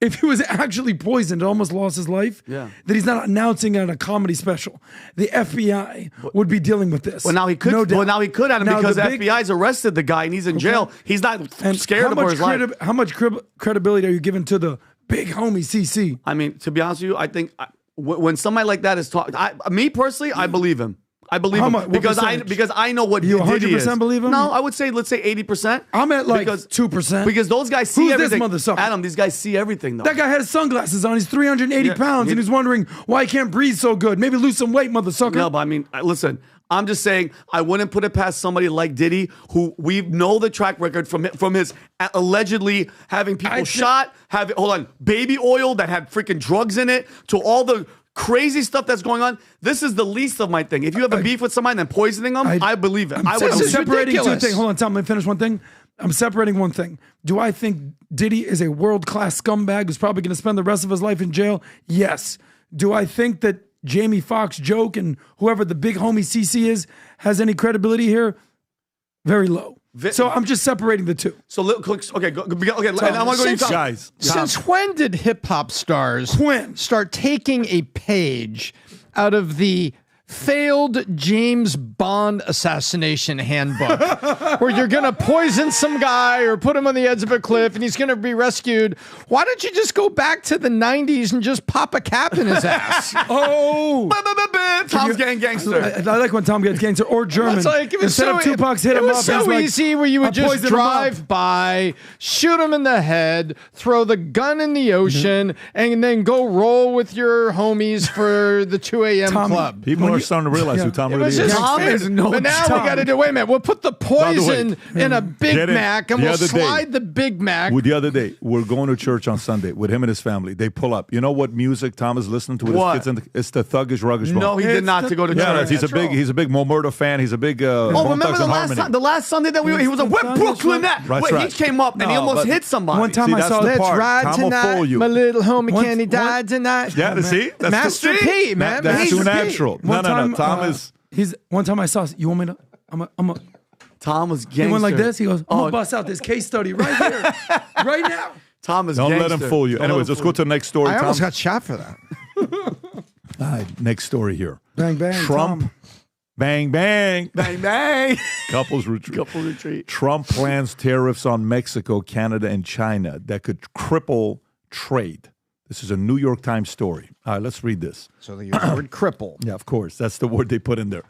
If he was actually poisoned and almost lost his life, that he's not announcing it on a comedy special. The FBI would be dealing with this. Well, now he could. No doubt. Well, now he could, Adam, Now, because the the big- FBI's arrested the guy and he's in jail. He's not scared for his life. How much credibility are you giving to the big homie CC? I mean, to be honest with you, I think when somebody like that is talking, me personally, I believe him. I believe How him much- what because percentage? I know what You Diddy 100% is. believe him? No, I would say let's say 80%. I'm at like 2%. Because those guys see Who's everything. this motherfucker? Adam, these guys see everything though. That guy has sunglasses on. He's 380 pounds, and he's wondering why he can't breathe so good. Maybe lose some weight, motherfucker. No, but I mean, listen. I'm just saying, I wouldn't put it past somebody like Diddy, who we know the track record from his allegedly having people shot, having baby oil that had freaking drugs in it, to all the crazy stuff that's going on. This is the least of my thing. If you have a beef with somebody and poisoning them, I believe it. I'm separating two things. Hold on, Tom. Let me finish one thing. I'm separating one thing. Do I think Diddy is a world-class scumbag who's probably going to spend the rest of his life in jail? Yes. Do I think that Jamie Foxx joke and whoever the big homie CC is has any credibility here? Very low. So I'm just separating the two. So okay, and I want to go to you, guys. Since when did hip hop stars start taking a page out of the failed James Bond assassination handbook, where you're going to poison some guy or put him on the edge of a cliff and he's going to be rescued? Why don't you just go back to the 90s and just pop a cap in his ass? Tom's getting gangster. I like when Tom gets gangster or German. It's like, Instead of Tupac's hit him it up, was so he's like, easy where you would "I just poisoned him up." drive by, shoot him in the head, throw the gun in the ocean, and then go roll with your homies for the 2 a.m. club. People are starting to realize who Tom It really was is. just weird. But now we got to do. Wait a minute. We'll put the poison in a Big Get it. Mac, and The we'll other day- slide the Big Mac. The other day, we're going to church on Sunday with him and his family. They pull up. You know what music Tom is listening to with What? his kids? It's the Thuggish Ruggish Bone. No, he did not to go to church. He's a big Mo Murda fan. He's a big remember the last Sunday that he was like, "Where Brooklyn at?" That's Wait, right. he came up and he No, almost but hit somebody. One time See, I that's saw the Let's part. ride Tom will tonight. fool you. My little homie Kenny died tonight. Yeah, see? That's Master P, man. That's Master too P. natural. No. Tom is. One time I saw. You want me to? I'm a. Tom was gangster. He went like this. He goes, "I'm gonna bust out this case study right here, right now." Tom is Don't gangster. let him fool you. Anyways, let's go to the next story. I almost Tom. got shot for that. All right, next story here. Bang bang. Trump. Tom. Bang, bang. Bang bang. Couples retreat. Couple retreat. Trump plans tariffs on Mexico, Canada, and China that could cripple trade. This is a New York Times story. All right, let's read this. So they use the word cripple. Yeah, of course. That's the word they put in there.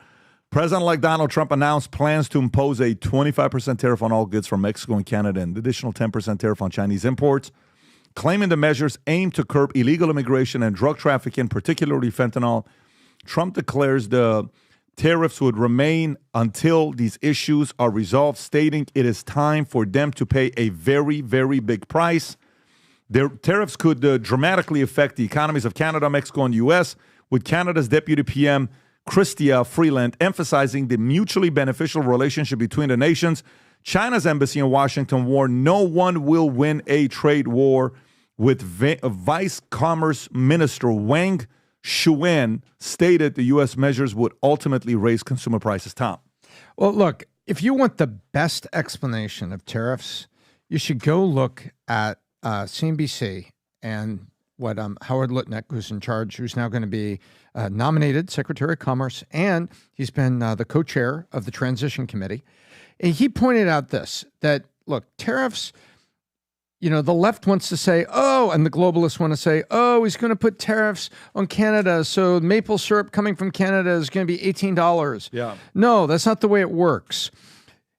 President-elect Donald Trump announced plans to impose a 25% tariff on all goods from Mexico and Canada and an additional 10% tariff on Chinese imports, claiming the measures aim to curb illegal immigration and drug trafficking, particularly fentanyl. Trump declares the tariffs would remain until these issues are resolved, stating it is time for them to pay a very, very big price. Their tariffs could dramatically affect the economies of Canada, Mexico, and the U.S., with Canada's Deputy PM, Chrystia Freeland, emphasizing the mutually beneficial relationship between the nations. China's embassy in Washington warned no one will win a trade war, with Vice Commerce Minister Wang Shuwen stated the U.S. measures would ultimately raise consumer prices. Tom. Well, look, if you want the best explanation of tariffs, you should go look at CNBC and what Howard Lutnick, who's in charge, who's now going to be nominated Secretary of Commerce, and he's been the co-chair of the Transition Committee. And he pointed out this, that, look, tariffs, you know, the left wants to say, oh, and the globalists want to say, oh, he's going to put tariffs on Canada, so maple syrup coming from Canada is going to be $18. Yeah. No, that's not the way it works.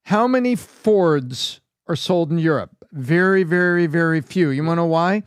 How many Fords are sold in Europe? Very, very, very few. You want to know why?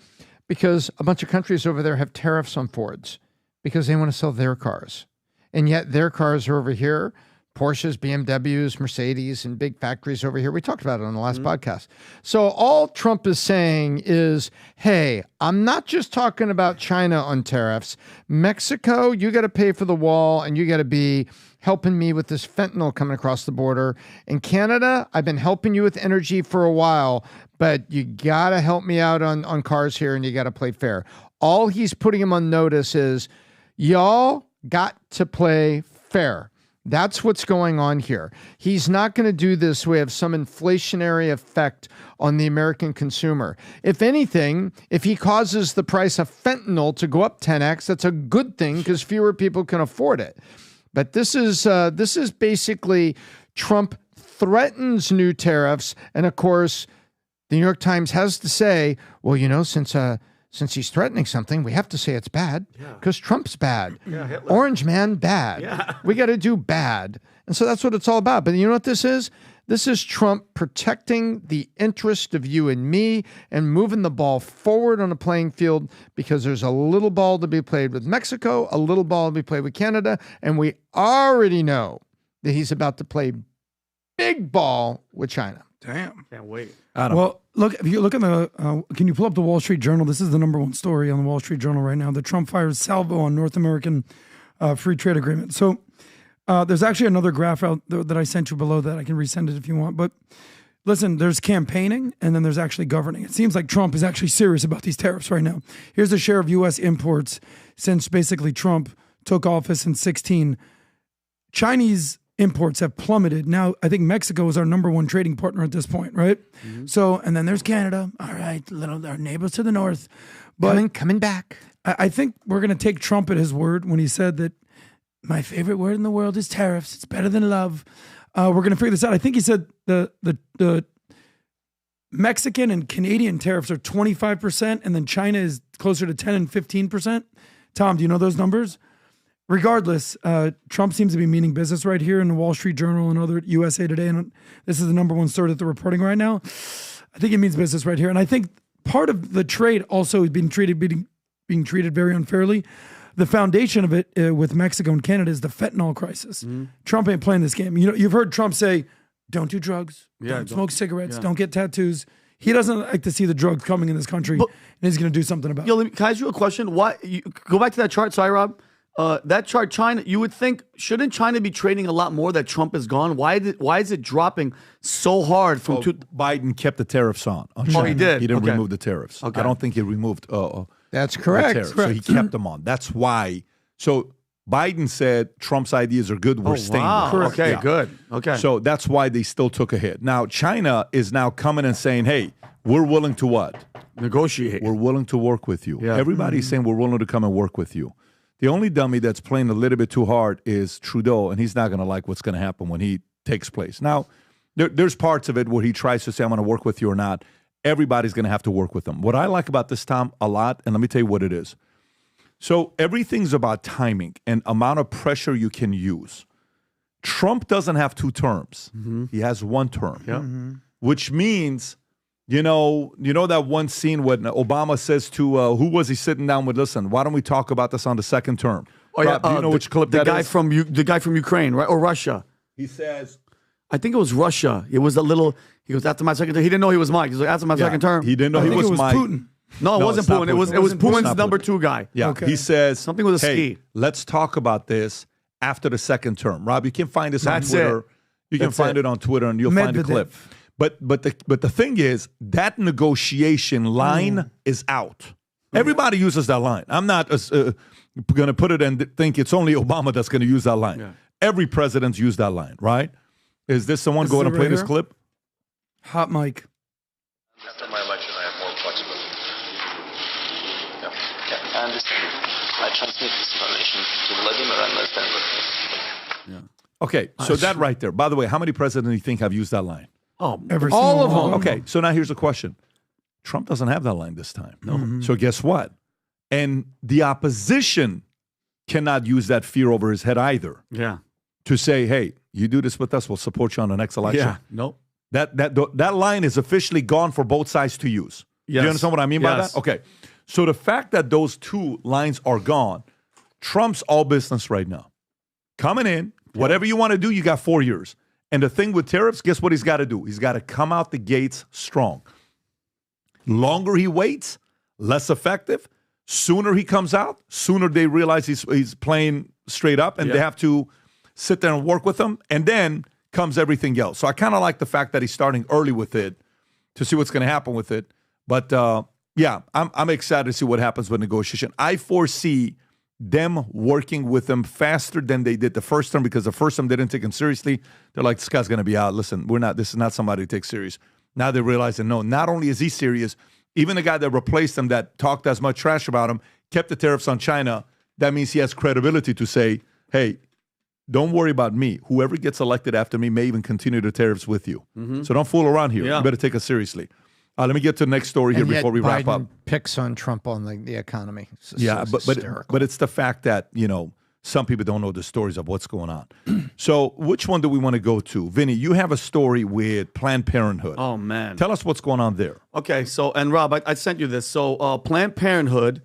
Because a bunch of countries over there have tariffs on Fords because they want to sell their cars. And yet their cars are over here, Porsches, BMWs, Mercedes, and big factories over here. We talked about it on the last podcast. So all Trump is saying is, hey, I'm not just talking about China on tariffs. Mexico, you got to pay for the wall, and you got to be helping me with this fentanyl coming across the border. In Canada, I've been helping you with energy for a while, but you got to help me out on cars here, and you got to play fair. All he's putting him on notice is, y'all got to play fair. That's what's going on here. He's not going to do this. We have some inflationary effect on the American consumer. If anything, if he causes the price of fentanyl to go up 10x, that's a good thing because fewer people can afford it. But this is basically Trump threatens new tariffs, and of course, the New York Times has to say, well, since he's threatening something, we have to say it's bad because Trump's bad. Yeah, Orange man, bad. Yeah. We got to do bad. And so that's what it's all about. But you know what this is? This is Trump protecting the interest of you and me and moving the ball forward on the playing field because there's a little ball to be played with Mexico, a little ball to be played with Canada, and we already know that he's about to play big ball with China. Damn. Can't wait. Well, look, if you look at the, can you pull up the Wall Street Journal? This is the #1 story on the Wall Street Journal right now. The Trump fires salvo on North American free trade agreement. So there's actually another graph out that I sent you below that. I can resend it if you want. But listen, there's campaigning and then there's actually governing. It seems like Trump is actually serious about these tariffs right now. Here's the share of U.S. imports since basically Trump took office in 2016. Chinese imports have plummeted. Now, I think Mexico is our #1 trading partner at this point, right? Mm-hmm. So, and then there's Canada. All right, our neighbors to the north. But coming back. I think we're going to take Trump at his word when he said that my favorite word in the world is tariffs. It's better than love. We're going to figure this out. I think he said the Mexican and Canadian tariffs are 25%, and then China is closer to 10 and 15%. Tom, do you know those numbers? Regardless, Trump seems to be meaning business right here in the Wall Street Journal and other USA Today. And this is the #1 story that they're reporting right now. I think it means business right here. And I think part of the trade also is being treated very unfairly. The foundation of it with Mexico and Canada is the fentanyl crisis. Mm-hmm. Trump ain't playing this game. You know, you've heard Trump say, don't do drugs, don't smoke cigarettes, don't get tattoos. He doesn't like to see the drugs coming in this country, and he's going to do something about it. Can I ask you a question? Go back to that chart. Sorry, Rob. That chart, China, you would think, shouldn't China be trading a lot more that Trump is gone? Why is it dropping so hard from Biden kept the tariffs on China. Oh, he did? He didn't remove the tariffs. Okay. I don't think he removed That's correct. the tariffs. So he kept them on. That's why. So Biden said Trump's ideas are good. We're staying with it. Okay, good. Okay. So that's why they still took a hit. Now, China is now coming and saying, hey, we're willing to what? Negotiate. We're willing to work with you. Yeah. Everybody's saying we're willing to come and work with you. The only dummy that's playing a little bit too hard is Trudeau, and he's not going to like what's going to happen when he takes place. Now, there's parts of it where he tries to say, I'm going to work with you or not. Everybody's going to have to work with him. What I like about this, Tom, a lot, and let me tell you what it is. So everything's about timing and amount of pressure you can use. Trump doesn't have 2 terms. Mm-hmm. He has 1 term, which means... You know that one scene when Obama says to who was he sitting down with? Listen, why don't we talk about this on the 2nd term? Oh yeah, Rob, do you know which clip the that guy is? the guy from Ukraine, right, or Russia? He says, I think it was Russia. It was a little. He goes after my 2nd term. He didn't know he was Mike. He was like, after my 2nd term. He didn't know he was Mike. Putin. No, it wasn't Putin. It was Putin's #2 guy. Yeah, he says something with a ski. Let's talk about this after the 2nd term. Rob, you can find this on That's Twitter. It. You can find it on Twitter, and you'll find a clip. But the thing is, that negotiation line is out. Everybody uses that line. I'm not going to put it and think it's only Obama that's going to use that line. Yeah. Every president's used that line, right? Is this someone going to play this clip? Hot mic. After my election, I have more flexibility. Yeah, I understand. I transmit this information to Vladimir and understand what. Yeah. Okay, so that right there. By the way, how many presidents do you think have used that line? Oh, all of them. Okay, so now here's the question. Trump doesn't have that line this time. No. Mm-hmm. So guess what? And the opposition cannot use that fear over his head either. Yeah. To say, hey, you do this with us, we'll support you on the next election. Yeah. Nope. That line is officially gone for both sides to use. Yes. Do you understand what I mean by that? Okay. So the fact that those 2 lines are gone, Trump's all business right now. Coming in, whatever you want to do, you got 4 years. And the thing with tariffs, guess what he's got to do? He's got to come out the gates strong. Longer he waits, less effective. Sooner he comes out, sooner they realize he's playing straight up, and they have to sit there and work with him. And then comes everything else. So I kind of like the fact that he's starting early with it to see what's going to happen with it. But yeah, I'm excited to see what happens with negotiation. I foresee them working with them faster than they did the first time, because the first time they didn't take him seriously. They're like, this guy's going to be out. Listen, this is not somebody to take serious. Now they realize that no, not only is he serious, even the guy that replaced him that talked as much trash about him, kept the tariffs on China. That means he has credibility to say, hey, don't worry about me. Whoever gets elected after me may even continue the tariffs with you. Mm-hmm. So don't fool around here. You better take us seriously. Let me get to the next story here before we wrap up. Picks on Trump on the economy. Yeah, but it's the fact that, some people don't know the stories of what's going on. So which one do we want to go to? Vinny, you have a story with Planned Parenthood. Oh, man. Tell us what's going on there. Okay, so, and Rob, I sent you this. So Planned Parenthood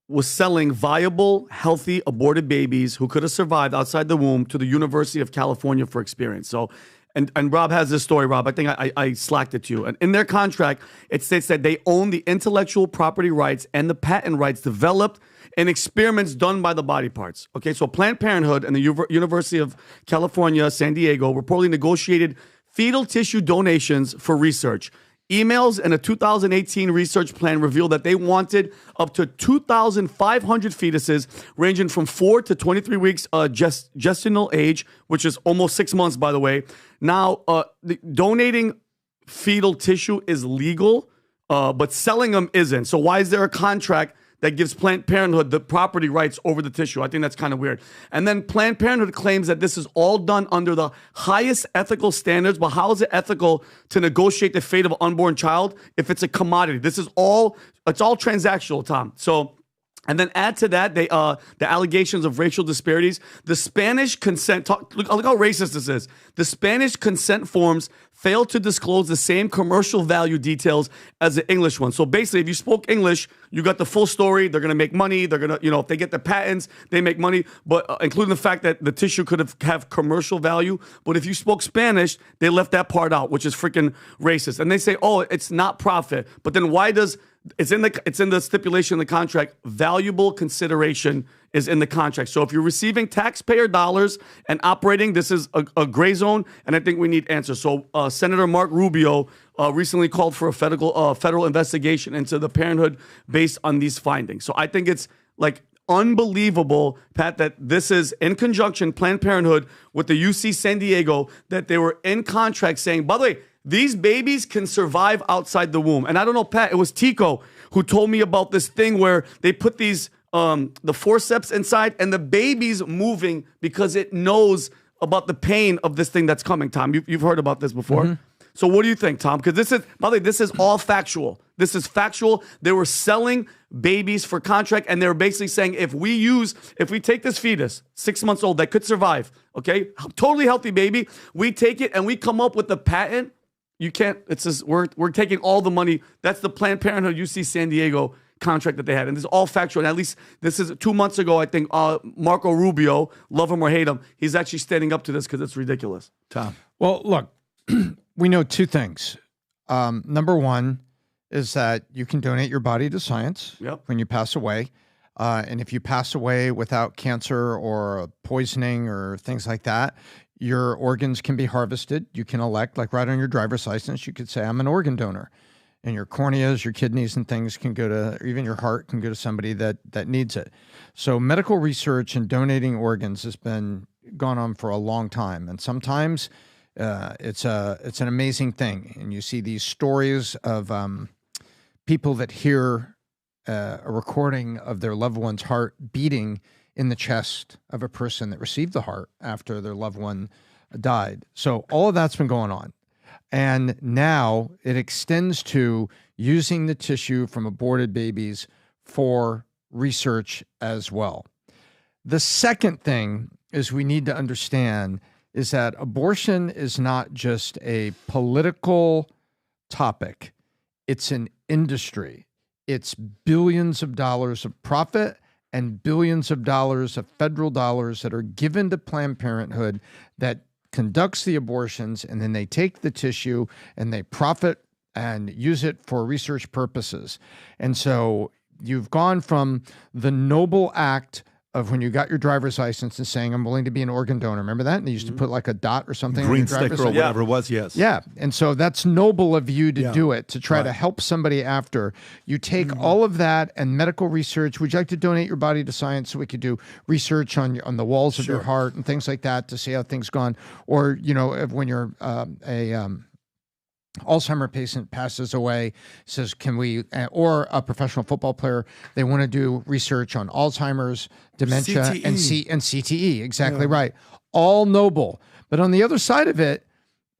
was selling viable, healthy, aborted babies who could have survived outside the womb to the University of California for experience. So, and Rob has this story, Rob. I think I slacked it to you. And in their contract, it states that they own the intellectual property rights and the patent rights developed in experiments done by the body parts. Okay, so Planned Parenthood and the University of California, San Diego, reportedly negotiated fetal tissue donations for research. Emails and a 2018 research plan revealed that they wanted up to 2,500 fetuses ranging from 4 to 23 weeks gestational age, which is almost 6 months, by the way. Now, donating fetal tissue is legal, but selling them isn't. So why is there a contract that gives Planned Parenthood the property rights over the tissue? I think that's kind of weird. And then Planned Parenthood claims that this is all done under the highest ethical standards. But how is it ethical to negotiate the fate of an unborn child if it's a commodity? It's all transactional, Tom. So, and then add to that the allegations of racial disparities. The Spanish consent, look how racist this is. The Spanish consent forms fail to disclose the same commercial value details as the English one. So basically, if you spoke English, you got the full story. They're going to make money. They're going to, if they get the patents, they make money. But including the fact that the tissue could have commercial value. But if you spoke Spanish, they left that part out, which is freaking racist. And they say, oh, it's not profit. But then why does it's in the stipulation in the contract? Valuable consideration is in the contract. So if you're receiving taxpayer dollars and operating, this is a gray zone, and I think we need answers. So Senator Mark Rubio recently called for a federal investigation into the Parenthood based on these findings. So I think it's like unbelievable, Pat, that this is in conjunction, Planned Parenthood with the UC San Diego, that they were in contract saying, by the way, these babies can survive outside the womb. And I don't know, Pat, it was Tico who told me about this thing where they put these, the forceps inside and the baby's moving because it knows about the pain of this thing that's coming, Tom. You've heard about this before. Mm-hmm. So what do you think, Tom? Because this is, by the way, this is all factual. This is factual. They were selling babies for contract, and they were basically saying, if we take this fetus, 6 months old, that could survive, okay, totally healthy baby, we take it and we come up with the patent. You can't, it says we're taking all the money. That's the Planned Parenthood UC San Diego contract that they had. And this is all factual. And at least this is 2 months ago, I think, Marco Rubio, love him or hate him, he's actually standing up to this because it's ridiculous. Tom. Well, look, we know two things. Number one is that you can donate your body to science when you pass away. And if you pass away without cancer or poisoning or things like that, your organs can be harvested. You can elect, like right on your driver's license, you could say, I'm an organ donor. And your corneas, your kidneys and things can go to, or even your heart can go to somebody that needs it. So medical research and donating organs has been gone on for a long time. And sometimes it's an amazing thing. And you see these stories of people that hear a recording of their loved one's heart beating in the chest of a person that received the heart after their loved one died. So all of that's been going on. And now it extends to using the tissue from aborted babies for research as well. The second thing is we need to understand is that abortion is not just a political topic. It's an industry. It's billions of dollars of profit and billions of dollars of federal dollars that are given to Planned Parenthood that conducts the abortions, and then they take the tissue and they profit and use it for research purposes. And so you've gone from the noble act of when you got your driver's license and saying, I'm willing to be an organ donor. Remember that? And they used to put like a dot or something on Green your driver's sticker or license. whatever it was, yes. Yeah. And so that's noble of you to do it, to try to help somebody after. You take all of that and medical research. Would you like to donate your body to science so we could do research on the walls of your heart and things like that to see how things gone? Or, you know, when you're Alzheimer patient passes away, says, can we, or a professional football player, they want to do research on Alzheimer's, dementia, and CTE. Exactly right. All noble. But on the other side of it,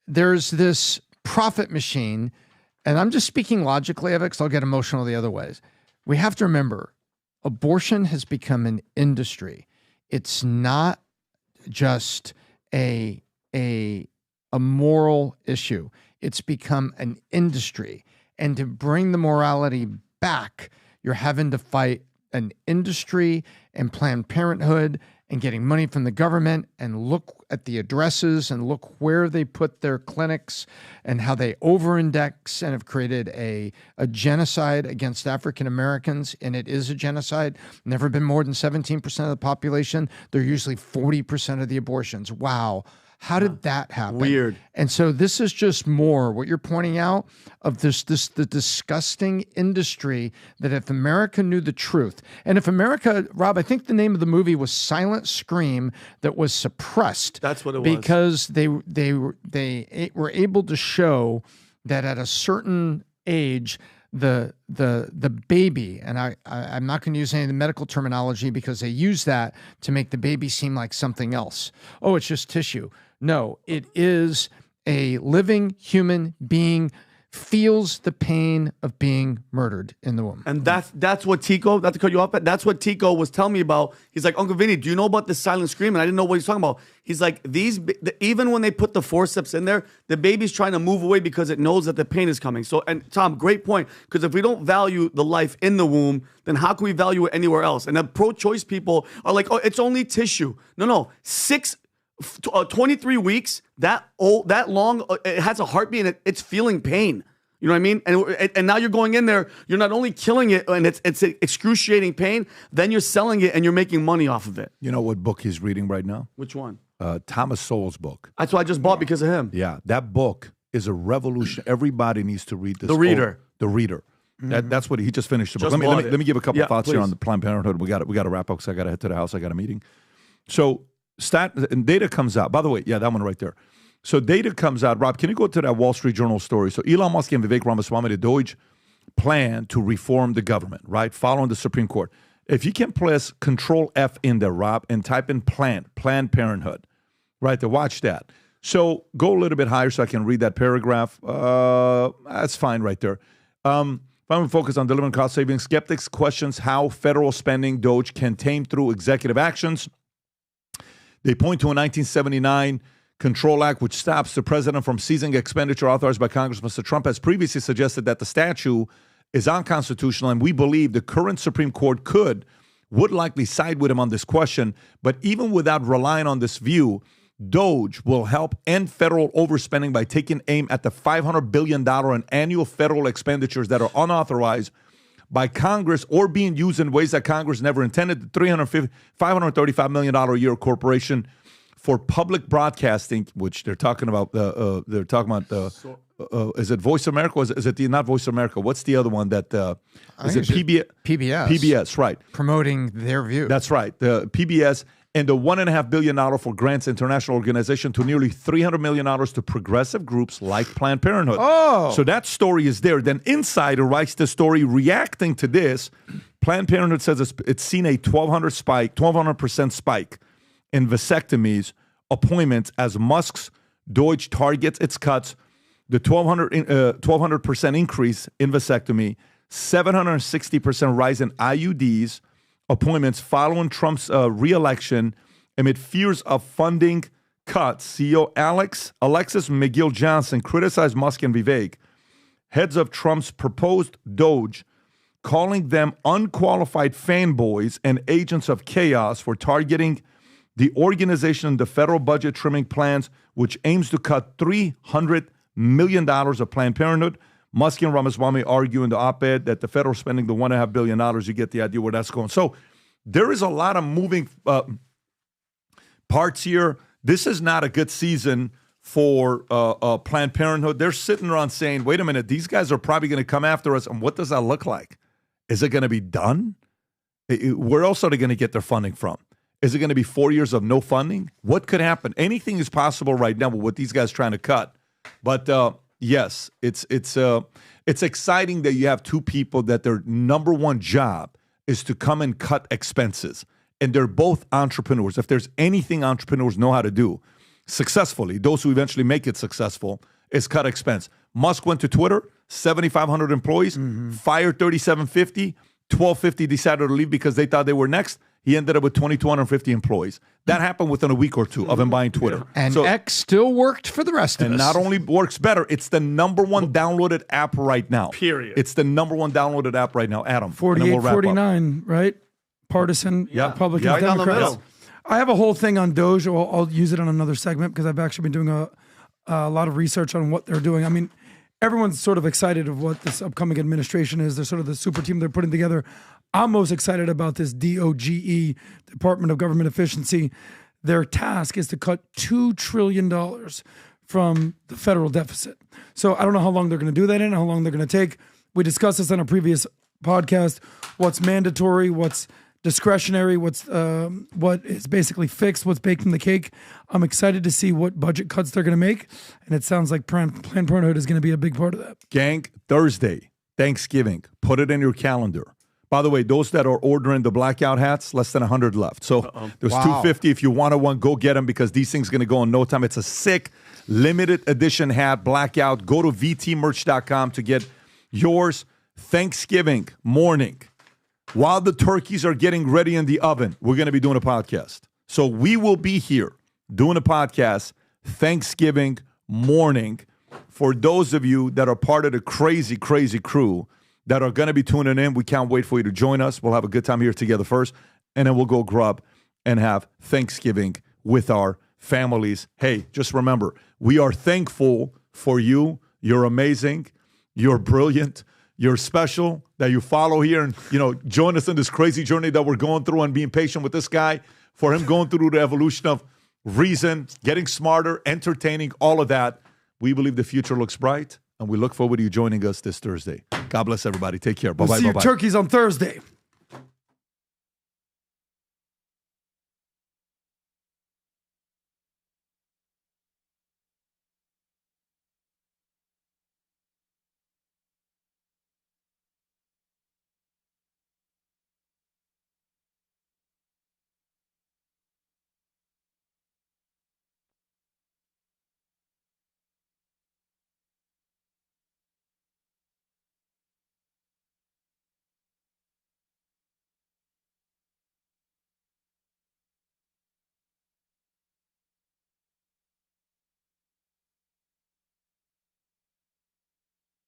there's this profit machine, and I'm just speaking logically of it because I'll get emotional the other ways. We have to remember, abortion has become an industry. It's not just a moral issue. It's become an industry. And to bring the morality back, you're having to fight an industry and Planned Parenthood and getting money from the government, and look at the addresses and look where they put their clinics and how they over-index and have created a genocide against African Americans. And it is a genocide. Never been more than 17% of the population. They're usually 40% of the abortions. Wow. How did that happen? Weird. And so this is just more what you're pointing out of the disgusting industry that if America knew the truth, and if America, Rob, I think the name of the movie was Silent Scream, that was suppressed. That's what it was. Because they were able to show that at a certain age, the baby, and I'm not going to use any of the medical terminology because they use that to make the baby seem like something else. Oh, it's just tissue. No, it is a living human being, feels the pain of being murdered in the womb. And that's what Tico, not to cut you off, but that's what Tico was telling me about. He's like, Uncle Vinny, do you know about the silent scream? And I didn't know what he's talking about. He's like, even when they put the forceps in there, the baby's trying to move away because it knows that the pain is coming. So, and Tom, great point, because if we don't value the life in the womb, then how can we value it anywhere else? And the pro-choice people are like, oh, it's only tissue. No, 23 weeks, that long, it has a heartbeat and it's feeling pain. You know what I mean? And now you're going in there, you're not only killing it and it's excruciating pain, then you're selling it and you're making money off of it. You know what book he's reading right now? Which one? Thomas Sowell's book. That's what I just bought because of him. Yeah, that book is a revolution. Everybody needs to read this. The Reader. The Reader. Mm-hmm. That's what he just finished the book. Let me give a couple thoughts here on the Planned Parenthood. We got to wrap up because I got to head to the house. I got a meeting. So and data comes out. By the way, yeah, that one right there. So data comes out. Rob, can you go to that Wall Street Journal story? So Elon Musk and Vivek Ramaswamy, the Doge, plan to reform the government, right? Following the Supreme Court. If you can press Control F in there, Rob, and type in Planned Parenthood, right? To watch that. So go a little bit higher so I can read that paragraph. That's fine right there. Finally, focus on delivering cost savings. Skeptics questions how federal spending Doge can tame through executive actions. They point to a 1979 Control Act, which stops the president from seizing expenditure authorized by Congress. Mr. Trump has previously suggested that the statute is unconstitutional, and we believe the current Supreme Court would likely side with him on this question. But even without relying on this view, Doge will help end federal overspending by taking aim at the $500 billion in annual federal expenditures that are unauthorized by Congress or being used in ways that Congress never intended. The $535 million a year corporation for public broadcasting, which they're talking about. Is it Voice America? Or is it not Voice America? What's the other one that is it PBS? PBS, right? Promoting their view. That's right. The PBS. And the $1.5 billion for grants to international organization to nearly $300 million to progressive groups like Planned Parenthood. Oh. So that story is there. Then Insider writes the story reacting to this. Planned Parenthood says it's seen a 1,200% spike in vasectomies appointments as Musk's Doge targets its cuts. The 1,200% increase in vasectomy, 760% rise in IUDs appointments following Trump's re-election amid fears of funding cuts. CEO Alexis McGill-Johnson criticized Musk and Vivek, heads of Trump's proposed Doge, calling them unqualified fanboys and agents of chaos for targeting the organization in the federal budget trimming plans, which aims to cut $300 million of Planned Parenthood. Musk and Ramaswamy argue in the op-ed that the federal spending the $1.5 billion, you get the idea where that's going. So there is a lot of moving parts here. This is not a good season for Planned Parenthood. They're sitting around saying, wait a minute, these guys are probably going to come after us. And what does that look like? Is it going to be done? Where else are they going to get their funding from? Is it going to be 4 years of no funding? What could happen? Anything is possible right now with what these guys are trying to cut. But yes, it's exciting that you have two people that their number one job is to come and cut expenses. And they're both entrepreneurs. If there's anything entrepreneurs know how to do successfully, those who eventually make it successful, is cut expense. Musk went to Twitter, 7,500 employees, fired 3,750, 1,250 decided to leave because they thought they were next. He ended up with 2,250 employees. That happened within a week or two of him buying Twitter. And X still worked for the rest of us. And not only works better, it's the number one downloaded app right now. Period. It's the number one downloaded app right now. Adam. 48, 49, right? Partisan, Republicans, right down the Democrats. middle. I have a whole thing on Doge. I'll use it on another segment because I've actually been doing a lot of research on what they're doing. I mean, everyone's sort of excited of what this upcoming administration is. They're sort of the super team they're putting together. I'm most excited about this DOGE, Department of Government Efficiency. Their task is to cut $2 trillion from the federal deficit. So I don't know how long they're going to do that in, how long they're going to take. We discussed this on a previous podcast. What's mandatory, what's discretionary, what is basically fixed, what's baked in the cake. I'm excited to see what budget cuts they're going to make. And it sounds like Planned Parenthood is going to be a big part of that. Gang, Thursday, Thanksgiving. Put it in your calendar. By the way, those that are ordering the blackout hats, less than 100 left. So there's 250. If you want one, go get them because these things are going to go in no time. It's a sick, limited edition hat, blackout. Go to vtmerch.com to get yours. Thanksgiving morning, while the turkeys are getting ready in the oven, we're going to be doing a podcast. So we will be here doing a podcast Thanksgiving morning for those of you that are part of the crazy, crazy crew that are going to be tuning in. We can't wait for you to join us. We'll have a good time here together first, and then we'll go grub and have Thanksgiving with our families. Hey, just remember, we are thankful for you. You're amazing. You're brilliant. You're special that you follow here and, join us in this crazy journey that we're going through and being patient with this guy for him going through the evolution of reason, getting smarter, entertaining, all of that. We believe the future looks bright, and we look forward to you joining us this Thursday. God bless everybody. Take care. Bye-bye. We'll see you turkeys on Thursday.